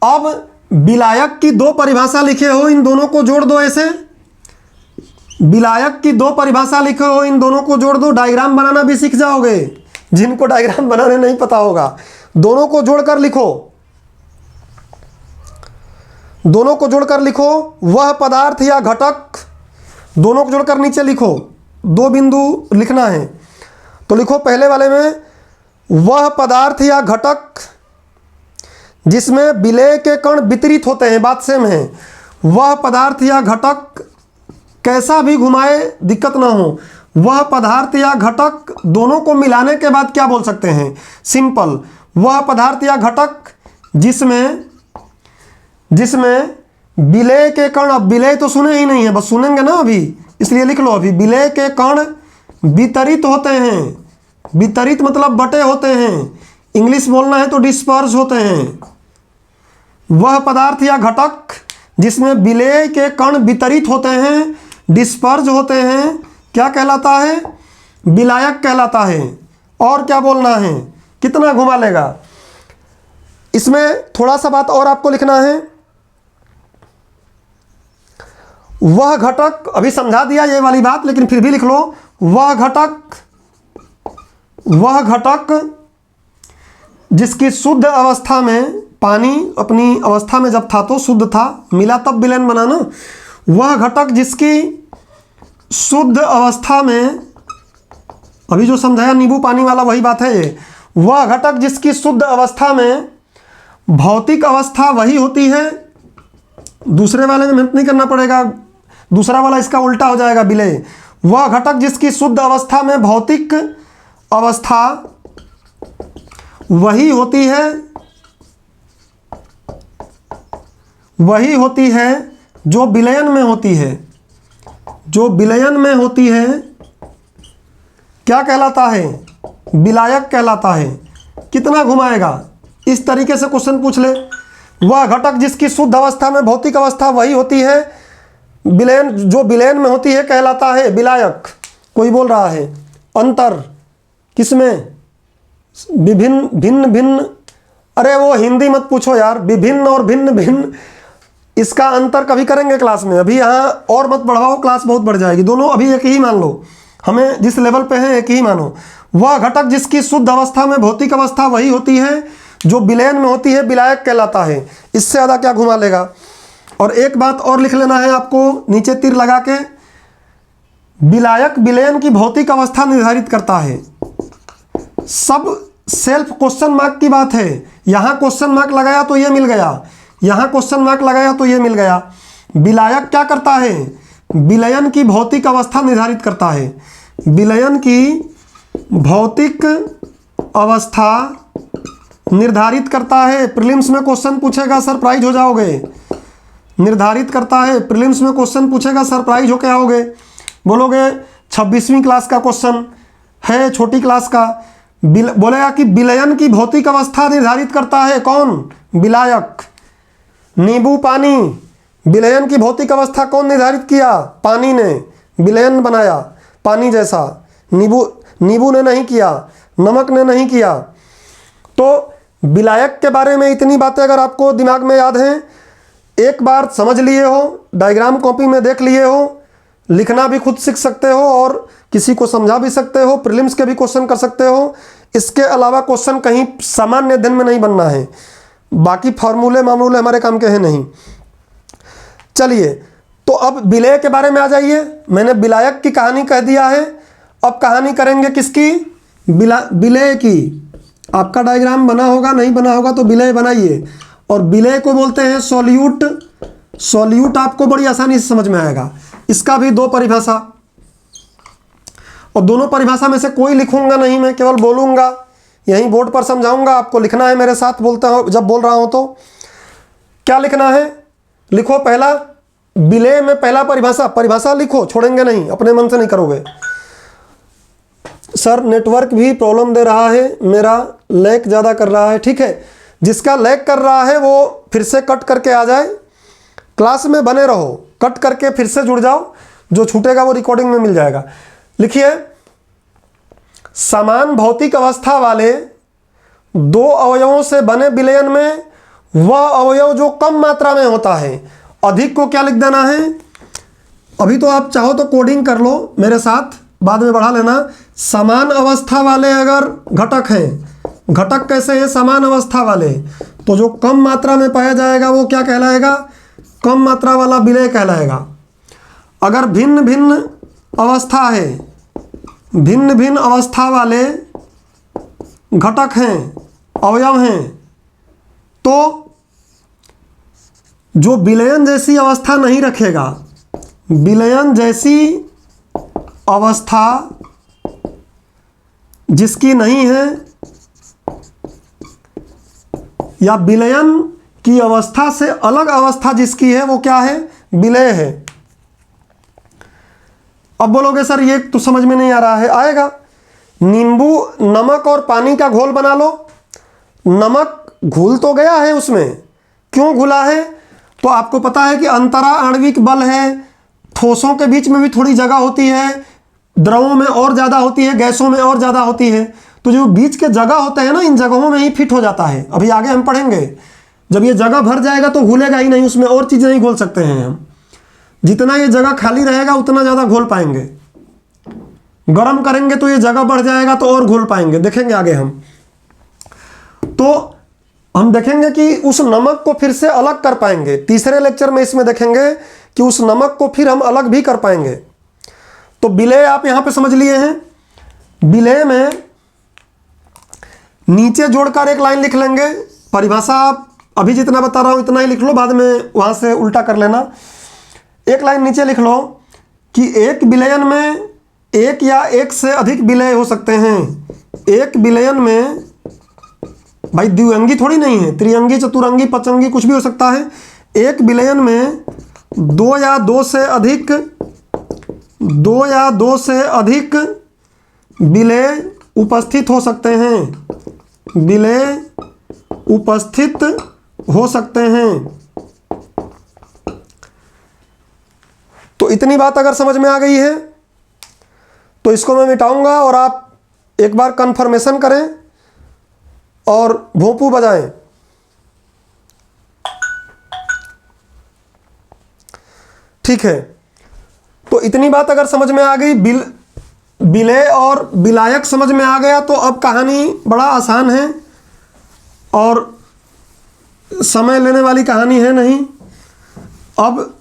अब विलायक की 2 परिभाषा लिखे हो, इन दोनों को जोड़ दो। ऐसे विलायक की 2 परिभाषा लिखे हो, इन दोनों को जोड़ दो। डायग्राम बनाना भी सीख जाओगे, जिनको डायग्राम बनाने नहीं पता होगा। दोनों को जोड़कर लिखो, दोनों को जोड़कर लिखो। वह पदार्थ या घटक, दोनों को जोड़कर नीचे लिखो। 2 बिंदु लिखना है, तो लिखो पहले वाले में, वह पदार्थ या घटक जिसमें विलेय के कण वितरित होते हैं, बात सेम है। वह पदार्थ या घटक, कैसा भी घुमाए दिक्कत ना हो, वह पदार्थ या घटक, दोनों को मिलाने के बाद क्या बोल सकते हैं, सिंपल। वह पदार्थ या घटक जिसमें विलेय के कण, अब विलेय तो सुने ही नहीं है, बस सुनेंगे ना अभी, इसलिए लिख लो अभी। विलेय के कण वितरित होते हैं। वितरित मतलब बटे होते हैं, इंग्लिश बोलना है तो डिस्पर्स होते हैं। वह पदार्थ या घटक जिसमें विलेय के कण वितरित होते हैं, डिस्पर्ज होते हैं, क्या कहलाता है, विलायक कहलाता है। और क्या बोलना है, कितना घुमा लेगा। इसमें थोड़ा सा बात और आपको लिखना है। वह घटक, अभी समझा दिया ये वाली बात, लेकिन फिर भी लिख लो। वह घटक जिसकी शुद्ध अवस्था में, पानी अपनी अवस्था में जब था तो शुद्ध था, मिला तब विलयन बना ना। वह घटक जिसकी शुद्ध अवस्था में, अभी जो समझाया नींबू पानी वाला वही बात है ये। वह घटक जिसकी शुद्ध अवस्था में भौतिक अवस्था वही होती है। दूसरे वाले में मेहनत नहीं करना पड़ेगा, दूसरा वाला इसका उल्टा हो जाएगा, विलय। वह घटक जिसकी शुद्ध अवस्था में भौतिक अवस्था वही होती है जो विलयन में होती है। जो विलयन में होती है क्या कहलाता है, विलायक कहलाता है। कितना घुमाएगा, इस तरीके से क्वेश्चन पूछ ले। वह घटक जिसकी शुद्ध अवस्था में भौतिक अवस्था वही होती है, विलयन, जो विलयन में होती है कहलाता है विलायक। कोई बोल रहा है अंतर किसमें, विभिन्न, भिन्न भिन्न, अरे वो हिंदी मत पूछो यार, विभिन्न और भिन्न भिन्न, इसका अंतर कभी करेंगे क्लास में। अभी यहाँ और मत बढ़ाओ, क्लास बहुत बढ़ जाएगी। दोनों अभी एक ही मान लो, हमें जिस लेवल पे है एक ही मानो। वह घटक जिसकी शुद्ध अवस्था में भौतिक अवस्था वही होती है जो विलयन में होती है, विलायक कहलाता है। इससे ज़्यादा क्या घुमा लेगा। और एक बात और लिख लेना है आपको नीचे तीर लगा के, विलायक विलयन की भौतिक अवस्था निर्धारित करता है। सब सेल्फ क्वेश्चन मार्क की बात है। यहाँ क्वेश्चन मार्क लगाया तो ये मिल गया, यहाँ क्वेश्चन मार्क लगाया तो ये मिल गया। विलायक क्या करता है, विलयन की भौतिक अवस्था निर्धारित करता है। विलयन की भौतिक अवस्था निर्धारित करता है। प्रीलिम्स में क्वेश्चन पूछेगा, सरप्राइज हो जाओगे। निर्धारित करता है, प्रीलिम्स में क्वेश्चन पूछेगा, सरप्राइज हो के आओगे। बोलोगे 26वीं क्लास का क्वेश्चन है, छोटी क्लास का। बोलेगा कि विलयन की भौतिक अवस्था निर्धारित करता है कौन? विलायक। नींबू पानी, विलयन की भौतिक अवस्था कौन निर्धारित किया? पानी ने विलयन बनाया पानी जैसा। नींबू ने नहीं किया, नमक ने नहीं किया। तो विलायक के बारे में इतनी बातें अगर आपको दिमाग में याद हैं, एक बार समझ लिए हो, डायग्राम कॉपी में देख लिए हो, लिखना भी खुद सीख सकते हो और किसी को समझा भी सकते हो, प्रीलिम्स के भी क्वेश्चन कर सकते हो। इसके अलावा क्वेश्चन कहीं सामान्य दिन में नहीं बनना है, बाकी फार्मूले मामूले हमारे काम के हैं नहीं। चलिए, तो अब विलय के बारे में आ जाइए। मैंने विलायक की कहानी कह दिया है, अब कहानी करेंगे किसकी? विलय की। आपका डायग्राम बना होगा, नहीं बना होगा तो विलय बनाइए। और विलय को बोलते हैं सॉल्यूट। सॉल्यूट आपको बड़ी आसानी से समझ में आएगा। इसका भी दो परिभाषा, और दोनों परिभाषा में से कोई लिखूंगा नहीं, मैं केवल बोलूंगा, यहीं बोर्ड पर समझाऊंगा, आपको लिखना है मेरे साथ बोलता हूं। जब बोल रहा हूं तो क्या लिखना है? लिखो पहला, विलय में पहला परिभाषा लिखो, छोड़ेंगे नहीं, अपने मन से नहीं करोगे। सर नेटवर्क भी प्रॉब्लम दे रहा है, मेरा लैग ज़्यादा कर रहा है। ठीक है, जिसका लैग कर रहा है वो फिर से कट करके आ जाए, क्लास में बने रहो, कट करके फिर से जुड़ जाओ, जो छूटेगा वो रिकॉर्डिंग में मिल जाएगा। लिखिए, समान भौतिक अवस्था वाले दो अवयवों से बने विलयन में वह अवयव जो कम मात्रा में होता है, अधिक को क्या लिख देना है? अभी तो आप चाहो तो कोडिंग कर लो मेरे साथ, बाद में बढ़ा लेना। समान अवस्था वाले अगर घटक हैं, घटक कैसे हैं? समान अवस्था वाले, तो जो कम मात्रा में पाया जाएगा वो क्या कहलाएगा? कम मात्रा वाला विलय कहलाएगा। अगर भिन्न भिन्न अवस्था है, भिन्न भिन्न अवस्था वाले घटक हैं, अवयव हैं, तो जो विलयन जैसी अवस्था नहीं रखेगा, विलयन जैसी अवस्था जिसकी नहीं है, या विलयन की अवस्था से अलग अवस्था जिसकी है, वो क्या है? विलय है। अब बोलोगे सर ये तो समझ में नहीं आ रहा है। आएगा। नींबू, नमक और पानी का घोल बना लो। नमक घुल तो गया है उसमें, क्यों घुला है? तो आपको पता है कि अंतरा आणविक बल है, ठोसों के बीच में भी थोड़ी जगह होती है, द्रवों में और ज़्यादा होती है, गैसों में और ज़्यादा होती है। तो जो बीच के जगह होते हैं ना, इन जगहों में ही फिट हो जाता है। अभी आगे हम पढ़ेंगे, जब ये जगह भर जाएगा तो घुलेगा ही नहीं, उसमें और चीज़ें नहीं घोल सकते हैं हम। जितना ये जगह खाली रहेगा उतना ज़्यादा घोल पाएंगे। गर्म करेंगे तो ये जगह बढ़ जाएगा तो और घोल पाएंगे, देखेंगे आगे हम। तो हम देखेंगे कि उस नमक को फिर से अलग कर पाएंगे। तीसरे लेक्चर में इसमें देखेंगे कि उस नमक को फिर हम अलग भी कर पाएंगे। तो विलय आप यहां पे समझ लिए हैं। विलय में नीचे जोड़कर एक लाइन लिख लेंगे। परिभाषा आप अभी जितना बता रहा हूं इतना ही लिख लो, बाद में वहां से उल्टा कर लेना। एक लाइन नीचे लिख लो कि एक विलयन में एक या एक से अधिक विलय हो सकते हैं। एक विलयन में भाई द्विअंगी थोड़ी नहीं है, त्रिअंगी, चतुरंगी, पंचअंगी कुछ भी हो सकता है। एक विलयन में दो या दो से अधिक विलय उपस्थित हो सकते हैं। विलय उपस्थित हो सकते हैं। तो इतनी बात अगर समझ में आ गई है तो इसको मैं मिटाऊंगा और आप एक बार कंफर्मेशन करें और भोंपू बजाएं। ठीक है, तो इतनी बात अगर समझ में आ गई, विलय और विलायक समझ में आ गया, तो अब कहानी बड़ा आसान है और समय लेने वाली कहानी है नहीं। अब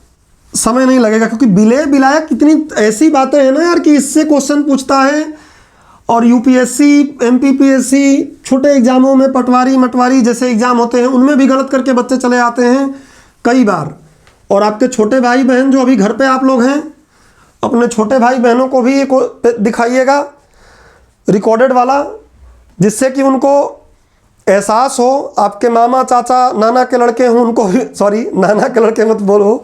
समय नहीं लगेगा, क्योंकि विलय विलायक इतनी ऐसी बातें हैं ना यार कि इससे क्वेश्चन पूछता है। और यूपीएससी, एमपीपीएससी, छोटे एग्जामों में पटवारी मटवारी जैसे एग्जाम होते हैं उनमें भी गलत करके बच्चे चले आते हैं कई बार। और आपके छोटे भाई बहन जो अभी घर पे आप लोग हैं, अपने छोटे भाई बहनों को भी दिखाइएगा रिकॉर्डेड वाला, जिससे कि उनको एहसास हो। आपके मामा चाचा नाना के लड़के हों उनको भी, सॉरी नाना के लड़के मत बोलो,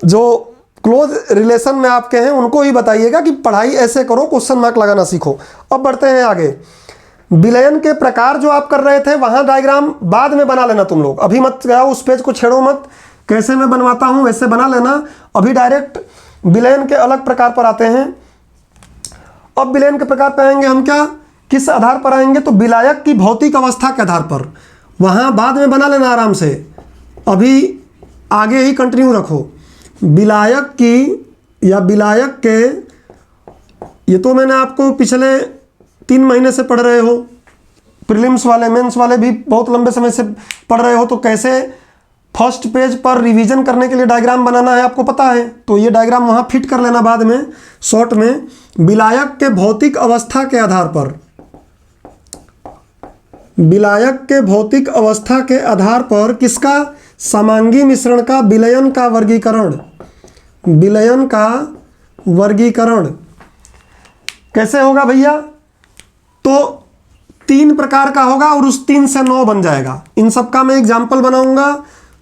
जो क्लोज रिलेशन में आपके हैं उनको ही बताइएगा कि पढ़ाई ऐसे करो, क्वेश्चन मार्क लगाना सीखो। अब बढ़ते हैं आगे। विलयन के प्रकार जो आप कर रहे थे वहां डायग्राम बाद में बना लेना तुम लोग, अभी मत जाओ उस पेज को छेड़ो मत, कैसे मैं बनवाता हूं वैसे बना लेना। अभी डायरेक्ट विलयन के अलग प्रकार पर आते हैं। अब विलयन के प्रकार पर आएंगे हम, क्या किस आधार पर आएंगे, तो विलायक की भौतिक अवस्था के आधार पर। वहां बाद में बना लेना आराम से, अभी आगे ही कंटिन्यू रखो। विलायक की या विलायक के, ये तो मैंने आपको पिछले 3 महीने से पढ़ रहे हो, प्रीलिम्स वाले मेंस वाले भी बहुत लंबे समय से पढ़ रहे हो, तो कैसे फर्स्ट पेज पर रिवीजन करने के लिए डायग्राम बनाना है आपको पता है, तो ये डायग्राम वहाँ फिट कर लेना बाद में शॉर्ट में। विलायक के भौतिक अवस्था के आधार पर, विलायक के भौतिक अवस्था के आधार पर किसका, समांगी मिश्रण का विलयन का वर्गीकरण। विलयन का वर्गीकरण कैसे होगा भैया, तो 3 प्रकार का होगा और उस 3 से 9 बन जाएगा। इन सब का मैं एग्जाम्पल बनाऊंगा,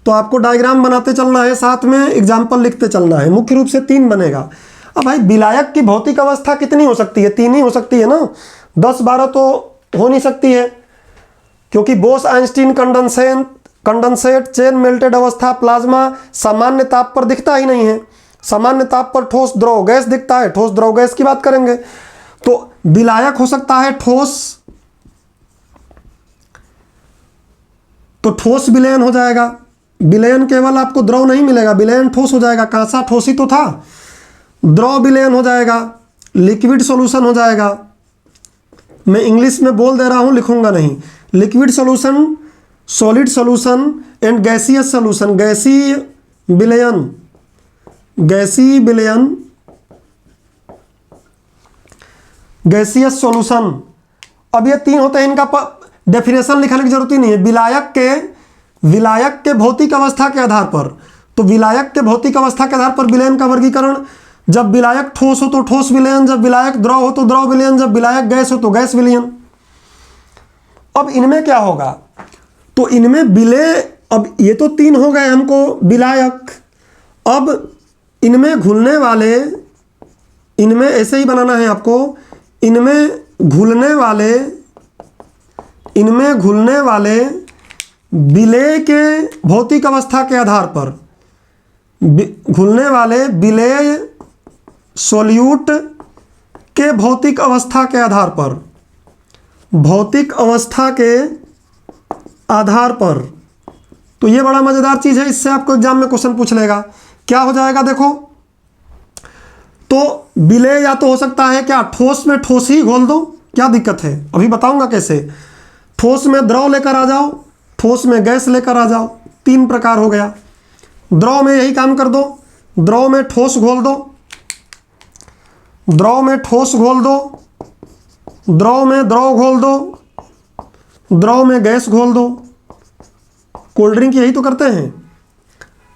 तो आपको डायग्राम बनाते चलना है, साथ में एग्जाम्पल लिखते चलना है। मुख्य रूप से 3 बनेगा। अब भाई विलायक की भौतिक अवस्था कितनी हो सकती है, 3 ही हो सकती है ना, 10-12 तो हो नहीं सकती है, क्योंकि Bose Einstein condensate chain melted अवस्था प्लाज्मा सामान्य ताप पर दिखता ही नहीं है। सामान्य ताप पर ठोस द्रव गैस दिखता है, ठोस द्रव गैस की बात करेंगे। तो विलायक हो सकता है ठोस, तो ठोस विलयन हो जाएगा। विलयन केवल आपको द्रव नहीं मिलेगा, विलयन ठोस हो जाएगा। कांसा ठोस ही तो था, द्रव विलयन हो जाएगा, लिक्विड सॉल्यूशन हो जाएगा। मैं इंग्लिश में बोल दे रहा हूं, लिखूंगा नहीं। Liquid solution, solid solution and gaseous solution, गैसीय विलयन, गैसीय विलयन, गैसियस सॉल्यूशन। अब ये 3 होते हैं, इनका डेफिनेशन लिखने की जरूरत ही नहीं है। विलायक के भौतिक अवस्था के आधार पर, तो विलायक के भौतिक अवस्था के आधार पर विलयन का वर्गीकरण, जब विलायक ठोस हो तो ठोस विलयन, जब विलायक द्रव हो तो द्रव विलयन, जब विलायक गैस हो तो गैस विलयन। अब इनमें क्या होगा, तो इनमें विलय, अब ये तो 3 हो गए हमको विलायक। अब इनमें घुलने वाले, इनमें ऐसे ही बनाना है आपको, इनमें घुलने वाले विलेय के भौतिक अवस्था के आधार पर, घुलने वाले विलेय सॉल्यूट के भौतिक अवस्था के आधार पर, भौतिक अवस्था के आधार पर, तो ये बड़ा मजेदार चीज है, इससे आपको एग्जाम में क्वेश्चन पूछ लेगा। क्या हो जाएगा देखो, तो विलेय या तो हो सकता है क्या, ठोस में ठोस ही घोल दो, क्या दिक्कत है, अभी बताऊंगा कैसे। ठोस में द्रव लेकर आ जाओ, ठोस में गैस लेकर आ जाओ, 3 प्रकार हो गया। द्रव में यही काम कर दो, द्रव में ठोस घोल दो, द्रव में ठोस घोल दो, द्रव में द्रव घोल दो, द्रव में गैस घोल दो। कोल्ड ड्रिंक यही तो करते हैं।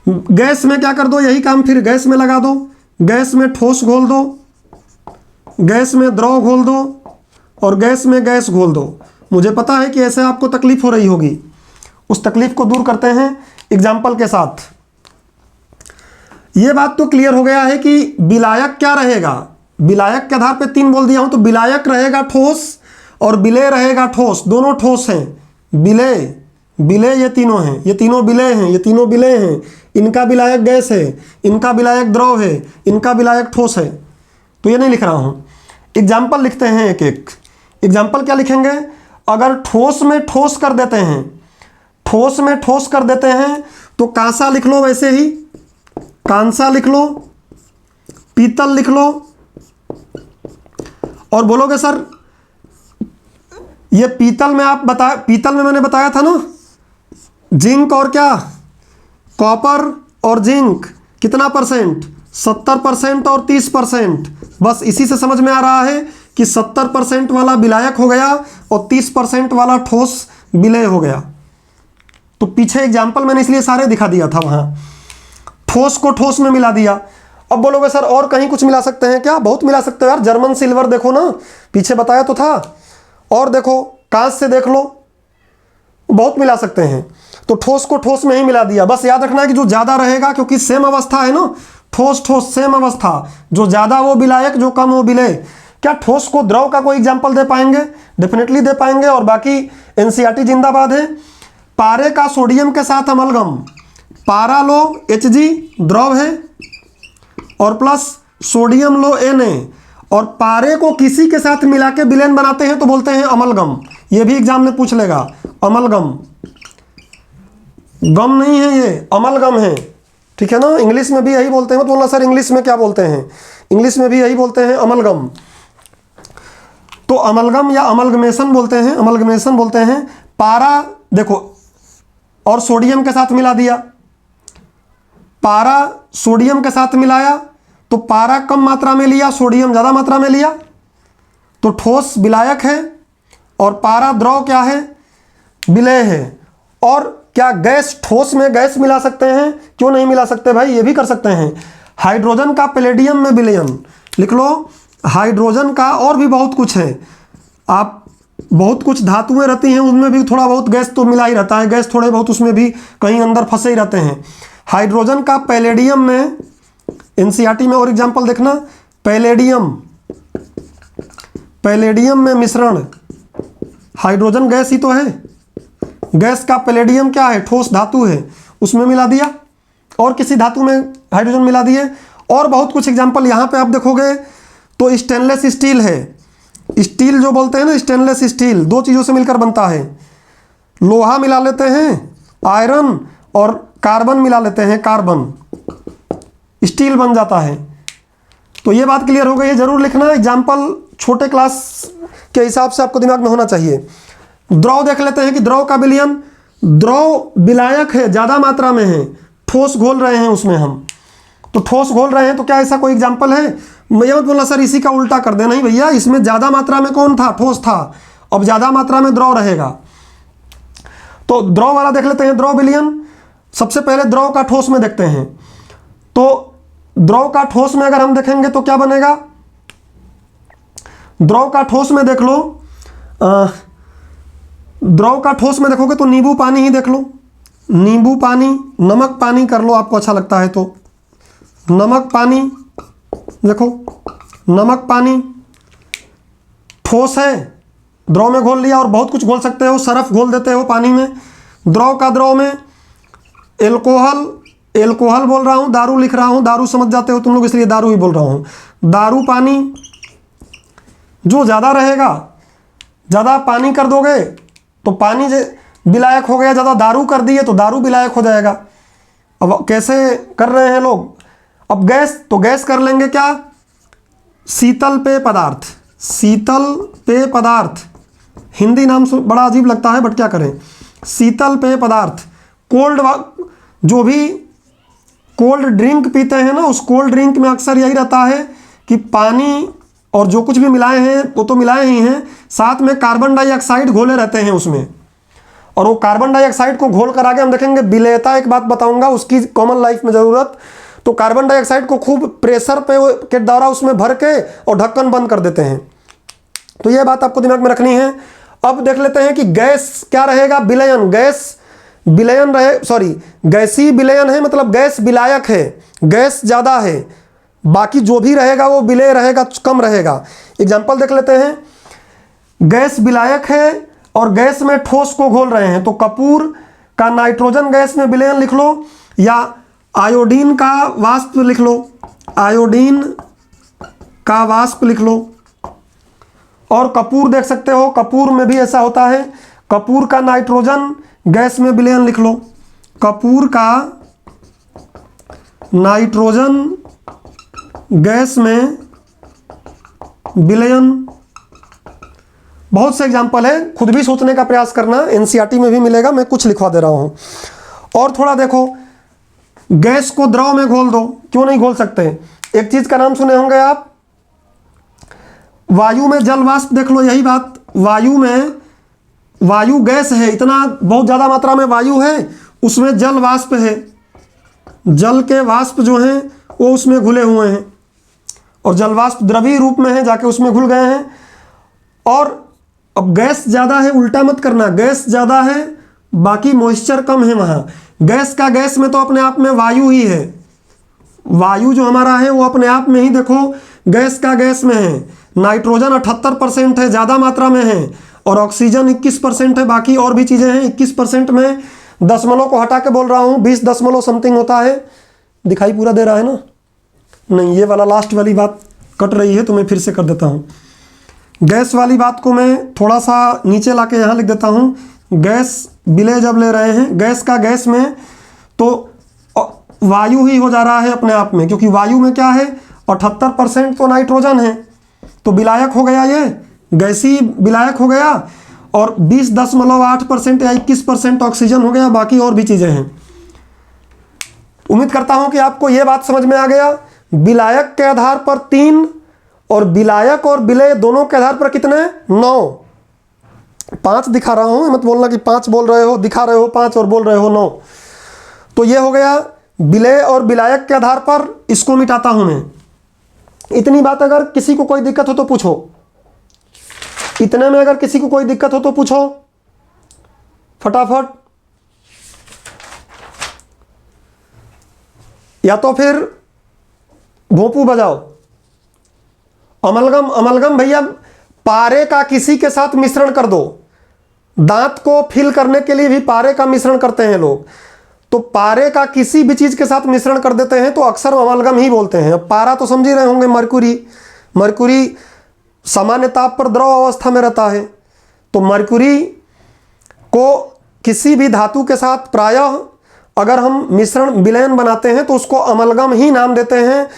गैस में क्या कर दो, यही काम फिर गैस में लगा दो, गैस में ठोस घोल दो, गैस में द्रव घोल दो और गैस में गैस घोल दो। मुझे पता है कि ऐसे आपको तकलीफ हो रही होगी, उस तकलीफ को दूर करते हैं एग्जाम्पल के साथ। यह बात तो क्लियर हो गया है कि विलायक क्या रहेगा, विलायक के आधार पे 3 बोल दिया हूं, तो विलायक रहेगा ठोस और विलेय रहेगा ठोस, दोनों ठोस हैं। विलेय, विलेय ये तीनों हैं, ये तीनों विलेय हैं, ये तीनों विलेय हैं। इनका विलायक गैस है, इनका विलायक द्रव है, इनका विलायक ठोस है। तो ये नहीं लिख रहा हूं, एग्जाम्पल लिखते हैं एक एक। एग्जाम्पल क्या लिखेंगे, अगर ठोस में ठोस कर देते हैं, ठोस में ठोस कर देते हैं तो कांसा लिख लो, वैसे ही कांसा लिख लो, पीतल लिख लो, और बोलोगे सर ये पीतल में आप पीतल में मैंने बताया था ना, जिंक और क्या, कॉपर और जिंक कितना परसेंट, 70% और 30%। बस इसी से समझ में आ रहा है कि 70% वाला विलायक हो गया और 30% वाला ठोस विलेय हो गया। तो पीछे एग्जाम्पल मैंने इसलिए सारे दिखा दिया था, वहां ठोस को ठोस में मिला दिया। अब बोलोगे सर और कहीं कुछ मिला सकते हैं क्या, बहुत मिला सकते हो यार। जर्मन सिल्वर देखो ना, पीछे बताया तो था, और देखो कांच से देख लो, बहुत मिला सकते हैं। तो ठोस को ठोस में ही मिला दिया। बस याद रखना है कि जो ज्यादा रहेगा, क्योंकि सेम अवस्था है ना, ठोस ठोस सेम अवस्था, जो ज़्यादा वो विलायक, जो कम वो विलेय। क्या ठोस को द्रव का कोई एग्जाम्पल दे पाएंगे? डेफिनेटली दे पाएंगे। और बाकी एनसीईआरटी जिंदाबाद है। पारे का सोडियम के साथ अमलगम, पारा लो Hg द्रव है और प्लस सोडियम लो Na, और पारे को किसी के साथ मिला के विलयन बनाते हैं तो बोलते हैं अमलगम। ये भी एग्जाम में पूछ लेगा, अमलगम। गम नहीं है ये, अमलगम है, ठीक है ना। इंग्लिश में भी यही बोलते हैं। मत बोलना सर इंग्लिश में क्या बोलते हैं, इंग्लिश में भी यही बोलते हैं, अमलगम। तो अमलगम या अमलगमेशन बोलते हैं, अमलगमेशन बोलते हैं। पारा देखो और सोडियम के साथ मिला दिया, पारा सोडियम के साथ मिलाया तो पारा कम मात्रा में लिया, सोडियम ज़्यादा मात्रा में लिया, तो ठोस विलायक है। और पारा द्रव क्या है? विलेय है। और क्या गैस, ठोस में गैस मिला सकते हैं? क्यों नहीं मिला सकते भाई, ये भी कर सकते हैं। हाइड्रोजन का पैलेडियम में विलयन लिख लो, हाइड्रोजन का और भी बहुत कुछ है। आप बहुत कुछ धातुएं रहती हैं, उनमें भी थोड़ा बहुत गैस तो मिला ही रहता है, गैस थोड़े बहुत उसमें भी कहीं अंदर फंसे ही रहते हैं। हाइड्रोजन का पैलेडियम में, एनसीईआरटी में और एग्जाम्पल देखना, पैलेडियम, पैलेडियम में मिश्रण, हाइड्रोजन गैस ही तो है, गैस का पैलेडियम क्या है? ठोस धातु है, उसमें मिला दिया। और किसी धातु में हाइड्रोजन मिला दिए। और बहुत कुछ एग्जाम्पल यहाँ पे आप देखोगे तो स्टेनलेस स्टील है, स्टील जो बोलते हैं ना, स्टेनलेस स्टील दो चीज़ों से मिलकर बनता है। लोहा मिला लेते हैं, आयरन, और कार्बन मिला लेते हैं, कार्बन, स्टील बन जाता है। तो ये बात क्लियर हो गई है। जरूर लिखना, एग्जाम्पल छोटे क्लास के हिसाब से आपको दिमाग में होना चाहिए। द्रव देख लेते हैं कि द्रव का विलयन, द्रव विलायक है, ज़्यादा मात्रा में है, ठोस घोल रहे हैं उसमें हम, तो ठोस घोल रहे हैं तो क्या ऐसा कोई एग्जाम्पल है? मैं मत बोलना सर इसी का उल्टा कर देना। नहीं भैया, इसमें ज़्यादा मात्रा में कौन था? ठोस था। अब ज़्यादा मात्रा में द्रव रहेगा। तो द्रव वाला देख लेते हैं, द्रव विलयन। सबसे पहले द्रव का ठोस में देखते हैं। तो द्रव का ठोस में अगर हम देखेंगे तो क्या बनेगा? द्रव का ठोस में देख लो, द्रव का ठोस में देखोगे तो नींबू पानी ही देख लो, नींबू पानी, नमक पानी कर लो, आपको अच्छा लगता है तो। नमक पानी देखो, नमक पानी ठोस है, द्रव में घोल लिया। और बहुत कुछ घोल सकते हो, सरफ घोल देते हो पानी में। द्रव का द्रव में एल्कोहल, एल्कोहल बोल रहा हूँ, दारू लिख रहा हूँ, दारू समझ जाते हो तुम लोग इसलिए दारू ही बोल रहा हूँ। दारू पानी, जो ज़्यादा रहेगा, ज़्यादा पानी कर दोगे तो पानी विलायक हो गया, ज़्यादा दारू कर दिए तो दारू विलायक हो जाएगा। अब कैसे कर रहे हैं लोग? अब गैस, तो गैस कर लेंगे क्या? शीतल पेय पदार्थ, शीतल पेय पदार्थ, हिंदी नाम बड़ा अजीब लगता है बट क्या करें, शीतल पेय पदार्थ। कोल्ड, जो भी कोल्ड ड्रिंक पीते हैं ना, उस कोल्ड ड्रिंक में अक्सर यही रहता है कि पानी और जो कुछ भी मिलाए हैं वो तो मिलाए ही हैं, साथ में कार्बन डाइऑक्साइड घोले रहते हैं उसमें। और वो कार्बन डाइऑक्साइड को घोल कर आगे हम देखेंगे विलेयता, एक बात बताऊंगा उसकी कॉमन लाइफ में ज़रूरत। तो कार्बन डाइऑक्साइड को खूब प्रेशर पे के द्वारा उसमें भर के और ढक्कन बंद कर देते हैं। तो ये बात आपको दिमाग में रखनी है। अब देख लेते हैं कि गैस क्या रहेगा? विलयन, गैस विलयन रहे, सॉरी गैसीय विलयन है, मतलब गैस विलायक है, गैस ज़्यादा है, बाकी जो भी रहेगा वो विलेय रहेगा, कम रहेगा। एग्जाम्पल देख लेते हैं। गैस विलायक है और गैस में ठोस को घोल रहे हैं, तो कपूर का नाइट्रोजन गैस में विलयन लिख लो, या आयोडीन का वाष्प लिख लो, आयोडीन का वाष्प लिख लो। और कपूर देख सकते हो, कपूर में भी ऐसा होता है, कपूर का नाइट्रोजन गैस में विलयन लिख लो, कपूर का नाइट्रोजन गैस में विलयन। बहुत से एग्जाम्पल है, खुद भी सोचने का प्रयास करना, एनसीईआरटी में भी मिलेगा, मैं कुछ लिखवा दे रहा हूं। और थोड़ा देखो, गैस को द्रव में घोल दो, क्यों नहीं घोल सकते? एक चीज का नाम सुने होंगे आप, वायु में जल वाष्प देख लो, यही बात। वायु में, वायु गैस है, इतना बहुत ज़्यादा मात्रा में वायु है, उसमें जल वाष्प है, जल के वाष्प जो हैं वो उसमें घुले हुए हैं, और जल वाष्प द्रवीय रूप में है, जाके उसमें घुल गए हैं। और अब गैस ज़्यादा है, उल्टा मत करना, गैस ज़्यादा है बाकी मॉइस्चर कम है वहाँ। गैस का गैस में तो अपने आप में वायु ही है, वायु जो हमारा है वो अपने आप में ही देखो गैस का गैस में है। नाइट्रोजन 78% है, ज़्यादा मात्रा में है, और ऑक्सीजन 21% है। बाकी और भी चीज़ें हैं। 21% में दशमलव को हटा के बोल रहा हूँ, 20 दशमलव समथिंग होता है। दिखाई पूरा दे रहा है ना? नहीं, ये वाला लास्ट वाली बात कट रही है तो मैं फिर से कर देता हूँ। गैस वाली बात को मैं थोड़ा सा नीचे ला के यहाँ लिख देता हूँ। गैस विलय जब ले रहे हैं गैस का गैस में, तो वायु ही हो जा रहा है अपने आप में, क्योंकि वायु में क्या है 78% तो नाइट्रोजन है, तो विलायक हो गया, ये गैसीय विलायक हो गया, और 20.8% या 21% ऑक्सीजन हो गया। बाकी और भी चीज़ें हैं। उम्मीद करता हूं कि आपको यह बात समझ में आ गया। विलायक के आधार पर 3 और विलायक और विलय दोनों के आधार पर कितने? 9। 5 दिखा रहा हूं, मत बोलना कि 5 बोल रहे हो, दिखा रहे हो 5 और बोल रहे हो 9। तो यह हो गया विलय और विलायक के आधार पर। इसको मिटाता हूं मैं। इतनी बात अगर किसी को कोई दिक्कत हो तो पूछो। इतने में अगर किसी को कोई दिक्कत हो तो पूछो फटाफट, या तो फिर भोंपू बजाओ। अमलगम, अमलगम भैया पारे का किसी के साथ मिश्रण कर दो। दांत को फिल करने के लिए भी पारे का मिश्रण करते हैं लोग, तो पारे का किसी भी चीज के साथ मिश्रण कर देते हैं तो अक्सर अमलगम ही बोलते हैं। पारा तो समझ ही रहे होंगे, मरकुरी। मरकुरी सामान्य ताप पर द्रव अवस्था में रहता है, तो मरकुरी को किसी भी धातु के साथ प्रायः अगर हम मिश्रण विलयन बनाते हैं तो उसको अमलगम ही नाम देते हैं।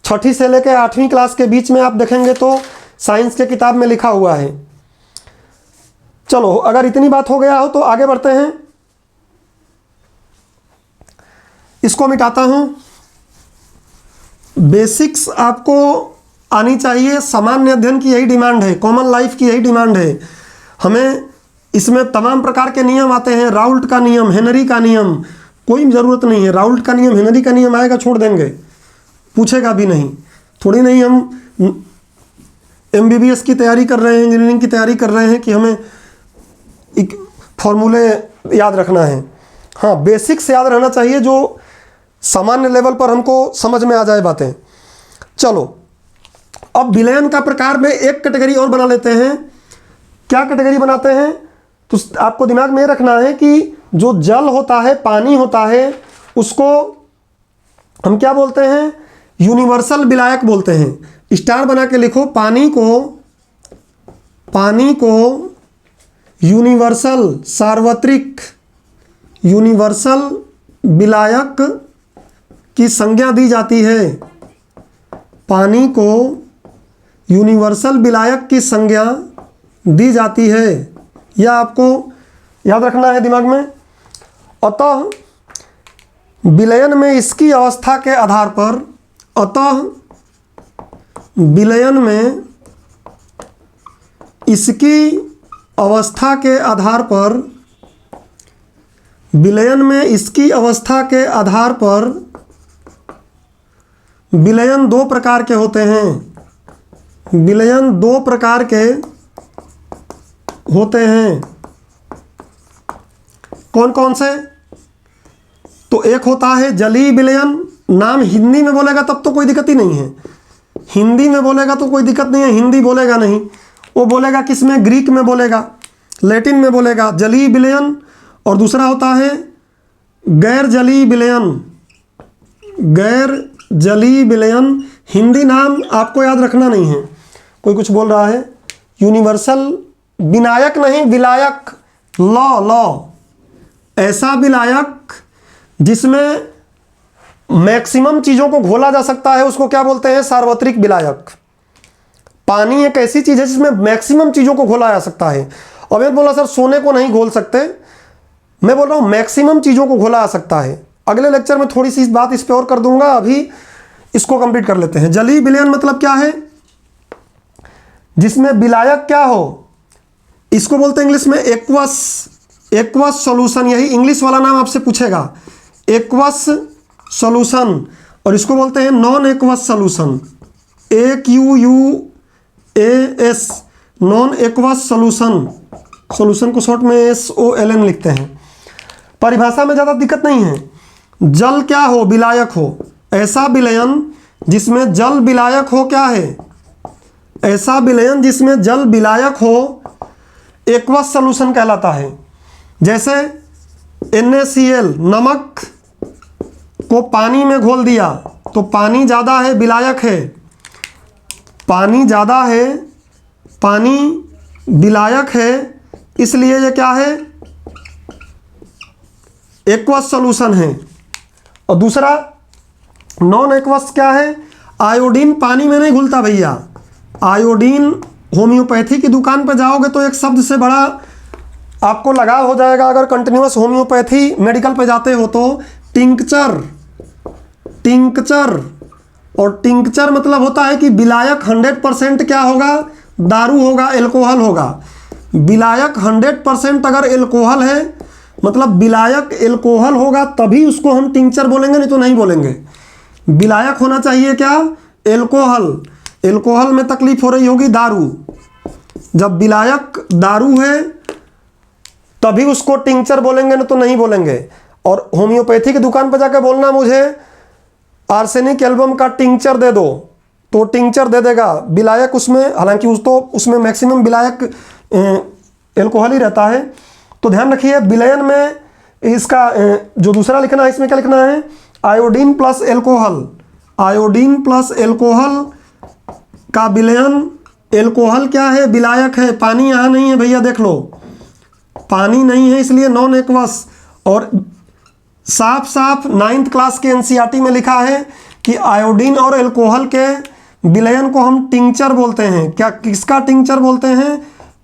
6ठी से लेकर 8वीं क्लास के बीच में आप देखेंगे तो साइंस के किताब में लिखा हुआ है। चलो, अगर इतनी बात हो गया हो तो आगे बढ़ते हैं। इसको मिटाता हूं। बेसिक्स आपको आनी चाहिए। सामान्य अध्ययन की यही डिमांड है, कॉमन लाइफ की यही डिमांड है। हमें इसमें तमाम प्रकार के नियम आते हैं। राउल्ट का नियम, हेनरी का नियम, कोई ज़रूरत नहीं है। राउल्ट का नियम, हेनरी का नियम आएगा छोड़ देंगे, पूछेगा भी नहीं। थोड़ी नहीं हम MBBS की तैयारी कर रहे हैं, इंजीनियरिंग की तैयारी कर रहे हैं कि हमें एक फॉर्मूले याद रखना है। हाँ, बेसिक्स याद रहना चाहिए जो सामान्य लेवल पर हमको समझ में आ जाए बातें। चलो, अब विलयन का प्रकार में एक कैटेगरी और बना लेते हैं। क्या कैटेगरी बनाते हैं? तो आपको दिमाग में रखना है कि जो जल होता है, पानी होता है, उसको हम क्या बोलते हैं? यूनिवर्सल विलायक बोलते हैं। स्टार बना के लिखो। पानी को यूनिवर्सल, सार्वत्रिक यूनिवर्सल विलायक की संज्ञा दी जाती है। पानी को यूनिवर्सल विलायक की संज्ञा दी जाती है। यह आपको याद रखना है दिमाग में। अतः विलयन में इसकी अवस्था के आधार पर, विलयन में इसकी अवस्था के आधार पर, विलयन में इसकी अवस्था के आधार पर विलयन 2 प्रकार के होते हैं। विलयन 2 प्रकार के होते हैं। कौन कौन से? तो एक होता है जलीय विलयन। नाम हिंदी में बोलेगा तब तो कोई दिक्कत ही नहीं है। हिंदी में बोलेगा तो कोई दिक्कत नहीं है। हिंदी बोलेगा नहीं, वो बोलेगा किस में? ग्रीक में बोलेगा, लैटिन में बोलेगा। जलीय विलयन। और दूसरा होता है गैर जलीय विलयन। गैर जलीय विलयन। हिंदी नाम आपको याद रखना नहीं है। कोई कुछ बोल रहा है। यूनिवर्सल विनायक नहीं, विलायक। लॉ ऐसा विलायक जिसमें मैक्सिमम चीज़ों को घोला जा सकता है, उसको क्या बोलते हैं? सार्वत्रिक विलायक। पानी एक ऐसी चीज़ है जिसमें मैक्सिमम चीज़ों को घोला जा सकता है। और मैं बोला सर सोने को नहीं घोल सकते, मैं बोल रहा हूँ मैक्सिमम चीज़ों को घोला जा सकता है। अगले लेक्चर में थोड़ी सी बात इस पर और कर दूंगा, अभी इसको कंप्लीट कर लेते हैं। जलीय विलयन मतलब क्या है? जिसमें विलायक क्या हो, इसको बोलते हैं इंग्लिश में एक्वस सॉल्यूशन। यही इंग्लिश वाला नाम आपसे पूछेगा, एक्वस सॉल्यूशन। और इसको बोलते हैं non aqueous solution, AQUAS, non aqueous solution. Solution को शॉर्ट में SOLN लिखते हैं। परिभाषा में ज़्यादा दिक्कत नहीं है। जल क्या हो? विलायक हो। ऐसा विलयन जिसमें जल विलायक हो, क्या है? ऐसा विलयन जिसमें जल विलायक हो एक्वस सॉल्यूशन कहलाता है। जैसे NaCl, नमक को पानी में घोल दिया तो पानी ज़्यादा है, विलायक है, पानी ज़्यादा है, पानी विलायक है, इसलिए ये क्या है? एक्वस सॉल्यूशन है। और दूसरा नॉन एक्वस क्या है? आयोडीन पानी में नहीं घुलता भैया। आयोडीन होम्योपैथी की दुकान पर जाओगे तो एक शब्द से बड़ा आपको लगाव हो जाएगा। अगर कंटिन्यूस होम्योपैथी मेडिकल पे जाते हो तो टिंक्चर, टिंक्चर, और टिंक्चर मतलब होता है कि विलायक 100% क्या होगा? दारू होगा, एल्कोहल होगा। विलायक 100% अगर एल्कोहल है, मतलब विलायक एल्कोहल होगा तभी उसको हम टिंक्चर बोलेंगे, नहीं तो नहीं बोलेंगे। विलायक होना चाहिए क्या? एल्कोहल। एल्कोहल में तकलीफ हो रही होगी दारू। जब विलायक दारू है तभी उसको टिंक्चर बोलेंगे, नहीं तो नहीं बोलेंगे। और होम्योपैथी की दुकान पर जाकर बोलना मुझे आर्सेनिक एल्बम का टिंक्चर दे दो, तो टिंक्चर दे देगा। विलायक उसमें, हालांकि उसमें मैक्सिमम विलायक एल्कोहल ही रहता है। तो ध्यान रखिए विलयन में इसका जो दूसरा लिखना है, इसमें क्या लिखना है? Iodine plus alcohol. Iodine plus alcohol का विलयन, एल्कोहल क्या है? विलायक है। पानी यहाँ नहीं है भैया, देख लो, पानी नहीं है, इसलिए नॉन एक्वस। और साफ साफ 9th क्लास के NCERT में लिखा है कि आयोडीन और एल्कोहल के विलयन को हम टिंक्चर बोलते हैं। क्या, किसका टिंक्चर बोलते हैं?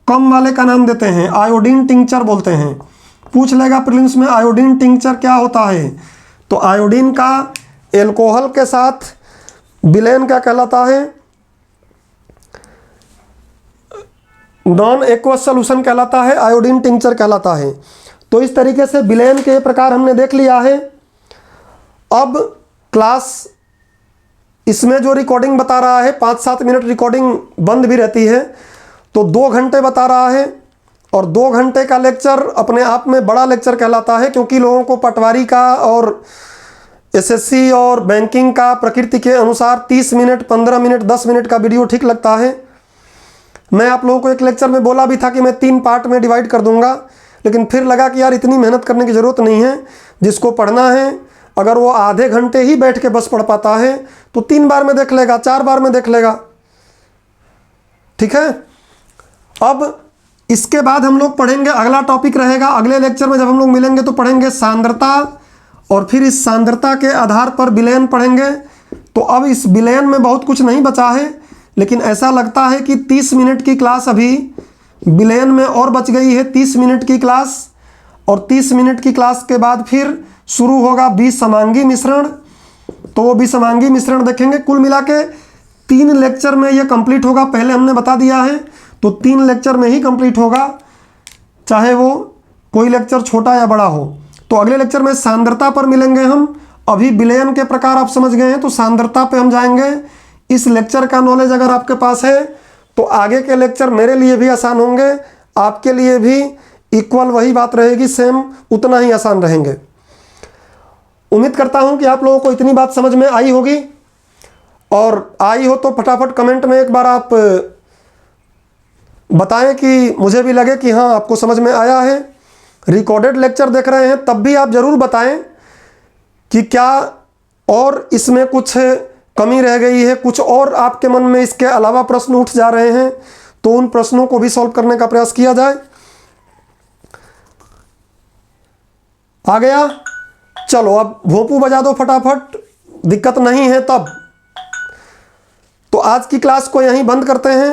कम वाले का नाम देते हैं, आयोडीन टिंक्चर बोलते हैं। पूछ लेगा प्रीलिम्स में आयोडीन टिंक्चर क्या होता है, तो आयोडीन का एल्कोहल के साथ विलयन क्या कहलाता है? नॉन एक्वस सॉल्यूशन कहलाता है, आयोडीन टिंक्चर कहलाता है। तो इस तरीके से विलयन के प्रकार हमने देख लिया है। अब क्लास इसमें जो रिकॉर्डिंग बता रहा है 5-7 मिनट रिकॉर्डिंग बंद भी रहती है, तो 2 घंटे बता रहा है। और 2 घंटे का लेक्चर अपने आप में बड़ा लेक्चर कहलाता है, क्योंकि लोगों को पटवारी का और SSC और बैंकिंग का प्रकृति के अनुसार 30 मिनट, 15 मिनट, 10 मिनट का वीडियो ठीक लगता है। मैं आप लोगों को एक लेक्चर में बोला भी था कि मैं 3 पार्ट में डिवाइड कर दूंगा, लेकिन फिर लगा कि यार इतनी मेहनत करने की ज़रूरत नहीं है। जिसको पढ़ना है, अगर वो आधे घंटे ही बैठ के बस पढ़ पाता है तो 3 बार में देख लेगा, 4 बार में देख लेगा, ठीक है। अब इसके बाद हम लोग पढ़ेंगे, अगला टॉपिक रहेगा अगले लेक्चर में जब हम लोग मिलेंगे तो पढ़ेंगे सांद्रता, और फिर इस सांद्रता के आधार पर विलयन पढ़ेंगे। तो अब इस विलयन में बहुत कुछ नहीं बचा है, लेकिन ऐसा लगता है कि 30 मिनट की क्लास अभी विलयन में और बच गई है। 30 मिनट की क्लास, और 30 मिनट की क्लास के बाद फिर शुरू होगा विसमांगी मिश्रण। तो वो विसमांगी मिश्रण देखेंगे। कुल मिला के 3 लेक्चर में ये कंप्लीट होगा, पहले हमने बता दिया है। तो 3 लेक्चर में ही कंप्लीट होगा, चाहे वो कोई लेक्चर छोटा या बड़ा हो। तो अगले लेक्चर में सांद्रता पर मिलेंगे हम। अभी विलयन के प्रकार आप समझ गए हैं, तो सांद्रता पे हम जाएंगे। इस लेक्चर का नॉलेज अगर आपके पास है तो आगे के लेक्चर मेरे लिए भी आसान होंगे, आपके लिए भी इक्वल वही बात रहेगी, सेम उतना ही आसान रहेंगे। उम्मीद करता हूं कि आप लोगों को इतनी बात समझ में आई होगी, और आई हो तो फटाफट कमेंट में एक बार आप बताएं कि मुझे भी लगे कि हाँ आपको समझ में आया है। रिकॉर्डेड लेक्चर देख रहे हैं तब भी आप ज़रूर बताएं कि क्या और इसमें कुछ कमी रह गई है, कुछ और आपके मन में इसके अलावा प्रश्न उठ जा रहे हैं, तो उन प्रश्नों को भी सॉल्व करने का प्रयास किया जाए। आ गया? चलो अब भोंपू बजा दो फटाफट, दिक्कत नहीं है तब। तो आज की क्लास को यहीं बंद करते हैं।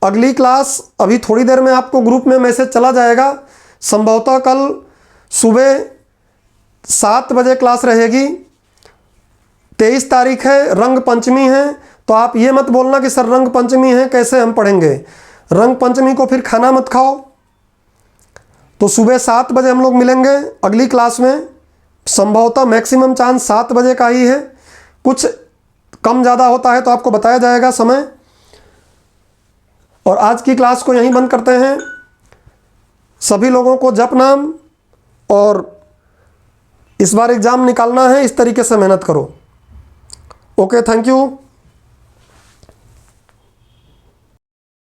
अगली क्लास अभी थोड़ी देर में आपको ग्रुप में मैसेज चला जाएगा। संभवतः कल सुबह 7 बजे क्लास रहेगी। 23 तारीख है, रंग पंचमी है। तो आप ये मत बोलना कि सर रंग पंचमी है कैसे हम पढ़ेंगे। रंग पंचमी को फिर खाना मत खाओ। तो सुबह 7 बजे हम लोग मिलेंगे अगली क्लास में। संभवतः मैक्सिमम चांस 7 बजे का ही है, कुछ कम ज़्यादा होता है तो आपको बताया जाएगा समय। और आज की क्लास को यहीं बंद करते हैं। सभी लोगों को जप नाम, और इस बार एग्ज़ाम निकालना है, इस तरीके से मेहनत करो। Okay, thank you.